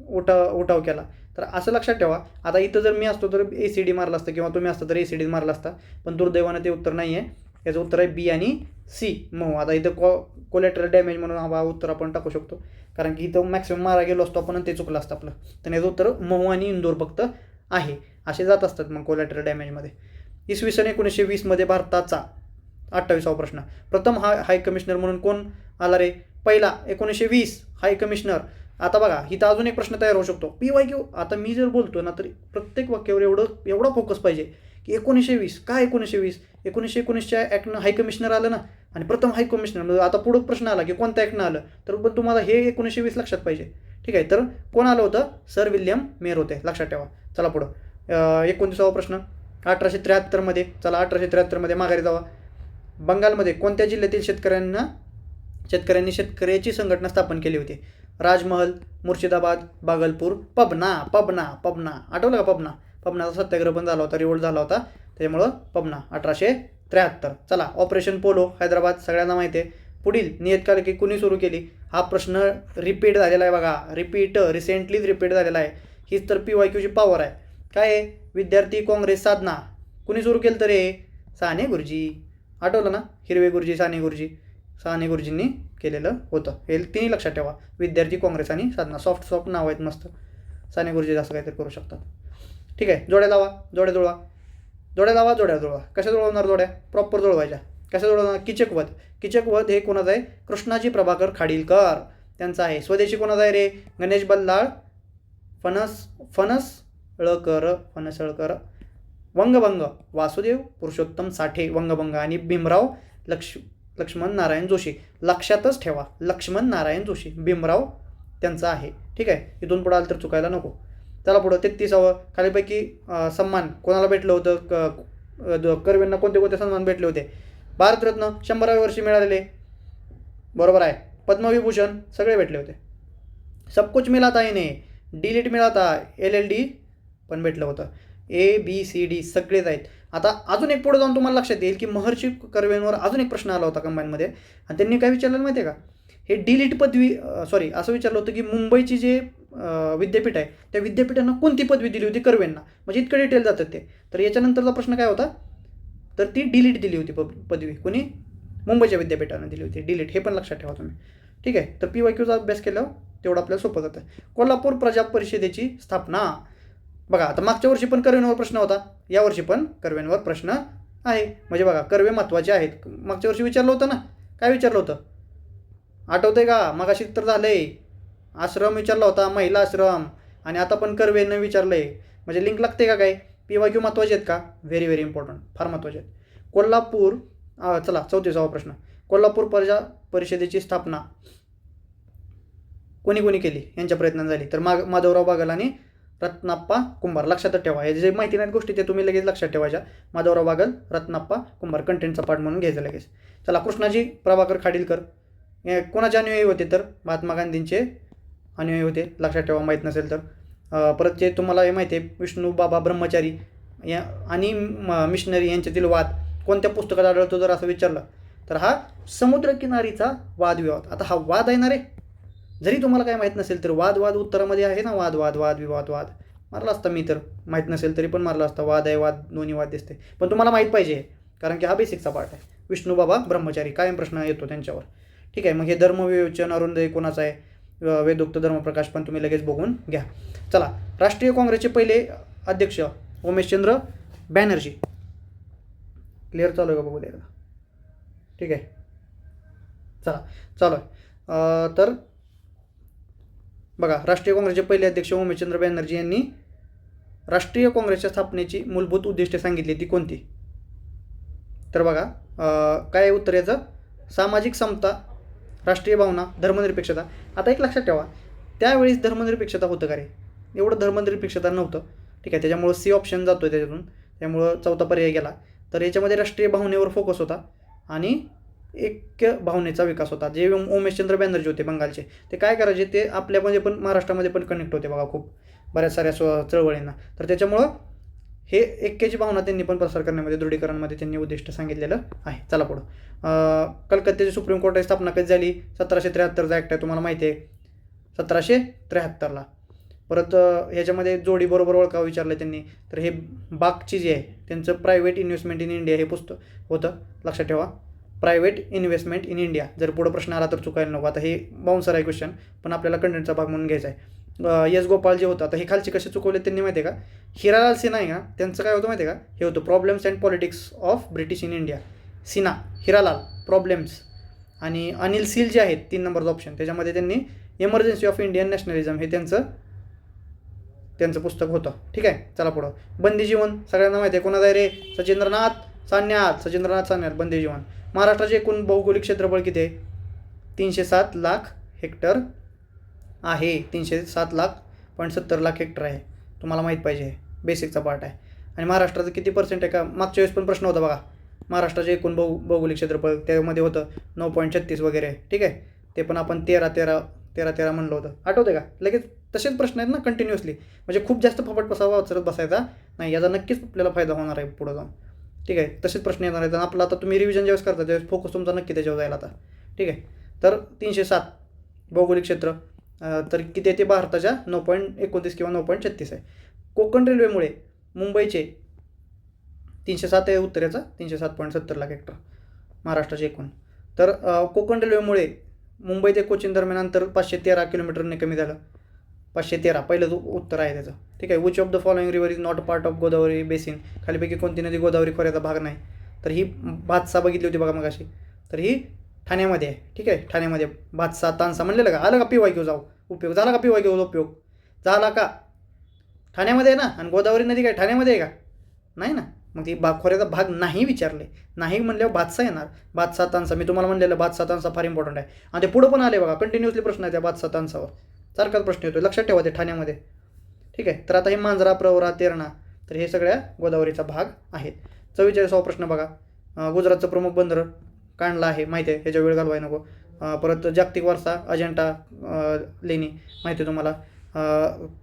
उठाव केला. तर असं लक्षात ठेवा. आता इथं जर मी असतो तर ACD मारलं असतं, किंवा तुम्ही असतं तर ACD मारलं असता, पण दुर्दैवानं ते उत्तर नाही आहे. याचं उत्तर आहे बी आणि सी महू. आता इथं कोलॅटरल डॅमेज म्हणून हा उत्तर आपण टाकू शकतो, कारण की इथं मॅक्सिमम मारा गेलो असतो आपण, ते चुकलं असतं आपलं. तर याचं उत्तर महू आणि इंदोर फक्त आहे, असे जात असतात मग कोलॅटरल डॅमेजमध्ये. इसवी सन 1920 भारताचा 28वा प्रश्न, प्रथम हाय कमिशनर म्हणून कोण आला रे. पहिला 1920 हाय कमिशनर. आता बघा इथं अजून एक प्रश्न तयार होऊ शकतो, PYQ. आता मी जर बोलतो ना तर प्रत्येक वाक्यावर एवढा फोकस पाहिजे की 1920 काय, 1920 1919च्या ॲक्टनं हाय कमिशनर आलं ना, आणि प्रथम हाय कमिशनर. आता पुढं प्रश्न आला की कोणत्या ॲक्टनं आलं, तर पण तुम्हाला हे 1920 लक्षात पाहिजे. ठीक आहे. तर कोण आलं होतं, सर विल्यम मेयर होते, लक्षात ठेवा. चला पुढं 29वा प्रश्न 1873 चला 1873 माघारी जावा. बंगालमध्ये कोणत्या जिल्ह्यातील शेतकऱ्यांनी शेतकऱ्याची संघटना स्थापन केली होती. राजमहल, मुर्शिदाबाद, भागलपूर, पबना. आठवलं का पबनाचा सत्याग्रह पण झाला होता, रिवोल्ट झाला होता, त्याच्यामुळं पबना 1873. चला ऑपरेशन पोलो हैदराबाद सगळ्यांना माहिती आहे. पुढील नियतकालिके कुणी सुरू केली. हा प्रश्न रिपीट झालेला आहे बघा, रिसेंटलीच रिपीट झालेला आहे. हीच तर PYQची पॉवर आहे. काय आहे, विद्यार्थी काँग्रेस साधना कुणी सुरू केलं तर रे, साने गुरुजी. आठवलं ना, हिरवे गुरुजी, साने गुरुजींनी केलेलं होतं. हे तिन्ही लक्षात ठेवा, विद्यार्थी काँग्रेस आणि साधना. सॉफ्ट नाव आहेत मस्त, साने गुरुजी असं काहीतरी करू शकतात. ठीक आहे. जोड्या लावा, जोड्या जुळवा. कशा जुळवणार जोड्या, प्रॉपर जुळवायच्या. कशा जुळवणार, किचकवध हे कोणाचं आहे, कृष्णाजी प्रभाकर खाडीलकर त्यांचं आहे. स्वदेशी कोणाचं आहे रे, गणेश बल्लाळ फणसळकर. वंगभंग वासुदेव पुरुषोत्तम साठे वंगभंग, आणि भीमराव लक्ष्मण नारायण जोशी. लक्षातच ठेवा, लक्ष्मण नारायण जोशी, भीमराव त्यांचं आहे. ठीक आहे. इथून पुढे आलं तर चुकायला नको. चला पुढं 33वा खालीपैकी सन्मान कोणाला भेटलं होतं, कर्वेंना कोणते सन्मान भेटले होते. भारतरत्न 100व्या वर्षी मिळालेले, बरोबर आहे. पद्मविभूषण सगळे भेटले होते. सब कुछ मिला था इन्हें, डिलीट मिळा था, LLD पण भेटलं होतं. ABCD सगळेच आहेत. आता अजून एक पुढे जाऊन तुम्हाला लक्षात येईल की महर्षी कर्वेंवर अजून एक प्रश्न आला होता कंबाईनमध्ये, आणि त्यांनी काय विचारलं माहिती आहे का, हे डिलीट पदवी असं विचारलं होतं की मुंबईची जे विद्यापीठ आहे त्या विद्यापीठांना कोणती पदवी दिली होती कर्वेंना, म्हणजे इतकं डिटेल जातात ते. तर याच्यानंतरचा प्रश्न काय होता, तर ती डिलीट दिली होती पदवी, कोणी, मुंबईच्या विद्यापीठानं दिली होती डिलीट. हे पण लक्षात ठेवा तुम्ही. ठीक आहे. तर PYQचा अभ्यास केल्यावर तेवढं आपल्याला सोपं जातं. कोल्हापूर प्रजा परिषदेची स्थापना. बघा आता मागच्या वर्षी पण कर्वेंवर प्रश्न होता, यावर्षी पण कर्वेंवर प्रश्न आहे. म्हणजे बघा कर्वे महत्त्वाचे आहेत. मागच्या वर्षी विचारलं होतं ना, काय विचारलं होतं आठवतंय का, मगाशी तर झालंय, आश्रम विचारला होता, महिला आश्रम, आणि आता पण कर्वेनं विचारलंय. म्हणजे लिंक लागते का काय, PYQ महत्त्वाचे आहेत का, व्हेरी व्हेरी इम्पॉर्टंट, फार महत्त्वाचे आहेत. कोल्हापूर चला 34वा प्रश्न, कोल्हापूर प्रजा परिषदेची स्थापना कोणी केली, यांच्या प्रयत्नांनी झाली. तर माधवराव बागल आणि रत्नाप्पा कुंभार. लक्षात ठेवा, हे जे माहिती नाहीत गोष्टी ते तुम्ही लगेच लक्षात ठेवायच्या. माधवराव बागल, रत्नाप्पा कुंभार, कंटेंटचा पार्ट म्हणून घ्यायचं लगेच. चला कृष्णाजी प्रभाकर खाडीलकर कोणाचे अनुयायी होते, तर महात्मा गांधींचे अनुयायी होते, लक्षात ठेवा माहीत नसेल तर. परत जे तुम्हाला हे माहिती आहे, विष्णू बाबा ब्रह्मचारी आणि मिशनरी यांच्यातील वाद कोणत्या पुस्तकात आढळतो जर असं विचारलं तर हा समुद्रकिनारीचा वादविवाद. आता हा वाद आहे ना रे, जरी तुम्हाला काय माहीत नसेल तर वाद उत्तरामध्ये आहे ना, वाद विवाद मारला असता मी, तर माहीत नसेल तरी पण मारला असता. वाद आहे, वाद दोन्ही वाद दिसते, पण तुम्हाला माहीत पाहिजे कारण की हा बेसिकचा पार्ट आहे. विष्णू बाबा ब्रह्मचारी कायम प्रश्न येतो त्यांच्यावर. ठीक आहे. मग हे धर्मविवेचन अरुंदय कोणाचं आहे, वेदोक्त धर्मप्रकाश पण तुम्ही लगेच बघून घ्या. चला, राष्ट्रीय काँग्रेसचे पहिले अध्यक्ष उमेशचंद्र बॅनर्जी. क्लिअर चालू आहे का बघू द्या. ठीक आहे, चला चालू आहे. तर बघा, राष्ट्रीय काँग्रेसचे पहिले अध्यक्ष उमेशचंद्र बॅनर्जी यांनी राष्ट्रीय काँग्रेसच्या स्थापनेची मूलभूत उद्दिष्टे सांगितली ती कोणती. तर बघा, काय उत्तर याचं, सामाजिक समता, राष्ट्रीय भावना, धर्मनिरपेक्षता. आता एक लक्षात ठेवा, त्यावेळेस धर्मनिरपेक्षता होतं का रे, एवढं धर्मनिरपेक्षता नव्हतं. ठीक आहे, त्याच्यामुळं सी ऑप्शन जातो आहे त्याच्यातून, त्यामुळं चौथा पर्याय गेला. तर याच्यामध्ये राष्ट्रीय भावनेवर फोकस होता आणि ऐक्य भावनेचा विकास होता. जे उमेशचंद्र बॅनर्जी होते बंगालचे, ते काय करायचे, ते आपल्यामध्ये पण महाराष्ट्रामध्ये पण कनेक्ट होते बघा खूप बऱ्याच साऱ्या चळवळींना. तर त्याच्यामुळं हे ऐक्याची भावना त्यांनी पण प्रसार करण्यामध्ये, दृढीकरणामध्ये त्यांनी उद्दिष्ट सांगितलेलं आहे. चला पुढं. कलकत्त्याची सुप्रीम कोर्टाची स्थापना कधी झाली, 1773चा ॲक्ट आहे, तुम्हाला माहिती आहे, 1773ला. परत ह्याच्यामध्ये जोडी बरोबर ओळखावं विचारलं त्यांनी. तर हे बागची जे आहे त्यांचं प्रायव्हेट इन्व्हेस्टमेंट इन इंडिया हे पुस्तक होतं, लक्षात ठेवा, प्रायव्हेट इन्व्हेस्टमेंट इन इंडिया. जर पुढं प्रश्न आला तर चुकायला नको. आता हे बाउन्सर आहे क्वेश्चन, पण आपल्याला कंटेंटचा भाग म्हणून घ्यायचा आहे. यस गोपाल जे होतं, आता हे खालचे कसे चुकवले त्यांनी माहिती आहे का, हिरालाल सिन्हा आहे का, त्यांचं काय होतं माहिती आहे का, हे होतं problems and politics of British in India. Sinha, Hiralal, problems. आणि अनिल सील जे आहेत 3 नंबरचं ऑप्शन, त्याच्यामध्ये त्यांनी इमर्जन्सी ऑफ इंडियन नॅशनलिझम हे त्यांचं पुस्तक होतं. ठीक आहे, चला पुढं. बंदी जीवन सगळ्यांना माहिती आहे, कोणाचं आहे रे, सचिंद्रनाथ सान्याल, बंदी जीवन. महाराष्ट्राचे एकूण भौगोलिक क्षेत्रफळ किती आहे, 307 लाख हेक्टर आहे, 307.70 लाख हेक्टर आहे, तुम्हाला माहीत पाहिजे, बेसिकचा पार्ट आहे. आणि महाराष्ट्राचं किती पर्सेंट आहे का, मागच्या वेळेस पण प्रश्न होता बघा, महाराष्ट्राचे एकूण भौगोलिक क्षेत्रफळ त्यामध्ये होतं 9.36 वगैरे. ठीक आहे, ते पण आपण 13 म्हणलं होतं, आठवते का. लगेच तसेच प्रश्न आहेत ना कंटिन्युअसली, म्हणजे खूप जास्त फपट वाचत बसायचा नाही, याचा नक्कीच आपल्याला फायदा होणार आहे पुढं जाऊन. ठीक आहे, तसेच प्रश्न येणार आहेत. आपला आता तुम्ही रिव्हिजन ज्यावेळेस करता त्यावेळेस फोकस तुमचा नक्की त्याच्यावर जाईल आता. ठीक आहे, तर 307 भौगोलिक क्षेत्र, तर किती आहे ते भारताच्या 9.29 किंवा 9.36 आहे. कोकण रेल्वेमुळे मुंबईचे 307 आहे उत्तर याचा, 307.70 लाख हेक्टर महाराष्ट्राचे एकूण. तर कोकण रेल्वेमुळे मुंबई ते कोचीन दरम्यान अंतर 513 किलोमीटरने कमी झालं, 513 पहिलं उत्तर आहे त्याचं. ठीक आहे, which of the following river is not part of Godavari basin, खालीपैकी कोणती नदी गोदावरी खोऱ्याचा भाग नाही. तर ही भातसा बघितली होती बघा मगाशी, तर ही ठाण्यामध्ये आहे. ठीक आहे, ठाण्यामध्ये भातसा तानसा म्हणलेलं का, आलं का PYQ जाऊ, उपयोग झाला का, PYQ उपयोग झाला का, ठाण्यामध्ये आहे ना. आणि गोदावरी नदी काय ठाण्यामध्ये आहे का, नाही ना. मग ती खोऱ्याचा भाग नाही विचारले, नाही म्हणल्यावर भातसा येणार, भातसा तानसा. मी तुम्हाला म्हणलेलं भातसा तानसा फार इम्पॉर्टंट आहे, आणि ते पुढं पण आले बघा, कंटिन्युअसली प्रश्न आहे त्या भातसा तानसावर, सारखाच प्रश्न येतो, लक्षात ठेवा ते ठाण्यामध्ये. ठीक आहे, तर आता हे मांजरा, प्रवरा, तेरणा, तर हे सगळ्या गोदावरीचा भाग आहेत. 44वा प्रश्न बघा, गुजरातचं प्रमुख बंदर कांडला आहे, माहिती आहे, ह्याच्या वेळ घालवाय नको. परत जागतिक वारसा अजंठा लेणी माहिती आहे तुम्हाला.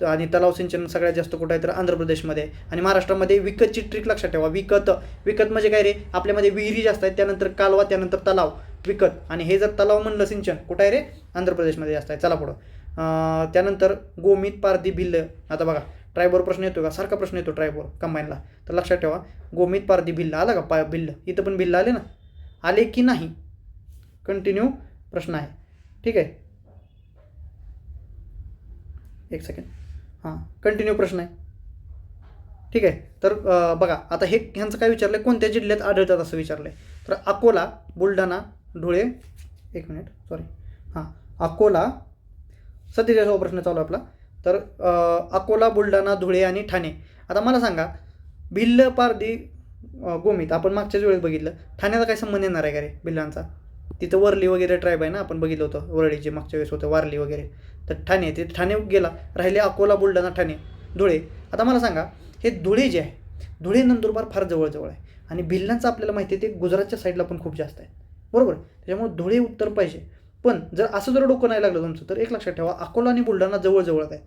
आणि तलाव सिंचन सगळ्यात जास्त कुठं आहे तर आंध्र प्रदेशमध्ये. आणि महाराष्ट्रामध्ये विकतची ट्रिक लक्षात ठेवा, विकत म्हणजे काय रे, आपल्यामध्ये विहिरी जास्त आहेत, त्यानंतर कालवा, त्यानंतर तलाव, विकत. आणि हे जर तलाव म्हणलं सिंचन कुठं आहे रे, आंध्र प्रदेशमध्ये जास्त आहे. चला पुढं. त्यानंतर गोमित, पारधी, भिल्ल. आता बघा ट्रायबवर प्रश्न येतो का, सारखा प्रश्न येतो ट्रायबवर कंबाईनला, तर लक्षात ठेवा गोमित, पारधी, भिल्ल. आला का भिल्ल, इथं पण भिल्ल आले ना, आले की नाही, कंटिन्यू प्रश्न आहे. ठीक आहे, एक सेकंड, हां कंटिन्यू प्रश्न आहे. ठीक आहे, तर बघा आता ह्यांचं काय विचारलं आहे, कोणत्या जिल्ह्यात आढळतात असं विचारलं आहे. तर अकोला, बुलढाणा, धुळे, एक मिनिट सॉरी, हां अकोला, 47वा प्रश्न चालू आपला. तर अकोला, बुलढाणा, धुळे आणि ठाणे. आता मला सांगा, भिल्ल, पारधी, गोमित आपण मागच्याच वेळेस बघितलं, ठाण्याचा काय संबंध येणार आहे का रे भिल्लांचा, तिथं वरली वगैरे ट्राईब आहे ना, आपण बघितलं होतं वरळीचे मागच्या वेळेस होतं, वारली वगैरे. तर ठाणे, ते ठाणे गेला, राहिले अकोला, बुलढाणा, ठाणे, धुळे. आता मला सांगा, हे धुळे जे आहे, धुळे नंदुरबार फार जवळ आहे, आणि भिल्लांचं आपल्याला माहिती आहे ते गुजरातच्या साईडला पण खूप जास्त आहे, बरोबर. त्याच्यामुळे धुळे उत्तर पाहिजे. पण जर असं जर डोकं नाही लागलं तुमचं, तर एक लक्षात ठेवा, अकोला आणि बुलढाणा जवळ आहे.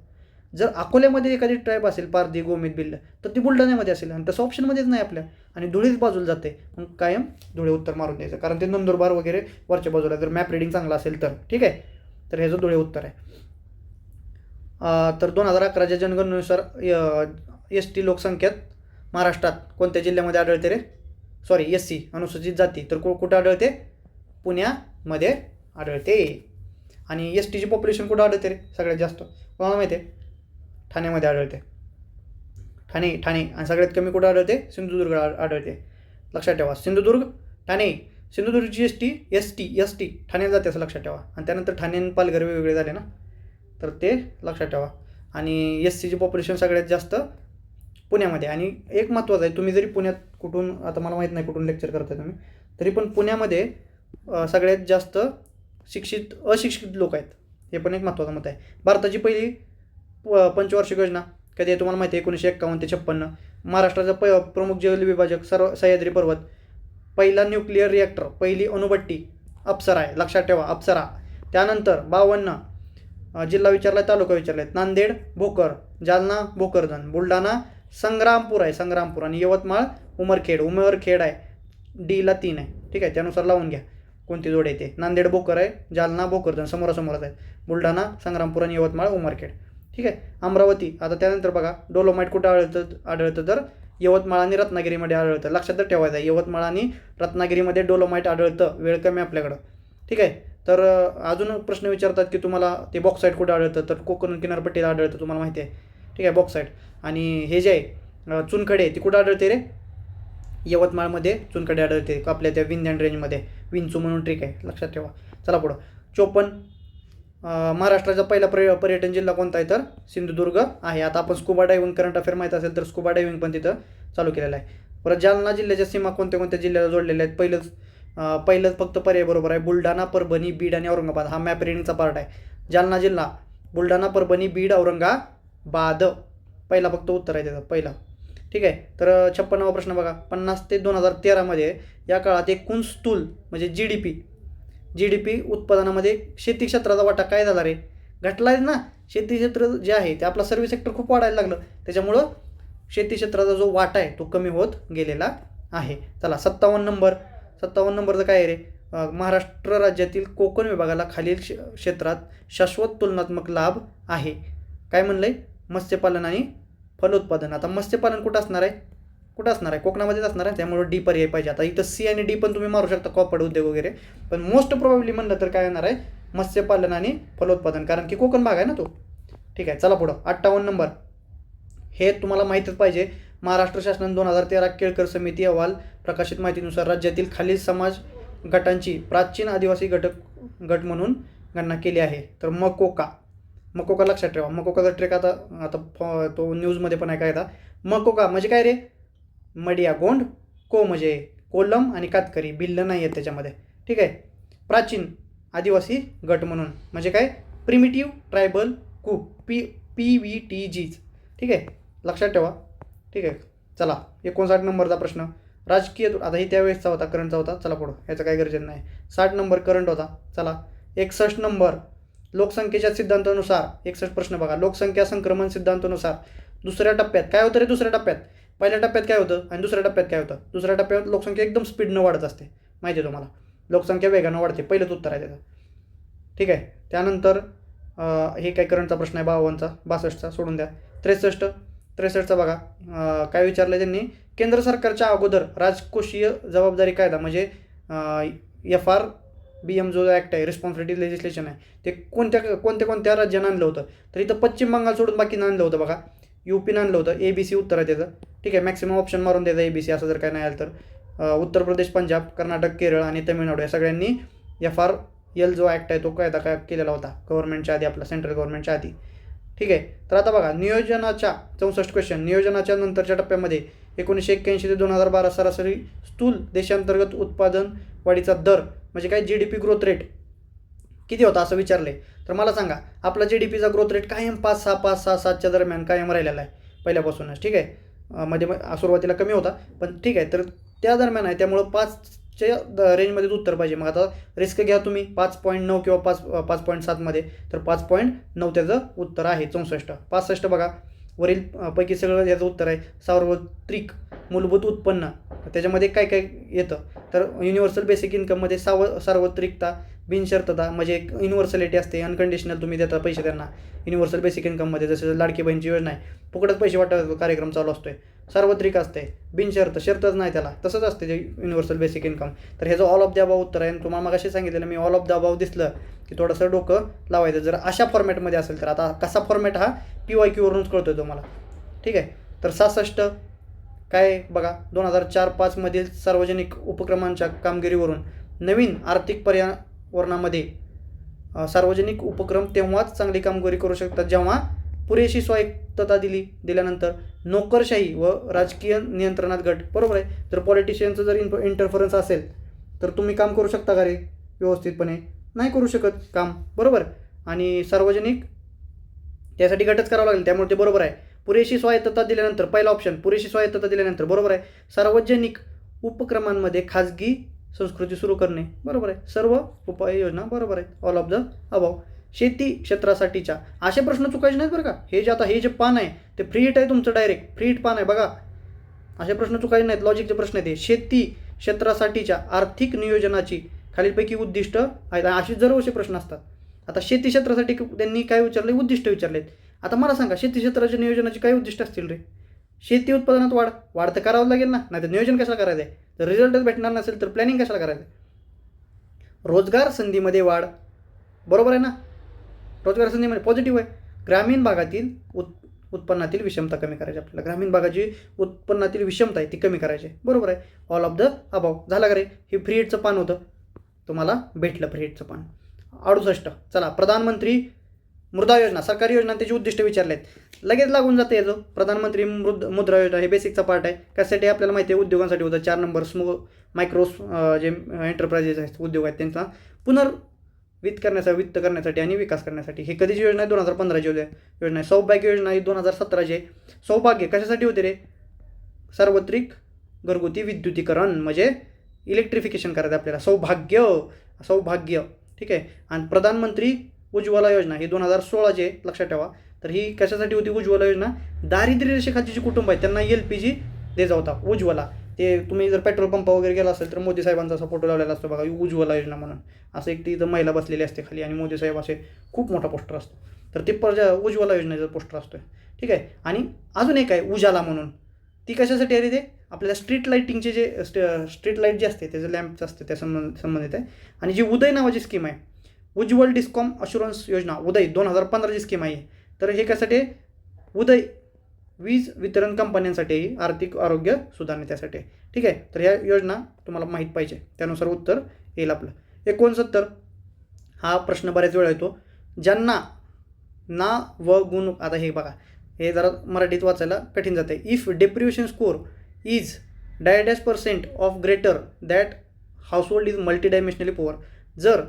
जर अकोल्यामध्ये एखादी ट्राईब असेल, पारधी, गोमित, भिल्ल, तर ती बुलढाण्यामध्ये असेल, आणि तसं ऑप्शनमध्येच नाही आपल्या, आणि धुळेच बाजूला जाते, मग कायम धुळे उत्तर मारून द्यायचं, कारण ते नंदुरबार वगैरे वरच्या बाजूला, जर मॅप रिडिंग चांगला असेल तर. ठीक आहे, तर ह्याचं धुळे उत्तर आहे. तर 2011च्या जनगणनेनुसार ST लोकसंख्येत महाराष्ट्रात कोणत्या जिल्ह्यामध्ये आढळते रे, SC अनुसूचित जाती, तर कुठं आढळते, पुण्यामध्ये आढळते. आणि एस टीची पॉप्युलेशन कुठं आढळते रे सगळ्यात जास्त? कोणाला माहिती आहे? ठाण्यामध्ये आढळते. ठाणे आणि सगळ्यात कमी कुठं आढळते? सिंधुदुर्ग आढळते. लक्षात ठेवा, सिंधुदुर्ग, ठाणे. सिंधुदुर्गची एस टी ठाण्यात जाते असं लक्षात ठेवा. आणि त्यानंतर ठाणे आणि पालघर वेगवेगळे झाले ना, तर ते लक्षात ठेवा. आणि एस सीची पॉप्युलेशन सगळ्यात जास्त पुण्यामध्ये. आणि एक महत्त्वाचं आहे, तुम्ही जरी पुण्यात कुठून, आता मला माहीत नाही कुठून लेक्चर करताय तुम्ही, तरी पण पुण्यामध्ये सगळ्यात जास्त अशिक्षित लोक आहेत. हे पण एक महत्त्वाचं मत आहे. भारताची पहिली पंचवार्षिक योजना कधी आहे तुम्हाला माहिती आहे? 1951 ते 56. महाराष्ट्राचा प्रमुख जल विभाजक सह्याद्री पर्वत. पहिला न्यूक्लिअर रिॲक्टर, पहिली अणुभट्टी अप्सरा आहे. लक्षात ठेवा, अप्सरा. त्यानंतर 52 जिल्हा विचारला, तालुका विचारले. नांदेड भोकर, जालना भोकरदन, बुलढाणा संग्रामपूर आहे, संग्रामपूर. आणि यवतमाळ उमरखेड आहे. डीला 3 आहे. ठीक आहे, त्यानुसार लावून घ्या कोणती जोड आहे ते. नांदेड भोकर आहे, जालना भोकरदन समोरासमोरच आहे. बुलढाणा संग्रामपूर आणि यवतमाळ उमरखेड. ठीक आहे. अमरावती. आता त्यानंतर बघा डोलोमाईट कुठं आढळतं तर यवतमाळ आणि रत्नागिरीमध्ये आढळतं. लक्षात तर ठेवायचं आहे, यवतमाळ आणि रत्नागिरीमध्ये डोलोमाईट आढळतं. वेळ कमी आपल्याकडं. ठीक आहे. तर अजून प्रश्न विचारतात की तुम्हाला ते बॉक्साईट कुठं आढळतं, तर कोकण किनारपट्टीला आढळतं, तुम्हाला माहिती आहे. ठीक आहे, बॉक्साईट. आणि हे जे आहे चुनखडे, ती कुठं आढळते रे? यवतमाळमध्ये चुनखडे आढळते, आपल्या त्या विंध्यान रेंजमध्ये. विंचू म्हणून ट्रिक आहे, लक्षात ठेवा. चला पुढं. 54 महाराष्ट्राचा पहिला पर्यटन जिल्हा कोणता आहे तर सिंधुदुर्ग आहे. आता आपण स्कुबा डायव्हिंग, करंट अफेअर माहीत असेल तर स्कुबा डायव्हिंग पण तिथं चालू केलेलं आहे. परत जालना जिल्ह्याच्या सीमा कोणत्या जिल्ह्याला जोडलेल्या आहेत? पहिलंच फक्त पर्याय बरोबर आहे, बुलढाणा, परभणी, बीड आणि औरंगाबाद. हा मॅप रिडिंगचा पार्ट आहे. जालना जिल्हा बुलढाणा, परभणी, बीड, औरंगाबाद. पहिला फक्त उत्तर आहे त्याचं, पहिला. ठीक आहे. तर 56वा प्रश्न बघा. 50 ते 2013 या काळात एकूण स्थूल म्हणजे जी डी पी उत्पादनामध्ये शेती क्षेत्राचा वाटा काय झाला रे? घटला आहे ना. शेती क्षेत्र जे आहे ते आपला सर्व्हिस सेक्टर खूप वाढायला लागलं, त्याच्यामुळं शेती क्षेत्राचा जो वाटा आहे तो कमी होत गेलेला आहे. चला 57 नंबरचं काय आहे रे? महाराष्ट्र राज्यातील कोकण विभागाला खालील क्षेत्रात शाश्वत तुलनात्मक लाभ आहे. काय म्हणलंय? मत्स्यपालन आणि फलोत्पादन. आता मत्स्यपालन कुठं असणार आहे? कोकणामध्येच असणार आहे, त्यामुळे डी पर्याय पाहिजे. आता इथं सी आणि डी पण तुम्ही मारू शकता, कॉपड उद्योग वगैरे, पण मोस्ट प्रोबेबली म्हणलं तर काय येणार आहे? मत्स्यपालन आणि फलोत्पादन, कारण की कोकण भाग आहे ना तो. ठीक आहे. चला पुढं. 58 नंबर. हे तुम्हाला माहीतच पाहिजे. महाराष्ट्र शासनाने 2013 केळकर समिती अहवाल प्रकाशित माहितीनुसार राज्यातील खालील समाज गटांची प्राचीन आदिवासी गट म्हणून गणना केली आहे. तर मकोका लक्षात ठेवा. मकोकाचा ट्रेक आता तो न्यूजमध्ये पण आहे काय. आता मकोका म्हणजे काय रे? मडिया गोंड, को म्हणजे कोलम आणि कातकरी, भिल्ल नाही आहेत त्याच्यामध्ये. ठीक आहे. प्राचीन आदिवासी गट म्हणून म्हणजे काय? Primitive tribal group, PVTG. ठीक आहे, लक्षात ठेवा. ठीक आहे. चला 59 नंबरचा प्रश्न. राजकीय, आता हे त्यावेळेसचा होता, करंटचा होता. चला पुढं, ह्याचं काही गरजेचं नाही. 60 नंबर करंट होता. चला 61 नंबर. लोकसंख्येच्या सिद्धांतानुसार 61 प्रश्न बघा. लोकसंख्या संक्रमण सिद्धांतानुसार दुसऱ्या टप्प्यात काय होतं रे? दुसऱ्या टप्प्यात, पहिल्या टप्प्यात काय होतं आणि दुसऱ्या टप्प्यात काय होतं? दुसऱ्या टप्प्यात लोकसंख्या एकदम स्पीडनं वाढत असते, माहिती आहे तुम्हाला. लोकसंख्या वेगानं वाढते, पहिलंच उत्तर आहे त्याचं. ठीक आहे. त्यानंतर हे काय करंटचा प्रश्न आहे 52चा, 62चा सोडून द्या. 63चा बघा. काय विचारलं त्यांनी? केंद्र सरकारच्या अगोदर राजकोषीय जबाबदारी कायदा म्हणजे FRBM जो ॲक्ट आहे, रिस्पॉन्सिबिलिटी लेजिस्लेशन आहे, ते कोणत्या राज्यानं आणलं होतं? तर इथं पश्चिम बंगाल सोडून बाकीनं आणलं होतं बघा. UP आणलं होतं. ABC उत्तर आहे त्याचं. ठीक आहे. मॅक्सिमम ऑप्शन मारून द्यायचं ABC, असं जर काय नाही आलं तर. उत्तर प्रदेश, पंजाब, कर्नाटक, केरळ आणि तमिळनाडू या सगळ्यांनी FRL जो ॲक्ट आहे तो कायदा काय केलेला होता गव्हर्नमेंटच्या आधी, आपला सेंट्रल गव्हर्नमेंटच्या आधी. ठीक आहे. तर आता बघा नियोजनाच्या 64 क्वेश्चन. नियोजनाच्या नंतरच्या टप्प्यामध्ये 1981 ते 2012 सरासरी स्थूल देशांतर्गत उत्पादन वाढीचा दर म्हणजे काय? GDP ग्रोथ रेट किती होता असं विचारले. तर मला सांगा, आपला GDPचा ग्रोथ रेट कायम 5-6-7च्या दरम्यान कायम राहिलेला आहे पहिल्यापासूनच. ठीक आहे. मध्ये सुरुवातीला कमी होता, पण ठीक आहे. तर त्या दरम्यान आहे, त्यामुळं 5च्या रेंजमध्येच उत्तर पाहिजे. मग आता रिस्क घ्या तुम्ही 5.9 किंवा 5.7मध्ये, तर 5.9 त्याचं उत्तर आहे. 64. 65 बघा. वरील पैकी सगळं याचं उत्तर आहे. सार्वत्रिक मूलभूत उत्पन्न, त्याच्यामध्ये काय काय येतं? तर युनिव्हर्सल बेसिक इन्कममध्ये सार्वत्रिकता, बिनशर्तता म्हणजे एक युनिव्हर्सॅलिटी असते, अनकंडिशनल तुम्ही देता पैसे त्यांना युनिव्हर्सल बेसिक इन्कममध्ये, जसं लाडकी बहिणीची योजना आहे, फुकटच पैसे वाटप कार्यक्रम चालू असतोय, सार्वत्रिक असते, बिनशर्त, शर्तच नाही त्याला, तसंच असते जे युनिव्हर्सल बेसिक इन्कम. तर ह्याचं ऑल ऑफ द अबाव उत्तर आहे. आणि तुम्हाला मगाशी सांगितलेलं मी, ऑल ऑफ द अबाव दिसलं की थोडंसं डोकं लावायचं जर अशा फॉर्मॅटमध्ये असेल तर. आता कसा फॉर्मॅट हा PYQ वरूनच कळतोय तुम्हाला, ठीक आहे. तर 66 काय बघा, 2004-5 मधील सार्वजनिक उपक्रमांच्या कामगिरीवरून नवीन आर्थिक पर्यावरणामध्ये सार्वजनिक उपक्रम तेव्हाच चांगली कामगिरी करू शकतात जेव्हा पुरेशी स्वायत्तता दिल्यानंतर नोकरशाही व राजकीय नियंत्रणात घट. बरोबर आहे. जर पॉलिटिशियनचं जर इंटरफरन्स असेल तर तुम्ही काम करू शकता का रे व्यवस्थितपणे? नाही करू शकत काम, बरोबर. आणि सार्वजनिक त्यासाठी गटच करावं लागेल, त्यामुळे ते बरोबर आहे. पुरेशी स्वायत्तता दिल्यानंतर, पहिला ऑप्शन पुरेशी स्वायत्तता दिल्यानंतर, बरोबर आहे. सार्वजनिक उपक्रमांमध्ये खाजगी संस्कृती सुरू करणे, बरोबर आहे. सर्व उपाययोजना बरोबर आहेत, ऑल ऑफ द अबाव. शेती क्षेत्रासाठीच्या असे प्रश्न चुकायचे नाहीत बरं का. हे जे पान आहे ते फ्री हिट आहे तुमचं, डायरेक्ट फ्री हिट पान आहे बघा. असे प्रश्न चुकायचे नाहीत, लॉजिकचे प्रश्न आहेत. शेती क्षेत्रासाठीच्या आर्थिक नियोजनाची खालीलपैकी उद्दिष्ट आहेत, असे जरवशे प्रश्न असतात. आता शेती क्षेत्रासाठी त्यांनी काय विचारले? उद्दिष्ट विचारलेत. आता मला सांगा, शेती क्षेत्राच्या नियोजनाची काय उद्दिष्ट असतील रे? शेती उत्पादनात वाढ तर करावं लागेल ना, नाही तर नियोजन कशाला करायचं आहे? जर रिझल्टच भेटणार नसेल तर प्लॅनिंग कशाला करायचं? रोजगार संधीमध्ये वाढ, बरोबर आहे ना. रोजगार संधीमध्ये पॉझिटिव्ह आहे. ग्रामीण भागातील उत्पन्नातील विषमता कमी करायची आपल्याला. ग्रामीण भागाची उत्पन्नातील विषमता आहे ती कमी करायची, बरोबर आहे. All of the above. झाला का रे? हे फ्री हिटचं पान होतं, तुम्हाला भेटलं फ्री हिटचं पान. 68 चला, प्रधानमंत्री मुद्रा योजना, सरकारी योजना, त्याची उद्दिष्ट विचारले आहेत. लगेच लागून जाते याचं. प्रधानमंत्री मुद्रा योजना हे बेसिकचा पार्ट आहे. त्यासाठी आपल्याला माहिती आहे उद्योगांसाठी होतं. 4 नंबर मायक्रो जे एंटरप्राइजेस आहेत, उद्योग आहेत, त्यांचा वित्त करण्यासाठी आणि विकास करण्यासाठी. ही कधीची योजना आहे? 2015ची योजना आहे. सौभाग्य योजना ही 2017ची आहे. सौभाग्य कशासाठी होते रे? सार्वत्रिक घरगुती विद्युतीकरण म्हणजे इलेक्ट्रिफिकेशन करायचं आपल्याला. सौभाग्य ठीक आहे. आणि प्रधानमंत्री उज्ज्वला योजना ही 2016ची आहे, लक्षात ठेवा. तर ही कशासाठी होती उज्ज्वला योजना? दारिद्र्य रेषेखालची जी कुटुंब आहेत त्यांना LPG द्यायचा होता उज्ज्वला. ते तुम्ही जर पेट्रोल पंप वगैरे गेला असेल तर मोदी साहेबांचा असा फोटो लावलेला असतो बघा, उज्ज्वला योजना म्हणून. असं एक ती इथं महिला बसलेली असते खाली आणि मोदी साहेब असे खूप मोठा पोस्टर असतो. तर ते उज्ज्वला योजनेचा पोस्टर असतो, ठीक आहे. आणि अजून एक आहे उजाला म्हणून. ती कशासाठी आहे रे? ते आपल्याला स्ट्रीट लाईटिंगचे जे स्ट्रीट लाईट जे असते त्याचं लॅम्पचं असते त्या संबंधित आहे. आणि जी उदय नावाची स्कीम आहे, उज्ज्वल डिस्कॉम अशुरन्स योजना, उदय 2015ची स्कीम आहे. तर हे कशासाठी? उदय वीज वितरण कंपन्यांसाठी आर्थिक आरोग्य सुधारणे त्यासाठी, ठीक आहे. तर ह्या योजना तुम्हाला माहीत पाहिजे, त्यानुसार उत्तर येईल आपलं. 69 हा प्रश्न बऱ्याच वेळा येतो. ज्यांना ना व गुण, आता हे बघा, हे जरा मराठीत वाचायला कठीण जाते. If deprivation score is -% of greater that household is multidimensionally poor. जर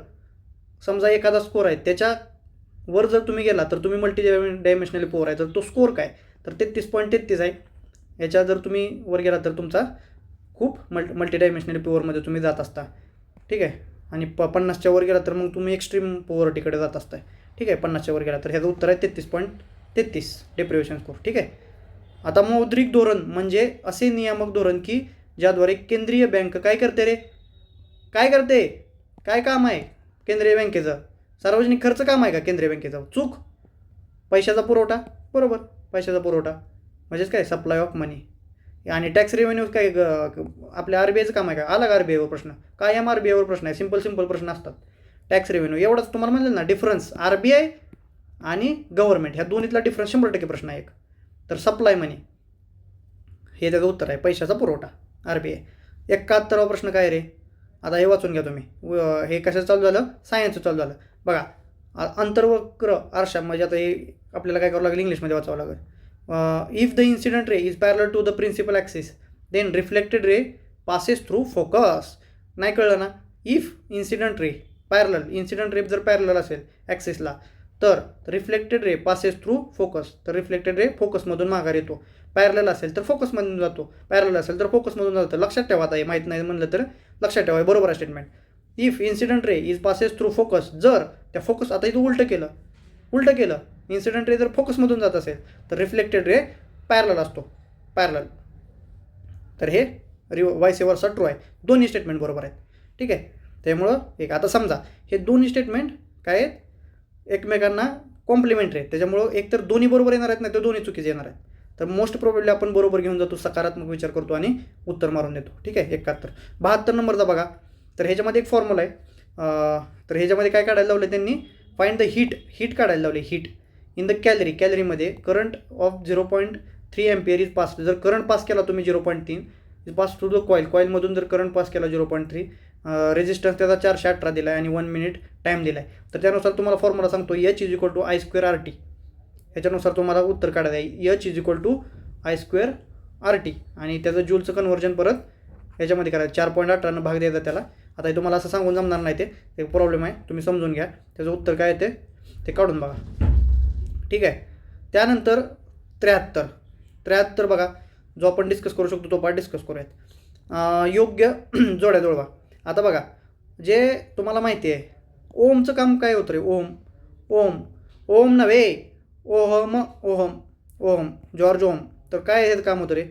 समजा एखादा स्कोर आहे त्याच्यावर जर तुम्ही गेला तर तुम्ही मल्टीडायमेन्शनली पुअर आहे. तर तो स्कोर काय? तर 33.33 आहे. याच्या जर तुम्ही वर गेला तर तुमचा खूप मल्टीडायमेन्शनली पुअरमध्ये तुम्ही जात असता, ठीक आहे. आणि 50च्या वर गेला तर मग तुम्ही एक्स्ट्रीम पॉवर्टीकडे जात असताय, ठीक आहे. 50च्या वर गेला तर ह्याचं उत्तर आहे 33.33 डेप्रिव्हेशन स्कोर, ठीक आहे. आता मौद्रिक धोरण म्हणजे असे नियामक धोरण की ज्याद्वारे केंद्रीय बँक काय करते रे? काय काम आहे केंद्रीय बँकेचं? सार्वजनिक खर्च काम आहे का केंद्रीय बँकेचं? चूक. पैशाचा पुरवठा, बरोबर. पैशाचा पुरवठा म्हणजेच काय? सप्लाय ऑफ मनी. आणि टॅक्स रेव्हेन्यू काय आपल्या RBIचं काम आहे का? आला का RBIवर प्रश्न? कायम RBIवर प्रश्न आहे. सिंपल प्रश्न असतात. टॅक्स रेव्हेन्यू एवढंच तुम्हाला म्हणलं ना डिफरन्स. RBI आणि गव्हर्नमेंट ह्या दोन्हीतला डिफरन्स 100% प्रश्न आहे एक. तर सप्लाय मनी हे त्याचं उत्तर आहे, पैशाचा पुरवठा RBI. 71वा प्रश्न काय रे? आता हे वाचून घ्या तुम्ही. हे कशाचं चालू झालं? सायन्सचं चालू झालं बघा. अंतर्वक्र आरसा म्हणजे आता हे आपल्याला काय करावं लागेल? इंग्लिशमध्ये वाचावं लागेल. If the incident ray is parallel to the principal axis then reflected ray passes through focus. नाही कळलं ना? इफ इन्सिडेंट रे जर पॅरलल असेल ॲक्सिसला तर reflected ray passes through focus. तर रिफ्लेक्टेड रे फोकसमधून माघार येतो. पॅरलल असेल तर फोकसमधून जातो, पॅरलल असेल तर फोकसमधून जातो. लक्षात ठेवा. आता हे माहीत नाही म्हणलं तर लक्षात ठेवा, बरोबर आहे statement. If incident ray is passes through focus, जर त्या फोकस, आता इथं उलटं केलं, इन्सिडेंट रे जर फोकसमधून जात असेल तर रिफ्लेक्टेड रे पॅरलल असतो, तर हे वाईस वर्सा ट्रू आहे. दोन्ही स्टेटमेंट बरोबर आहेत, ठीक आहे. त्यामुळं एक आता समजा हे दोन्ही स्टेटमेंट काय आहेत, एकमेकांना कॉम्प्लिमेंटरी आहेत, त्याच्यामुळं एकतर दोन्ही बरोबर येणार आहेत, नाही तर दोन्ही चुकीचे येणार आहेत. तर मोस्ट प्रोबेबली आपण बरोबर घेऊन जातो, सकारात्मक विचार करतो आणि उत्तर मारून देतो. ठीक आहे. 71. 72 नंबरचा बघा. तर ह्याच्यामध्ये एक फॉर्म्युला आहे. तर ह्याच्यामध्ये काय काढायला लावलं त्यांनी, फाइंड द हीट काढायला लावले. हीट इन द कॅलरीमध्ये current of 0.3 ampere is pass. जर करंट पास केला तुम्ही 0.3 इज पास टू द कॉईलमधून जर करंट पास केला 0.3, रेजिस्टन्स त्याचा 418 दिला आहे आणि 1 मिनिट टाईम दिला आहे. तर त्यानुसार तुम्हाला फॉर्म्युला सांगतो, H=I²RT. ह्याच्यानुसार तुम्हाला उत्तर काढायचं आहे. H=I²RT आणि त्याचं जूलचं कन्व्हर्जन परत ह्याच्यामध्ये करायचं, 4.18 भाग द्यायचा त्याला. आता हे तुम्हाला असं सांगून जमणार नाही, ते प्रॉब्लेम आहे, तुम्ही समजून घ्या. त्याचं उत्तर काय येते ते काढून बघा. ठीक आहे. त्यानंतर 73 बघा, जो आपण डिस्कस करू शकतो तो पार्ट डिस्कस करूयात. योग्य जोड्या जुळवा. आता बघा, जे तुम्हाला माहिती आहे ओमचं काम काय होतं रे, ओम नव्हे, ओहम जॉर्ज ओम. तर काय हे काम होतं रे,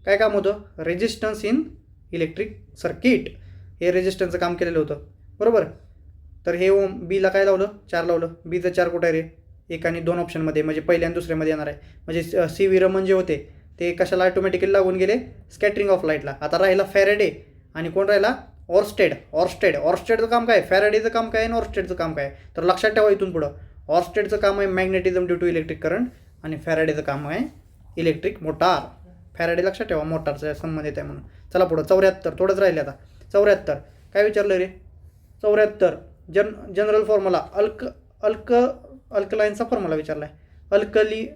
काय काम होतं, रेजिस्टन्स इन इलेक्ट्रिक सर्किट, हे रेजिस्टन्सचं काम केलेलं होतं, बरोबर. तर हे ओम बीला काय लावलं, 4 लावलं. बीचं 4 कुठं आहे रे, 1 आणि 2 ऑप्शनमध्ये, म्हणजे पहिल्या आणि दुसऱ्यामध्ये येणार आहे. म्हणजे सी व्ही रमन जे होते ते कशाला ऑटोमॅटिकली लागून गेले, स्कॅटरिंग ऑफ लाईटला. आता राहिला फॅरेडे आणि कोण राहिला, ऑर्स्टेडचं काम काय, फॅरेडेचं काम काय आणि ऑर्स्टेडचं काम काय. तर लक्षात ठेवा इथून पुढं, ऑर्स्टेडचं काम आहे magnetism due to electric current आणि फॅरेडेचं काम आहे इलेक्ट्रिक मोटार. फॅरेडे लक्षात ठेवा मोटारचा संबंधित आहे म्हणून. चला पुढं 74, थोडंच राहिले आता. 74 काय विचारलं रे, 74 जनरल फॉर्म्युला, अल्कलाईनचा फॉर्म्युला विचारला आहे.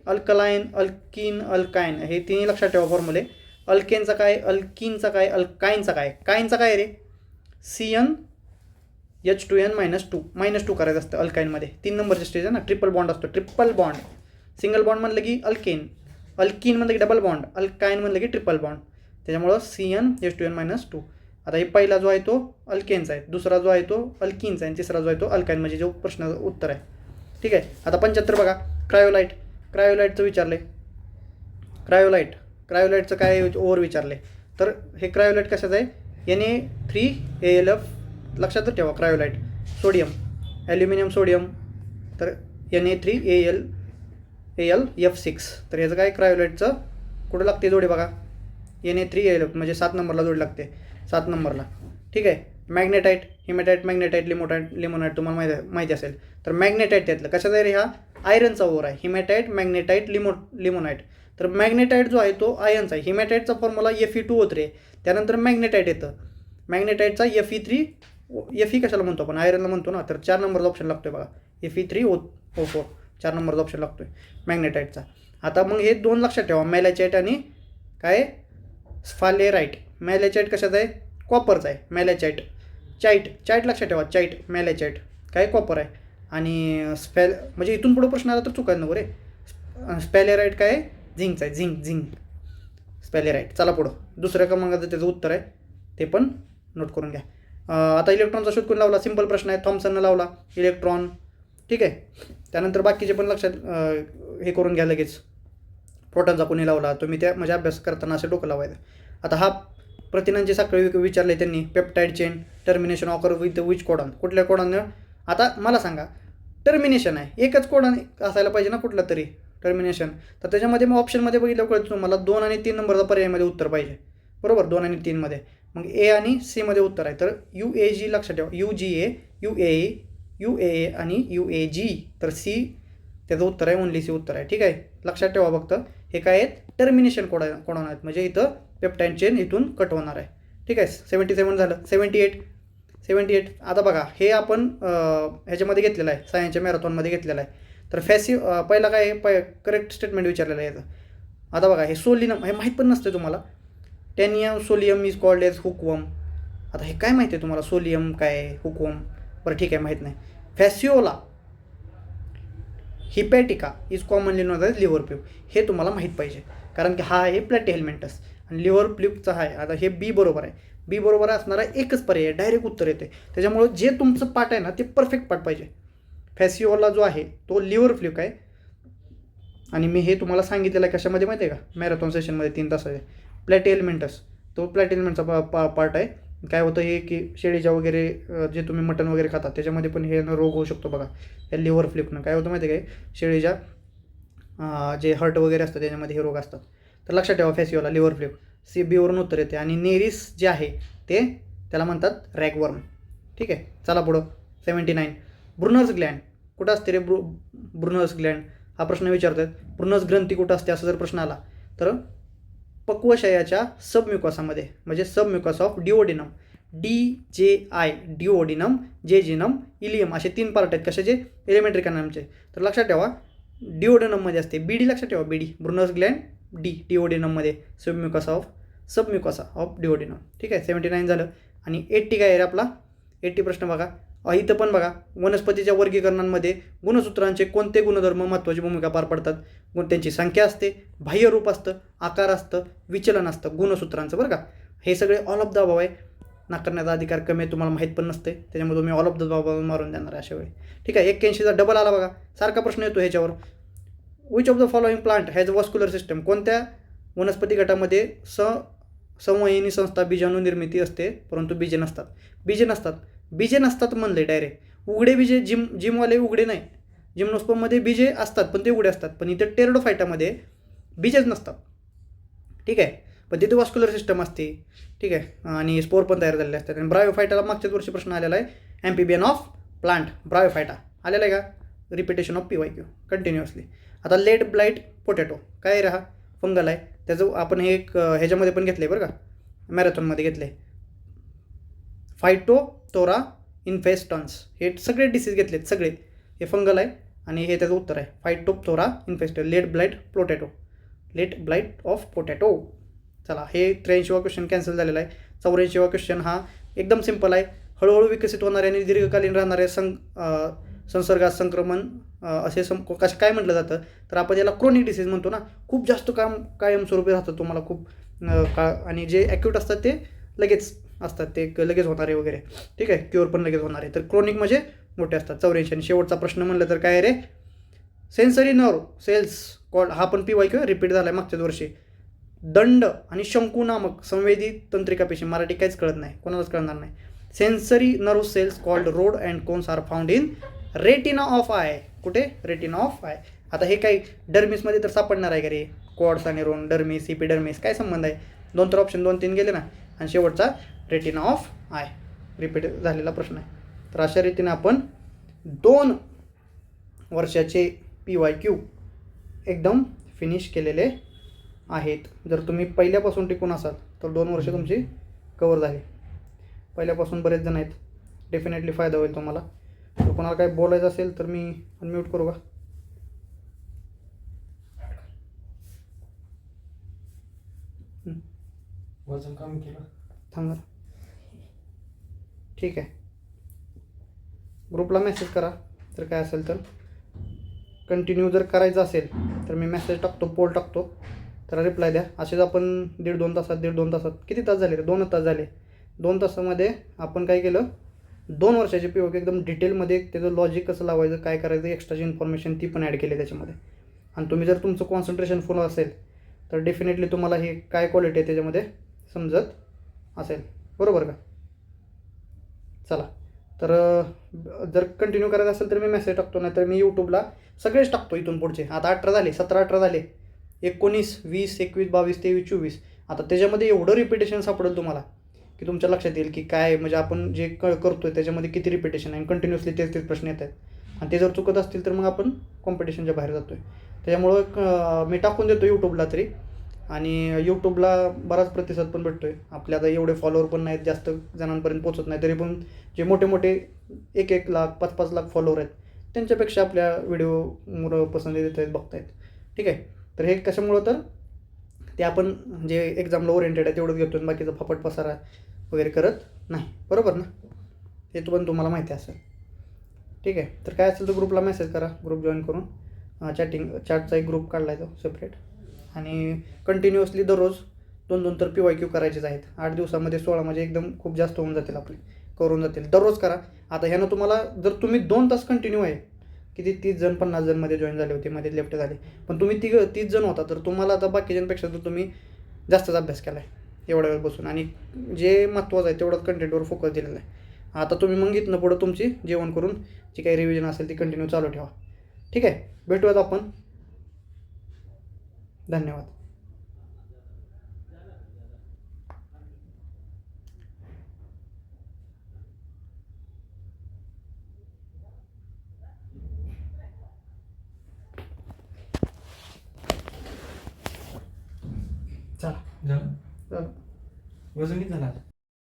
अल्कलाईन, अल्कीन, अल्काईन हे तिन्ही लक्षात ठेवा फॉर्म्युले. अल्केनचा काय, अल्कीनचा काय, अल्काईनचा काय, काईनचा काय रे, CnH2n-2 -2 करायचं असतं अल्काईनमध्ये. 3 नंबरचे स्टेज आहे ना, ट्रिपल बॉन्ड असतो, ट्रिपल बॉन्ड. सिंगल बॉन्ड म्हणलं की अल्केन, अल्कीन म्हणलं की डबल बॉन्ड, अल्काईन म्हणलं की ट्रिपल बॉन्ड. त्याच्यामुळं CnH2n-2. आता हे पहिला जो आहे तो अल्केनचा आहे, दुसरा जो आहे तो अल्कीनचा आहे आणि तिसरा जो आहे तो अल्काईन, म्हणजे जो प्रश्न उत्तर आहे. ठीक आहे. आता 75 बघा, क्रायोलाईटचं विचारलं आहे. क्रायोलाईटचं काय ओव्हर विचारले. तर हे क्रायोलाईट कशाचं आहे, Na3AlF लक्षातच ठेवा. क्रायोलाईट सोडियम, ॲल्युमिनियम सोडियम, तर Na3AlF6. तर ह्याचं काय, क्रायोलाईटचं कुठं लागते जोडी बघा, Na3AlF म्हणजे 7 नंबरला जोडी लागते, 7 नंबरला. ठीक आहे. मॅग्नेटाईट, हिमॅटाईट, लिमोनाईट तुम्हाला माहिती असेल. तर मॅग्नेटाईट त्यातलं कशाचं आहे रे, हा आयरनचा ओव्हर आहे. Magnetite, limonite. तर मॅग्नेटाईट जो आहे तो आयर्नचा आहे. हिमॅटाईटचा फॉर्म्युला Fe2 होत रे, त्यानंतर मॅग्नेटाईट येतं. मॅग्नेटाईटचा Fe कशाला म्हणतो आपण, आयरनला म्हणतो ना. तर 4 नंबरचा ऑप्शन लागतोय बघा, Fe3O4, 4 नंबरचा ऑप्शन लागतोय मॅग्नेटाईटचा. आता मग हे 2 लक्षात ठेवा, मॅलाचाईट आणि काय, स्फालेराईट. मॅलाचाईट कशाचं आहे, कॉपरचा आहे. मॅलाचाईट, चाईट लक्षात ठेवा, मॅलाचाईट काय, कॉपर आहे. आणि म्हणजे इथून पुढे प्रश्न आला तर चुकायला नको रे. स्पॅलेराईट काय, झिंकचा आहे, झिंक स्पॅलेराईट. चला पुढं, दुसऱ्या क्रमांकाचं त्याचं उत्तर आहे, ते पण नोट करून घ्या. आता इलेक्ट्रॉनचा शोध कोण लावला, सिंपल प्रश्न आहे, थॉम्सननं लावला इलेक्ट्रॉन. ठीक आहे. त्यानंतर बाकीचे पण लक्षात हे करून घ्या लगेच. प्रोटॉनचा कोणी लावला, तुम्ही त्या म्हणजे अभ्यास करताना असं डोकं लावायचं. आता हा प्रथिनांची साखळी विचारले त्यांनी. Peptide chain, termination occur with which codon, कुठल्या कोडॉननं. आता मला सांगा, टर्मिनेशन आहे, एकच कोडॉन असायला पाहिजे ना कुठलं तरी टर्मिनेशन. तर त्याच्यामध्ये मग ऑप्शनमध्ये बघितलं कळतं तुम्हाला 2 आणि 3 नंबरचा पर्यायमध्ये उत्तर पाहिजे, बरोबर. 2 आणि 3 मध्ये मग ए आणि सी मध्ये उत्तर आहे. तर UAG लक्षात ठेवा, UGA, UAA आणि UAG. तर सी त्याचं उत्तर आहे, ओनली सी उत्तर आहे. ठीक आहे. लक्षात ठेवा फक्त हे काय आहेत, टर्मिनेशन कोडॉन आहेत, म्हणजे इथं पेप्टाईड चेन इथून कट होणार आहे. ठीक आहे. 77 झालं. 78 आता बघा, हे आपण ह्याच्यामध्ये घेतलेलं आहे, सायन्सच्या मॅरेथॉनमध्ये घेतलेलं आहे. तर पहिला काय करेक्ट स्टेटमेंट विचारलेलं आहे याचं. आता बघा, हे सोलिनम हे माहीत पण नसतं तुम्हाला. Taenia solium is called as hookworm. आता हे काय माहिती आहे तुम्हाला, सोलियम काय, हुकवम, बरं ठीक आहे, माहीत नाही. Fasciola hepatica is commonly known as liver fluke, हे तुम्हाला माहीत पाहिजे, कारण की हा आहे प्लॅटिहेल्मिंटस आणि लिव्हर प्ल्यूकचा आहे. आता हे बी बरोबर आहे, बी बरोबर असणारा एकच पर्याय आहे, डायरेक्ट उत्तर येते. त्याच्यामुळं जे तुमचं पाठ आहे ना ते परफेक्ट पाठ पाहिजे. फॅसिओला जो आहे तो लिव्हर फ्ल्यूक आहे आणि मी हे तुम्हाला सांगितलेलं आहे कशामध्ये माहिती आहे का, मॅरेथॉन सेशनमध्ये 3 तासाचे. प्लॅटिहेल्मिंटस तो प्लॅटिहेल्मिंटचा पार्ट आहे, काय होतं हे की शेळीच्या वगैरे जे तुम्ही मटण वगैरे खातात त्याच्यामध्ये पण हे रोग होऊ शकतो बघा. या लिव्हर फ्लिपनं काय होतं माहिती आहे काय, शेळीच्या जे हर्ट वगैरे असतं त्याच्यामध्ये हे रोग असतात. तर लक्षात ठेवा, फॅसिओला, लिव्हर फ्लिप, CB वरून उत्तर येते. आणि नेरिस जे आहे ते त्याला म्हणतात रॅगवर्म. ठीक आहे, चला पुढं. 79, ब्रुनर्स ग्लँड कुठं असते रे? ब्रुनर्स ग्लँड हा प्रश्न विचारतात. ब्रुनर्स ग्रंथी कुठं असते असं जर प्रश्न आला तर पक्वशयाच्या सबम्युकॉसामध्ये, म्हणजे submucosa of duodenum, DJI duodenum, jejunum, ileum असे 3 पार्ट आहेत कशाचे? एलिमेंटरी कॅनमचे. तर लक्षात ठेवा डिओडिनममध्ये असते. BD लक्षात ठेवा, BD ब्रुनर्स ग्लँड डिओडिनममध्ये, सबम्युकॉसा ऑफ डिओडिनम. ठीक आहे, 79 झालं. आणि 80 काय आहे रे आपला? 80 प्रश्न बघा. इथं पण बघा, वनस्पतीच्या वर्गीकरणांमध्ये गुणसूत्रांचे कोणते गुणधर्म महत्त्वाची भूमिका पार पडतात? त्यांची संख्या असते, बाह्य रूप असतं, आकार असतं, विचलन असतं गुणसूत्रांचं, बरं का. हे सगळे ऑल ऑफ द अबव आहे. नाकारण्याचा अधिकार कमी आहे, तुम्हाला माहीत पण नसते, त्याच्यामुळे तुम्ही ऑल ऑफ द अबव मारून देणार आहे अशा वेळी. ठीक आहे, 81चा डबल आला बघा. सारखा प्रश्न येतो ह्याच्यावर. Which of the following plant has vascular system? कोणत्या वनस्पती गटामध्ये संवहनी संस्था बीजाणू निर्मिती असते परंतु बीजे नसतात? बीजे नसतात म्हणले डायरेक्ट. उघडे बीजे, जिमवाले उघडे नाही. जिम्नोस्पर्ममध्ये बीजे असतात पण ते उघडे असतात, पण इथे टेरिडोफायटामध्ये बीजेच नसतात. ठीक आहे, पण तिथे वॉस्क्युलर सिस्टम असते. ठीक आहे, आणि स्पोर पण तयार झालेले असतात. आणि ब्रायोफायटाला मागच्याच वर्षी प्रश्न आलेला आहे, ॲम्फिबियन ऑफ प्लांट ब्रायोफायटा आलेला आहे का? Repetition of PYQ continuously. आता लेड ब्लाइट पोटॅटो काय राहा? फंगल आहे. त्याचं आपण हे एक ह्याच्यामध्ये पण घेतलं आहे बरं का, मॅरेथॉनमध्ये घेतलं आहे. फायटोथोरा इन्फेस्टन्स हे सगळे डिसीज घेतलेत सगळे. हे फंगल आहे आणि हे त्याचं उत्तर आहे Phytophthora infestans. Late blight of potato. चला, हे 83वा क्वेश्चन कॅन्सल झालेला आहे. 84वा क्वेश्चन हा एकदम सिम्पल आहे. हळूहळू विकसित होणारे आणि दीर्घकालीन राहणारे संसर्गात संक्रमण असे काय म्हटलं जातं? तर आपण याला क्रोनिक डिसीज म्हणतो ना. खूप जास्त कायमस्वरूपी राहतं तुम्हाला खूप आणि जे ॲक्यूट असतात ते लगेच असतात, ते लगेच होणारे वगैरे. ठीक आहे, क्युअर पण लगेच होणारे. तर क्रोनिक म्हणजे मोठे असतात. 84. आणि शेवटचा प्रश्न म्हणलं तर काय रे? सेन्सरी नर्व सेल्स कॉल्ड, हा पण PYQ रिपीट झाला आहे मागच्याच वर्षी. दंड आणि शंकू नामक संवेदी तंत्रिका पेशी, मराठी काहीच कळत नाही, कोणालाच कळणार नाही. Sensory nerve cells called rod and cones are found in retina of eye. कुठे? Retina of eye. आता हे काही डर्मिसमध्ये तर सापडणार आहे का रे? क्वाड्स आणि रोन, डर्मिस, इपिडर्मिस, काय संबंध आहे? 2 तर ऑप्शन 2-3 गेले ना. आणि शेवटचा रेटिना ऑफ आय रिपीट झालेला प्रश्न आहे. तर अशा रीतीने आपण 2 वर्षाचे PYQ एकदम फिनिश केलेले आहेत. जर तुम्ही पहिल्यापासून टिकून असाल तर 2 वर्ष तुमची कवर झाली. पहिल्यापासून बरेच जण आहेत, डेफिनेटली फायदा होईल तुम्हाला. तर कोणाला काही बोलायचं असेल तर मी अनम्यूट करू का? वजन कमी केलं. थांबा, ठीक आहे. ग्रुपला मेसेज करा तर काय असेल तर. कंटिन्यू जर करायचं असेल तर मी मेसेज टाकतो, पोल टाकतो, तर रिप्लाय द्या. असेच आपण 1.5-2 तासात किती तास झाले रे? 2 तास झाले. 2 तासामध्ये आपण काय केलं? 2 वर्षाचे PYQ एकदम डिटेलमध्ये त्याचं लॉजिक कसं लावायचं, काय करायचं, एक्स्ट्राची इन्फॉर्मेशन ती पण ॲड केली त्याच्यामध्ये. आणि तुम्ही जर तुमचं कॉन्सन्ट्रेशन फुल असेल तर डेफिनेटली तुम्हाला हे काय क्वालिटी आहे त्याच्यामध्ये समजत असेल, बरोबर का? चला, तर जर कंटिन्यू करायचं असेल तर मी मेसेज टाकतो, नाही तर मी यूट्यूबला सगळेच टाकतो इथून पुढचे. आता 18 झाले, 17-18 झाले, 19, 20, 21, 22, 23, 24. आता त्याच्यामध्ये एवढं रिपिटेशन सापडेल तुम्हाला की तुमच्या लक्षात येईल की काय, म्हणजे आपण जे करतो आहे त्याच्यामध्ये किती रिपिटेशन आहे. कंटिन्युअसली तेच प्रश्न येत आहेत आणि ते जर चुकत असतील तर मग आपण कॉम्पिटिशनच्या बाहेर जातो आहे. त्याच्यामुळं मी टाकून देतो यूट्यूबला तरी. आणि यूट्यूबला बराच प्रतिसाद पण भेटतो आहे. आपल्या आता एवढे फॉलोअर पण नाहीत, जास्त जणांपर्यंत पोचत नाही, तरी पण जे मोठे 1-1 लाख 5-5 लाख फॉलोअर आहेत त्यांच्यापेक्षा आपल्या व्हिडिओ मुलं पसंती देत आहेत, बघतायत. ठीक आहे, तर हे कशामुळं? तर ते आपण जे एक्झामला ओरिएंटेड आहे तेवढंच घेतो आणि बाकीचा फापट पसारा वगैरे करत नाही, बरोबर ना? हे पण तुम्हाला माहिती असेल. ठीक आहे, तर काय असेल तर ग्रुपला मेसेज करा, ग्रुप जॉईन करून चॅटचा एक ग्रुप काढला आहे तो सेपरेट. आणि कंटिन्युअसली दररोज 2-2 तर PYQ करायचेच आहेत. 8 दिवसामध्ये 16 म्हणजे एकदम खूप जास्त होऊन जातील, आपले करून जातील. दररोज करा. आता ह्यानं तुम्हाला जर तुम्ही 2 तास कंटिन्यू आहे, किती 30 जण 50 जणमध्ये जॉईन झाले होते, मध्ये लेफ्ट झाले, पण तुम्ही 30 जण होता तर तुम्हाला आता बाकीच्यांपेक्षा तर तुम्ही जास्तच अभ्यास केला आहे. एवढ्या वेळ बसून, आणि जे महत्त्वाचं आहे तेवढंच कंटेंटवर फोकस दिलेला आहे. आता तुम्ही मग इथनं पुढं तुमची जेवण करून जी काही रिव्हिजन असेल ती कंटिन्यू चालू ठेवा. ठीक आहे, भेटूयात आपण. धन्यवाद. चला. झालं चला. वजन किती झालं?